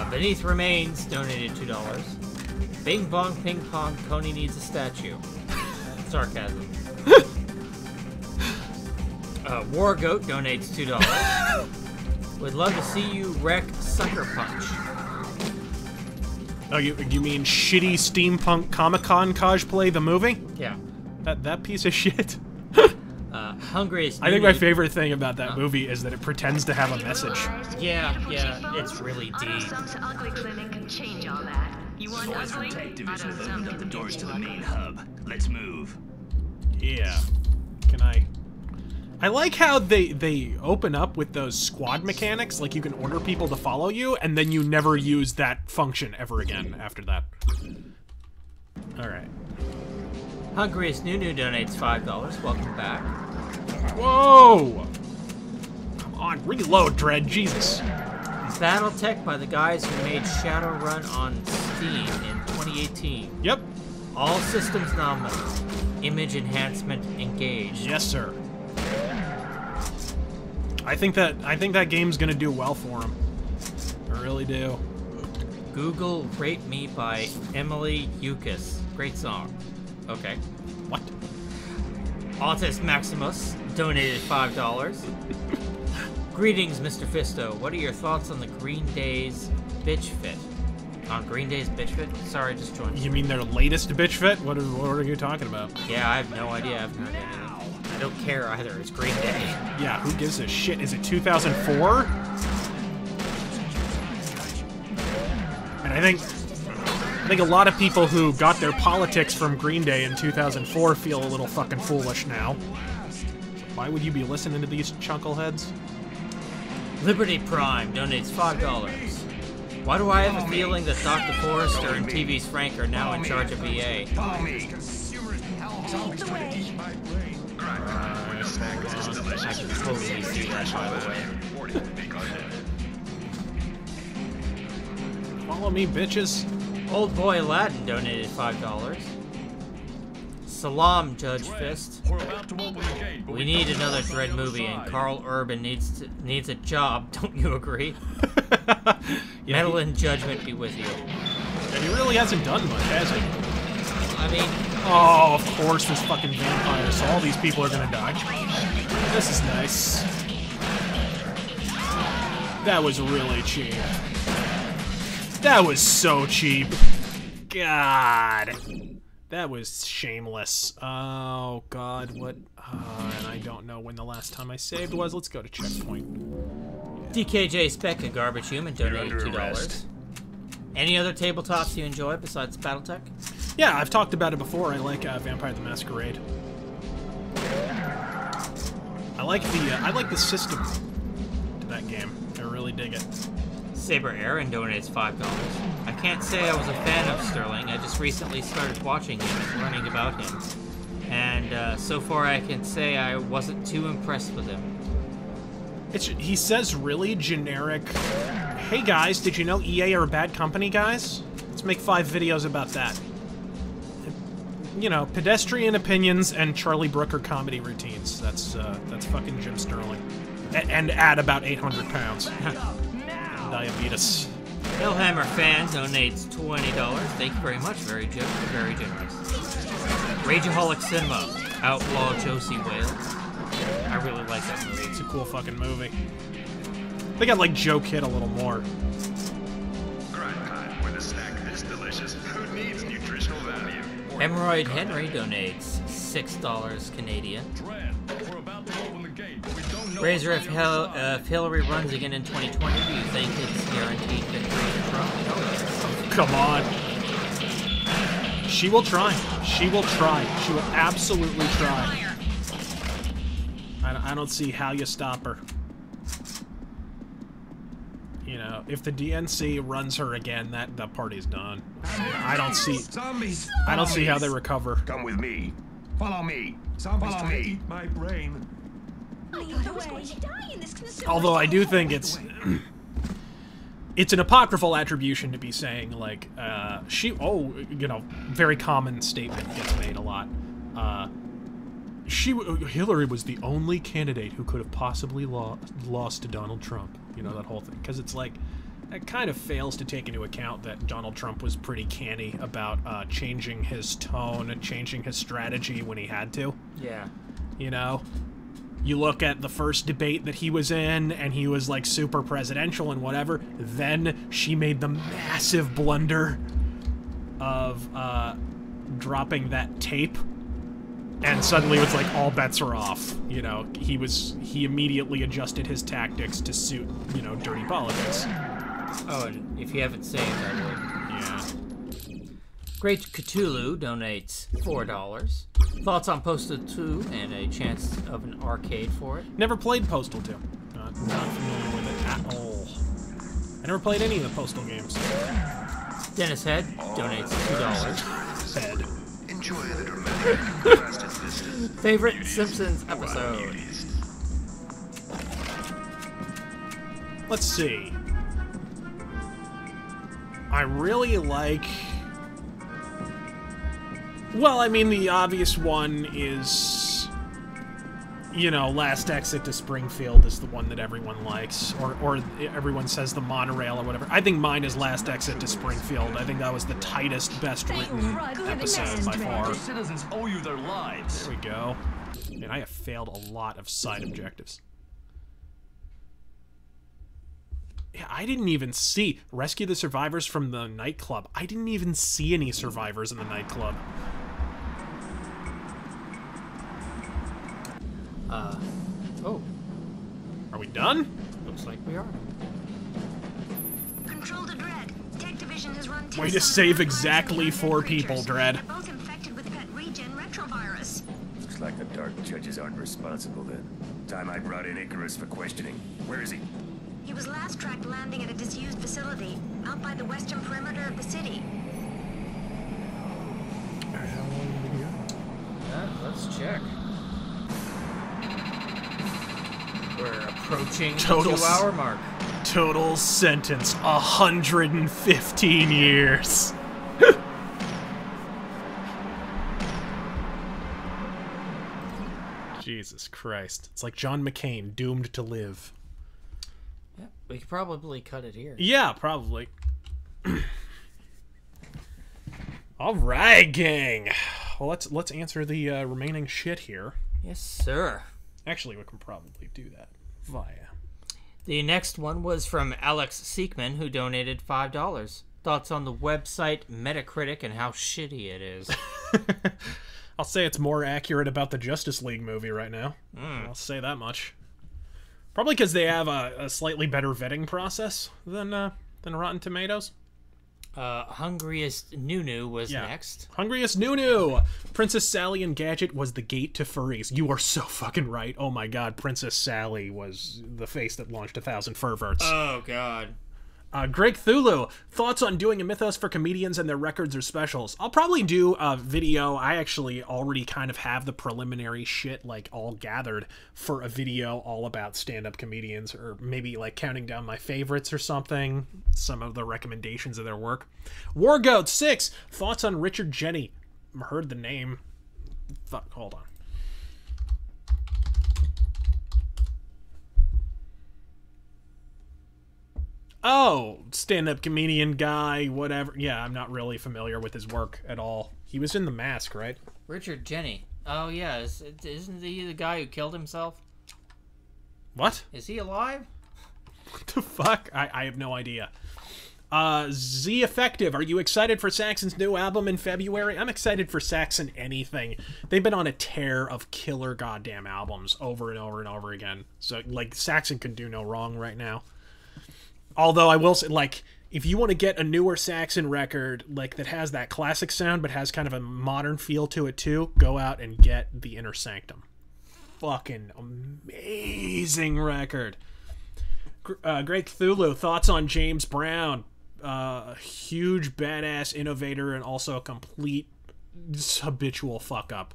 Beneath Remains donated $2. Bing bong ping pong, Coney needs a statue. Sarcasm. War Goat donates $2. Would love to see you wreck Sucker Punch. Oh, you mean shitty steampunk Comic-Con cosplay the movie? Yeah. That piece of shit. Hungriest. I think my favorite thing about that movie is that it pretends to have a message. Yeah, it's really deep. You want Boys from ugly? Tech Not Division on have opened up the something. doors to the main hub. Let's move. Yeah. Can I like how they open up with those squad mechanics, like you can order people to follow you, and then you never use that function ever again after that. Alright. Hungriest Nunu donates $5. Welcome back. Whoa! Come on, reload, Dredd, Jesus. Battletech by the guys who made Shadowrun on Steam in 2018. Yep. All systems nominal. Image enhancement engaged. Yes, sir. I think that game's gonna do well for him. I really do. Google Rape Me by Emily Yukis. Great song. Okay. What? Autis Maximus donated $5. Greetings, Mr. Fisto. What are your thoughts on the Green Day's Bitch Fit? On Green Day's Bitch Fit? Sorry, I just joined. You mean their latest bitch fit? What are you talking about? Yeah, I have no idea. I haven't heard anything. I don't care either. It's Green Day. Yeah, who gives a shit? Is it 2004? And I think a lot of people who got their politics from Green Day in 2004 feel a little fucking foolish now. Why would you be listening to these chunkleheads? Liberty Prime donates $5. Why do I have a feeling that Dr. Forrester and TV's Frank are now in charge of VA? Follow me. I can totally see that, by the way. Follow me, bitches. Old Boy Aladdin donated $5. Salam, Judge Fist. We need another Dredd movie, and Carl Urban needs a job. Don't you agree? Yeah, Metal and Judgment be with you. And he really hasn't done much, has he? I mean, oh, of course, there's fucking vampires, so all these people are gonna die. This is nice. That was really cheap. That was so cheap. God. That was shameless. Oh, God, what? And I don't know when the last time I saved was. Let's go to checkpoint. DKJ Speck, a garbage human, donated $2. Any other tabletops you enjoy besides Battletech? Yeah, I've talked about it before. I like Vampire the Masquerade. I like the system to that game. I really dig it. Saber Aaron donates $5. I can't say I was a fan of Sterling. I just recently started watching him and learning about him. And so far I can say I wasn't too impressed with him. He says really generic, hey guys, did you know EA are a bad company, guys? Let's make 5 videos about that. You know, pedestrian opinions and Charlie Brooker comedy routines. That's fucking Jim Sterling. And add about 800 pounds. Diabetes. Hillhammer fan donates $20. Thank you very much. Very generous. Rageaholic Cinema. Outlaw Josie Wales. I really like that movie. It's a cool fucking movie. I think I'd like Joe Kidd a little more. Grind time with a snack this delicious. Who needs nutritional value? Hemorrhoid Henry donates $6 Canadian. Razor, if Hillary runs again in 2020, do you think it's guaranteed victory for Trump? Come on. She will try. She will try. She will absolutely try. I don't see how you stop her. You know, if the DNC runs her again, that party's done. I don't see how they recover. Come with me. Follow me. Zombies Follow trying to me. eat my brain. Although I do think it's an apocryphal attribution to be saying, like, very common statement gets made a lot. Hillary was the only candidate who could have possibly lost to Donald Trump. You know, that whole thing. Because it's like, it kind of fails to take into account that Donald Trump was pretty canny about changing his tone and changing his strategy when he had to. Yeah. You know? You look at the first debate that he was in, and he was, like, super presidential and whatever. Then she made the massive blunder of dropping that tape. And suddenly it's like all bets are off. You know, he immediately adjusted his tactics to suit, you know, dirty politics. Oh, and if you haven't saved, I would. Yeah. Great Cthulhu donates $4. Thoughts on Postal 2 and a chance of an arcade for it? Never played Postal 2. Not familiar with it at all. I never played any of the Postal games. Dennis Head donates $2. Head. Enjoy the dramatic Favorite Simpsons episode? Let's see. I really like... Well, I mean, the obvious one is... You know, Last Exit to Springfield is the one that everyone likes. Or everyone says the monorail or whatever. I think mine is Last Exit to Springfield. I think that was the tightest, best written episode by far. Citizens owe you their lives. There we go. And I have failed a lot of side objectives. Yeah, I didn't even see Rescue the Survivors from the nightclub. I didn't even see any survivors in the nightclub. Oh. Are we done? Looks like we are. Control to Dredd. Tech Division has run Way to save exactly 4 people, Dredd. They're both infected with pet regen retrovirus. Looks like the Dark Judges aren't responsible then. Time I brought in Icarus for questioning. Where is he? He was last tracked landing at a disused facility out by the western perimeter of the city. Let's check. We're approaching the Total 2-hour mark. Total sentence, 115 years. Jesus Christ. It's like John McCain, doomed to live. Yeah, we could probably cut it here. Yeah, probably. All right, gang. Well, let's answer the remaining shit here. Yes, sir. Actually, we can probably do that via... The next one was from Alex Seekman, who donated $5. Thoughts on the website Metacritic and how shitty it is. I'll say it's more accurate about the Justice League movie right now. I'll say that much. Probably because they have a slightly better vetting process than Rotten Tomatoes. Hungriest Nunu was next. Hungriest Nunu! Princess Sally and Gadget was the gate to furries. You are so fucking right. Oh my god, Princess Sally was the face that launched 1,000 perverts. Oh god. Greg Thulu, thoughts on doing a mythos for comedians and their records or specials? I'll probably do a video. I actually already kind of have the preliminary shit like all gathered for a video all about stand-up comedians, or maybe like counting down my favorites or something, some of the recommendations of their work. Wargoat 6, thoughts on Richard Jenny. Heard the name. Hold on. Oh, stand-up comedian guy, whatever. Yeah, I'm not really familiar with his work at all. He was in The Mask, right? Richard Jenny. Oh, yeah. Isn't he the guy who killed himself? What? Is he alive? What the fuck? I have no idea. Z Effective, are you excited for Saxon's new album in February? I'm excited for Saxon anything. They've been on a tear of killer goddamn albums over and over and over again. So, like, Saxon can do no wrong right now. Although I will say, like, if you want to get a newer Saxon record, like, that has that classic sound but has kind of a modern feel to it too, go out and get The Inner Sanctum. Fucking amazing record. Great Cthulhu, thoughts on James Brown? A huge badass innovator and also a complete habitual fuck up.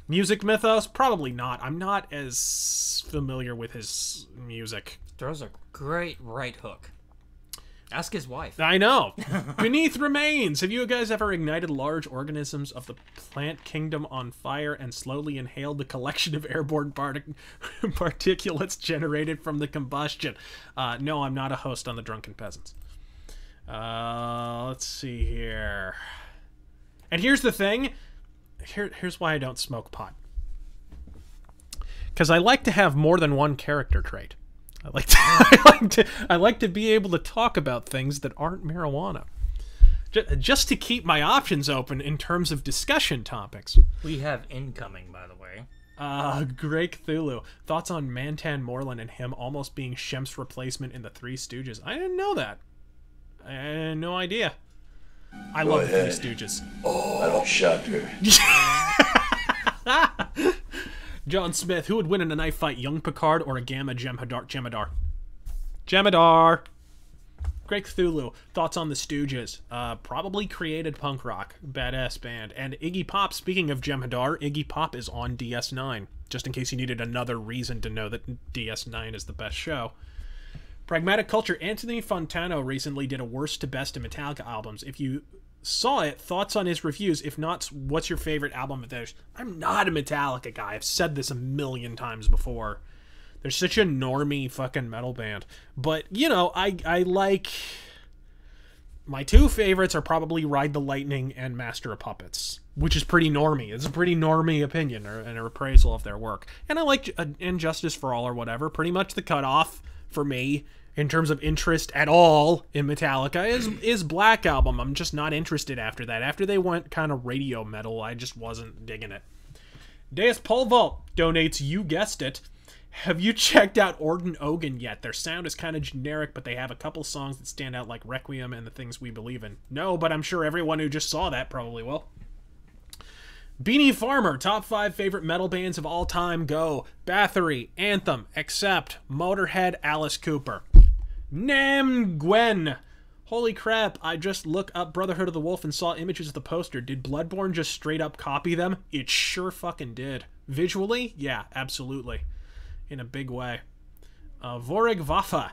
Music mythos? Probably not. I'm not as familiar with his music. Throws a great right hook. Ask his wife. I know. Beneath Remains. Have you guys ever ignited large organisms of the plant kingdom on fire and slowly inhaled the collection of airborne particulates generated from the combustion? No, I'm not a host on The Drunken Peasants. Let's see here. And here's the thing. Here's why I don't smoke pot. Because I like to have more than one character trait. I like to be able to talk about things that aren't marijuana, just to keep my options open in terms of discussion topics. We have incoming, by the way. Greg Cthulhu, thoughts on Mantan Moreland and him almost being Shemp's replacement in the Three Stooges? I didn't know that. I had no idea. I Go love ahead. the Three Stooges. I don't shudder. John Smith, who would win in a knife fight, Young Picard or a Gamma Jemadar? Jemadar. Greg Cthulhu, thoughts on the Stooges? Probably created punk rock. Badass band. And Iggy Pop, speaking of Jemadar, Iggy Pop is on DS9. Just in case you needed another reason to know that DS9 is the best show. Pragmatic Culture, Anthony Fontano recently did a worst to best of Metallica albums. If you saw it, thoughts on his reviews. If not, what's your favorite album of theirs? I'm not a Metallica guy. I've said this a million times before. They're such a normie fucking metal band. But, you know, I like... My two favorites are probably Ride the Lightning and Master of Puppets, which is pretty normie. It's a pretty normie opinion and a appraisal of their work. And I like Injustice for All or whatever. Pretty much the cutoff for me in terms of interest at all in Metallica is Black Album. I'm just not interested after that. After they went kind of radio metal, I just wasn't digging it. Deus Pole Vault donates, you guessed it. Have you checked out Orden Ogan yet? Their sound is kind of generic, but they have a couple songs that stand out like Requiem and The Things We Believe In. No, but I'm sure everyone who just saw that probably will. Beanie Farmer, top 5 favorite metal bands of all time, go. Bathory, Anthem, Accept, Motorhead, Alice Cooper. Nam Gwen. Holy crap, I just looked up Brotherhood of the Wolf and saw images of the poster. Did Bloodborne just straight up copy them? It sure fucking did. Visually? Yeah, absolutely. In a big way. Vorig Vafa.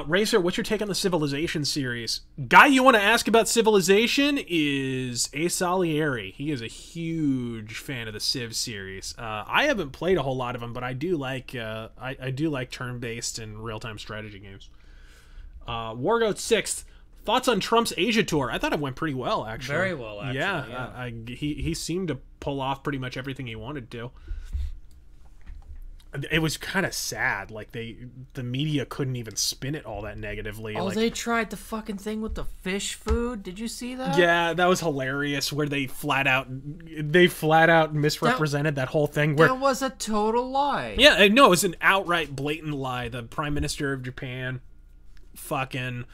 Razor, what's your take on the Civilization series? Guy you want to ask about Civilization is Ace Salieri. He is a huge fan of the Civ series. I haven't played a whole lot of them, but I do like I do like turn-based and real-time strategy games. Wargoat 6th. Thoughts on Trump's Asia tour? I thought it went pretty well, actually. Very well, actually. Yeah. He seemed to pull off pretty much everything he wanted to. It was kind of sad. Like, the media couldn't even spin it all that negatively. Oh, like, they tried the fucking thing with the fish food. Did you see that? Yeah, that was hilarious. Where they flat out misrepresented that whole thing. Where that was a total lie. Yeah, no, it was an outright blatant lie. The Prime Minister of Japan, fucking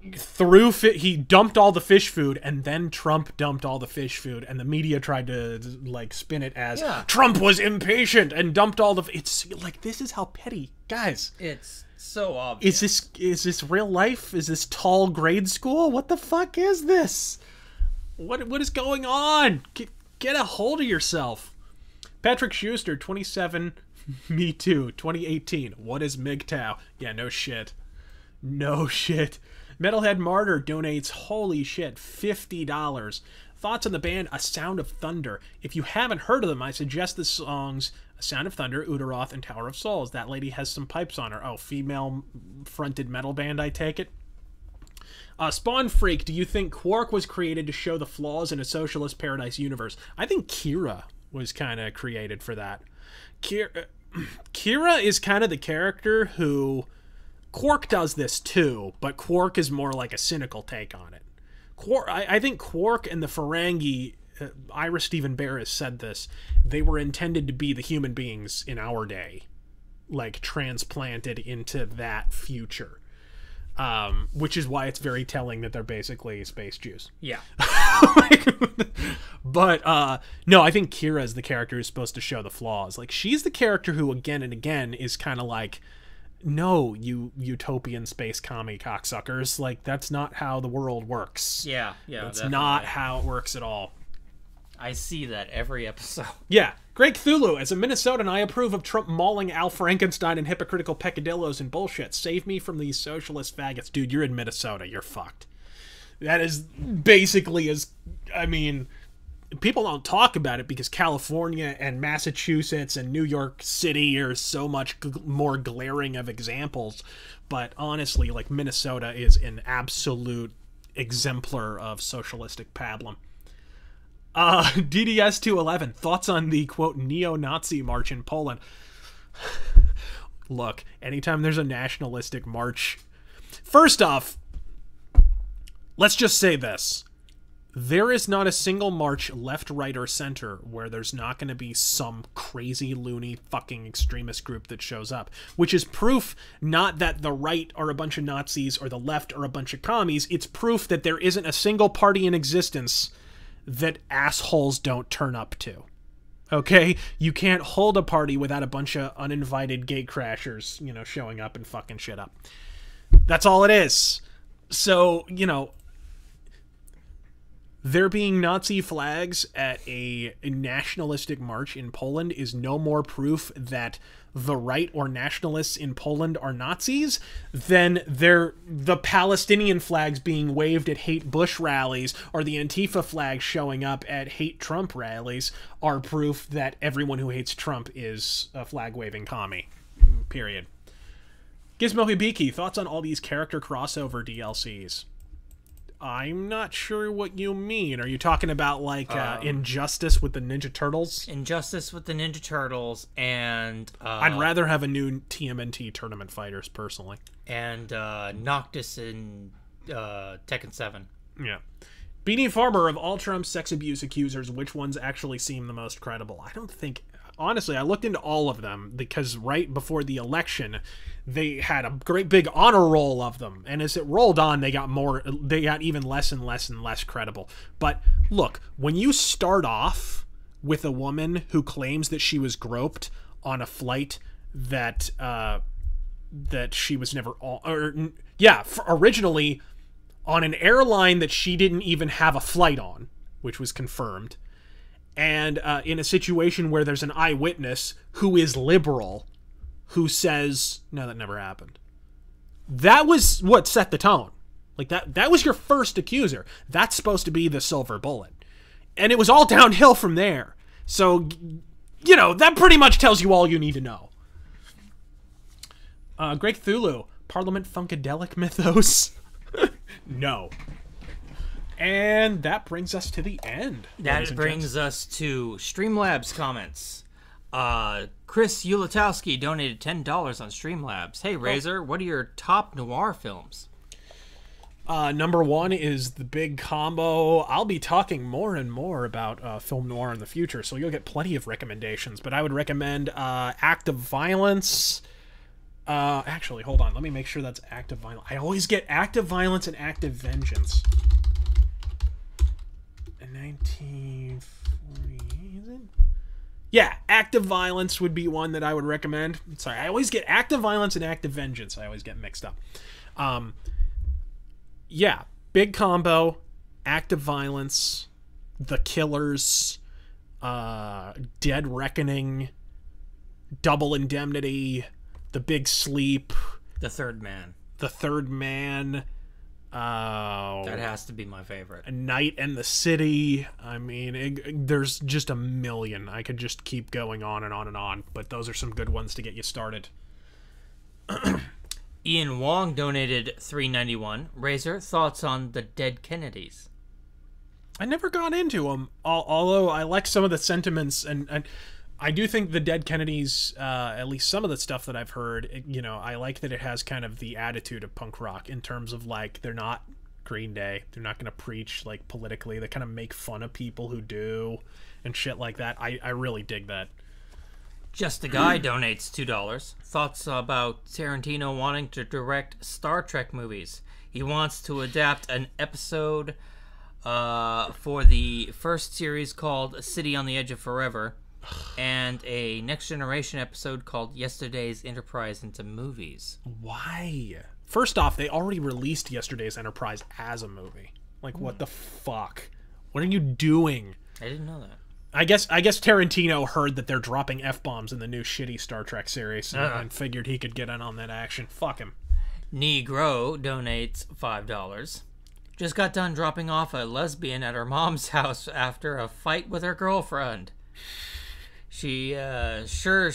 he dumped all the fish food, and then Trump dumped all the fish food, and the media tried to like spin it as Trump was impatient and dumped all the. It's like, this is how petty, guys. It's so obvious. Is this real life? Is this tall grade school? What the fuck is this? What is going on? Get a hold of yourself. Patrick Schuster, 27. Me too. 2018. What is MGTOW? Yeah, no shit. No shit. Metalhead Martyr donates, holy shit, $50. Thoughts on the band A Sound of Thunder? If you haven't heard of them, I suggest the songs A Sound of Thunder, Udaroth, and Tower of Souls. That lady has some pipes on her. Oh, female-fronted metal band, I take it. Spawn Freak, do you think Quark was created to show the flaws in a socialist paradise universe? I think Kira was kind of created for that. Kira is kind of the character who... Quark does this too, but Quark is more like a cynical take on it. I think Quark and the Ferengi, Ira Stephen Bear has said this, they were intended to be the human beings in our day, like transplanted into that future, which is why it's very telling that they're basically space Jews. Yeah. But no, I think Kira is the character who's supposed to show the flaws. Like, she's the character who again and again is kind of like, no, you utopian space commie cocksuckers. Like, that's not how the world works. Yeah, That's definitely. not how it works at all. I see that every episode. Yeah. Greg Cthulhu, as a Minnesotan, I approve of Trump mauling Al Frankenstein and hypocritical peccadillos and bullshit. Save me from these socialist faggots. Dude, you're in Minnesota. You're fucked. That is basically I mean... People don't talk about it because California and Massachusetts and New York City are so much more glaring of examples. But honestly, like, Minnesota is an absolute exemplar of socialistic pablum. DDS 211, thoughts on the, quote, neo-Nazi march in Poland? Look, anytime there's a nationalistic march... First off, let's just say this. there is not a single march, left, right, or center, where there's not going to be some crazy, loony, fucking extremist group that shows up. Which is proof not that the right are a bunch of Nazis or the left are a bunch of commies. It's proof that there isn't a single party in existence that assholes don't turn up to. Okay? You can't hold a party without a bunch of uninvited gate crashers, you know, showing up and fucking shit up. That's all it is. So, you know, there being Nazi flags at a nationalistic march in Poland is no more proof that the right or nationalists in Poland are Nazis than the Palestinian flags being waved at hate Bush rallies or the Antifa flags showing up at hate Trump rallies are proof that everyone who hates Trump is a flag-waving commie. Period. Gizmo Hibiki, thoughts on all these character crossover DLCs? I'm not sure what you mean. Are you talking about, like, Injustice with the Ninja Turtles? Injustice with the Ninja Turtles, and... I'd rather have a new TMNT Tournament Fighters, personally. And Noctis in Tekken 7. Yeah. Beanie Farmer, of all Trump's sex abuse accusers, which ones actually seem the most credible? I don't think... Honestly, I looked into all of them, because right before the election, they had a great big honor roll of them, and as it rolled on, they got even less and less and less credible. But look, when you start off with a woman who claims that she was groped on a flight that she was never on, originally on an airline that she didn't even have a flight on, which was confirmed, and in a situation where there's an eyewitness who is liberal, who says, no, that never happened. That was what set the tone. Like, that was your first accuser. That's supposed to be the silver bullet. And it was all downhill from there. So, you know, that pretty much tells you all you need to know. Greg Thulu, Parliament Funkadelic Mythos? No. And that brings us to the end. That brings us to Streamlabs comments. Chris Ulatowski donated $10 on Streamlabs. Hey, Razor, what are your top noir films? Number one is The Big Combo. I'll be talking more and more about film noir in the future, so you'll get plenty of recommendations. But I would recommend Act of Violence. Actually, hold on. Let me make sure that's Act of Violence. I always get Act of Violence and Act of Vengeance. 1940, is it? Yeah, Act of Violence would be one that I would recommend. Sorry, I always get Act of Violence and Act of Vengeance. I always get mixed up. Yeah, Big Combo, Act of Violence, The Killers, Dead Reckoning, Double Indemnity, The Big Sleep. The Third Man. The Third Man. That has to be my favorite. Night and the City. I mean, there's just a million. I could just keep going on and on and on, but those are some good ones to get you started. Ian Wong donated $3.91. Razor, thoughts on the Dead Kennedys? I never got into them, although I like some of the sentiments, and I do think the Dead Kennedys, at least some of the stuff that I've heard, you know, I like that it has kind of the attitude of punk rock in terms of, like, they're not Green Day. They're not going to preach, like, politically. They kind of make fun of people who do and shit like that. I really dig that. Just a Guy donates $2. Thoughts about Tarantino wanting to direct Star Trek movies. He wants to adapt an episode for the first series called City on the Edge of Forever, and a Next Generation episode called Yesterday's Enterprise into movies. Why? First off, they already released Yesterday's Enterprise as a movie. Like, what the fuck? What are you doing? I didn't know that. I guess Tarantino heard that they're dropping F-bombs in the new shitty Star Trek series and figured he could get in on that action. Fuck him. Negro donates $5. Just got done dropping off a lesbian at her mom's house after a fight with her girlfriend. She sure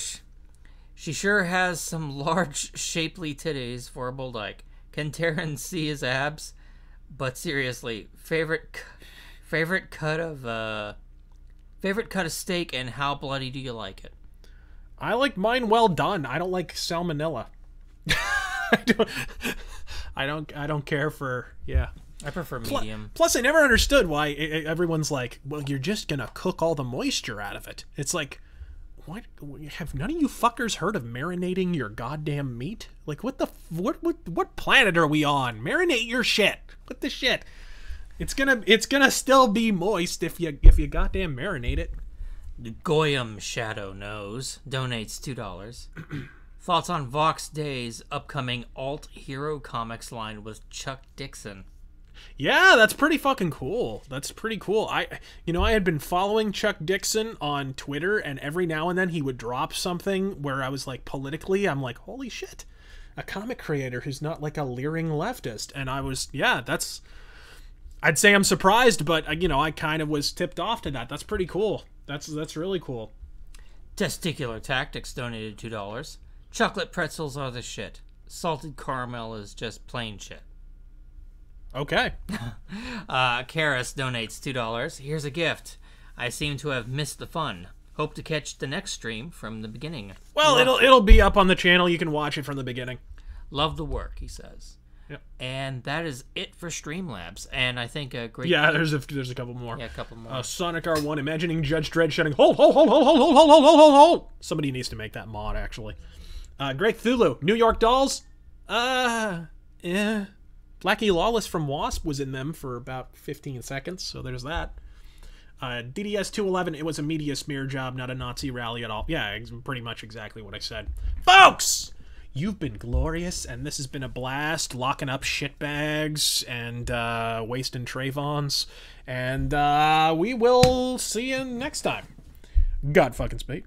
has some large, shapely titties for a bulldyke. Can Taryn see his abs? But seriously, favorite cut of steak, and how bloody do you like it? I like mine well done. I don't like salmonella. I don't care for I prefer medium. Plus, I never understood why everyone's like, well, you're just gonna cook all the moisture out of it. It's like, what? Have none of you fuckers heard of marinating your goddamn meat? Like, what planet are we on? Marinate your shit. What the shit? It's gonna still be moist if you goddamn marinate it. Goyam Shadow Knows donates $2. Thoughts on Vox Day's upcoming alt hero comics line with Chuck Dixon? Yeah, that's pretty fucking cool. That's pretty cool. I had been following Chuck Dixon on Twitter, and every now and then he would drop something where I was like, politically, I'm like, holy shit, a comic creator who's not like a leering leftist. And I was, I'd say I'm surprised, but I kind of was tipped off to that. That's pretty cool. That's really cool. Testicular Tactics donated $2. Chocolate pretzels are the shit. Salted caramel is just plain shit. Okay. Karis donates $2. Here's a gift. I seem to have missed the fun. Hope to catch the next stream from the beginning. Well, it'll be up on the channel. You can watch it from the beginning. Love the work, he says. Yep. And that is it for Streamlabs. And I think a great... Yeah, there's a couple more. Yeah, a couple more. Sonic R1, imagining Judge Dredd shouting, hold. Somebody needs to make that mod, actually. Greg Thulu, New York Dolls. Blackie Lawless from Wasp was in them for about 15 seconds, so there's that. DDS 211, it was a media smear job, not a Nazi rally at all. Yeah, pretty much exactly what I said. Folks! You've been glorious, and this has been a blast, locking up shitbags and wasting Trayvons. And we will see you next time. God fucking speak.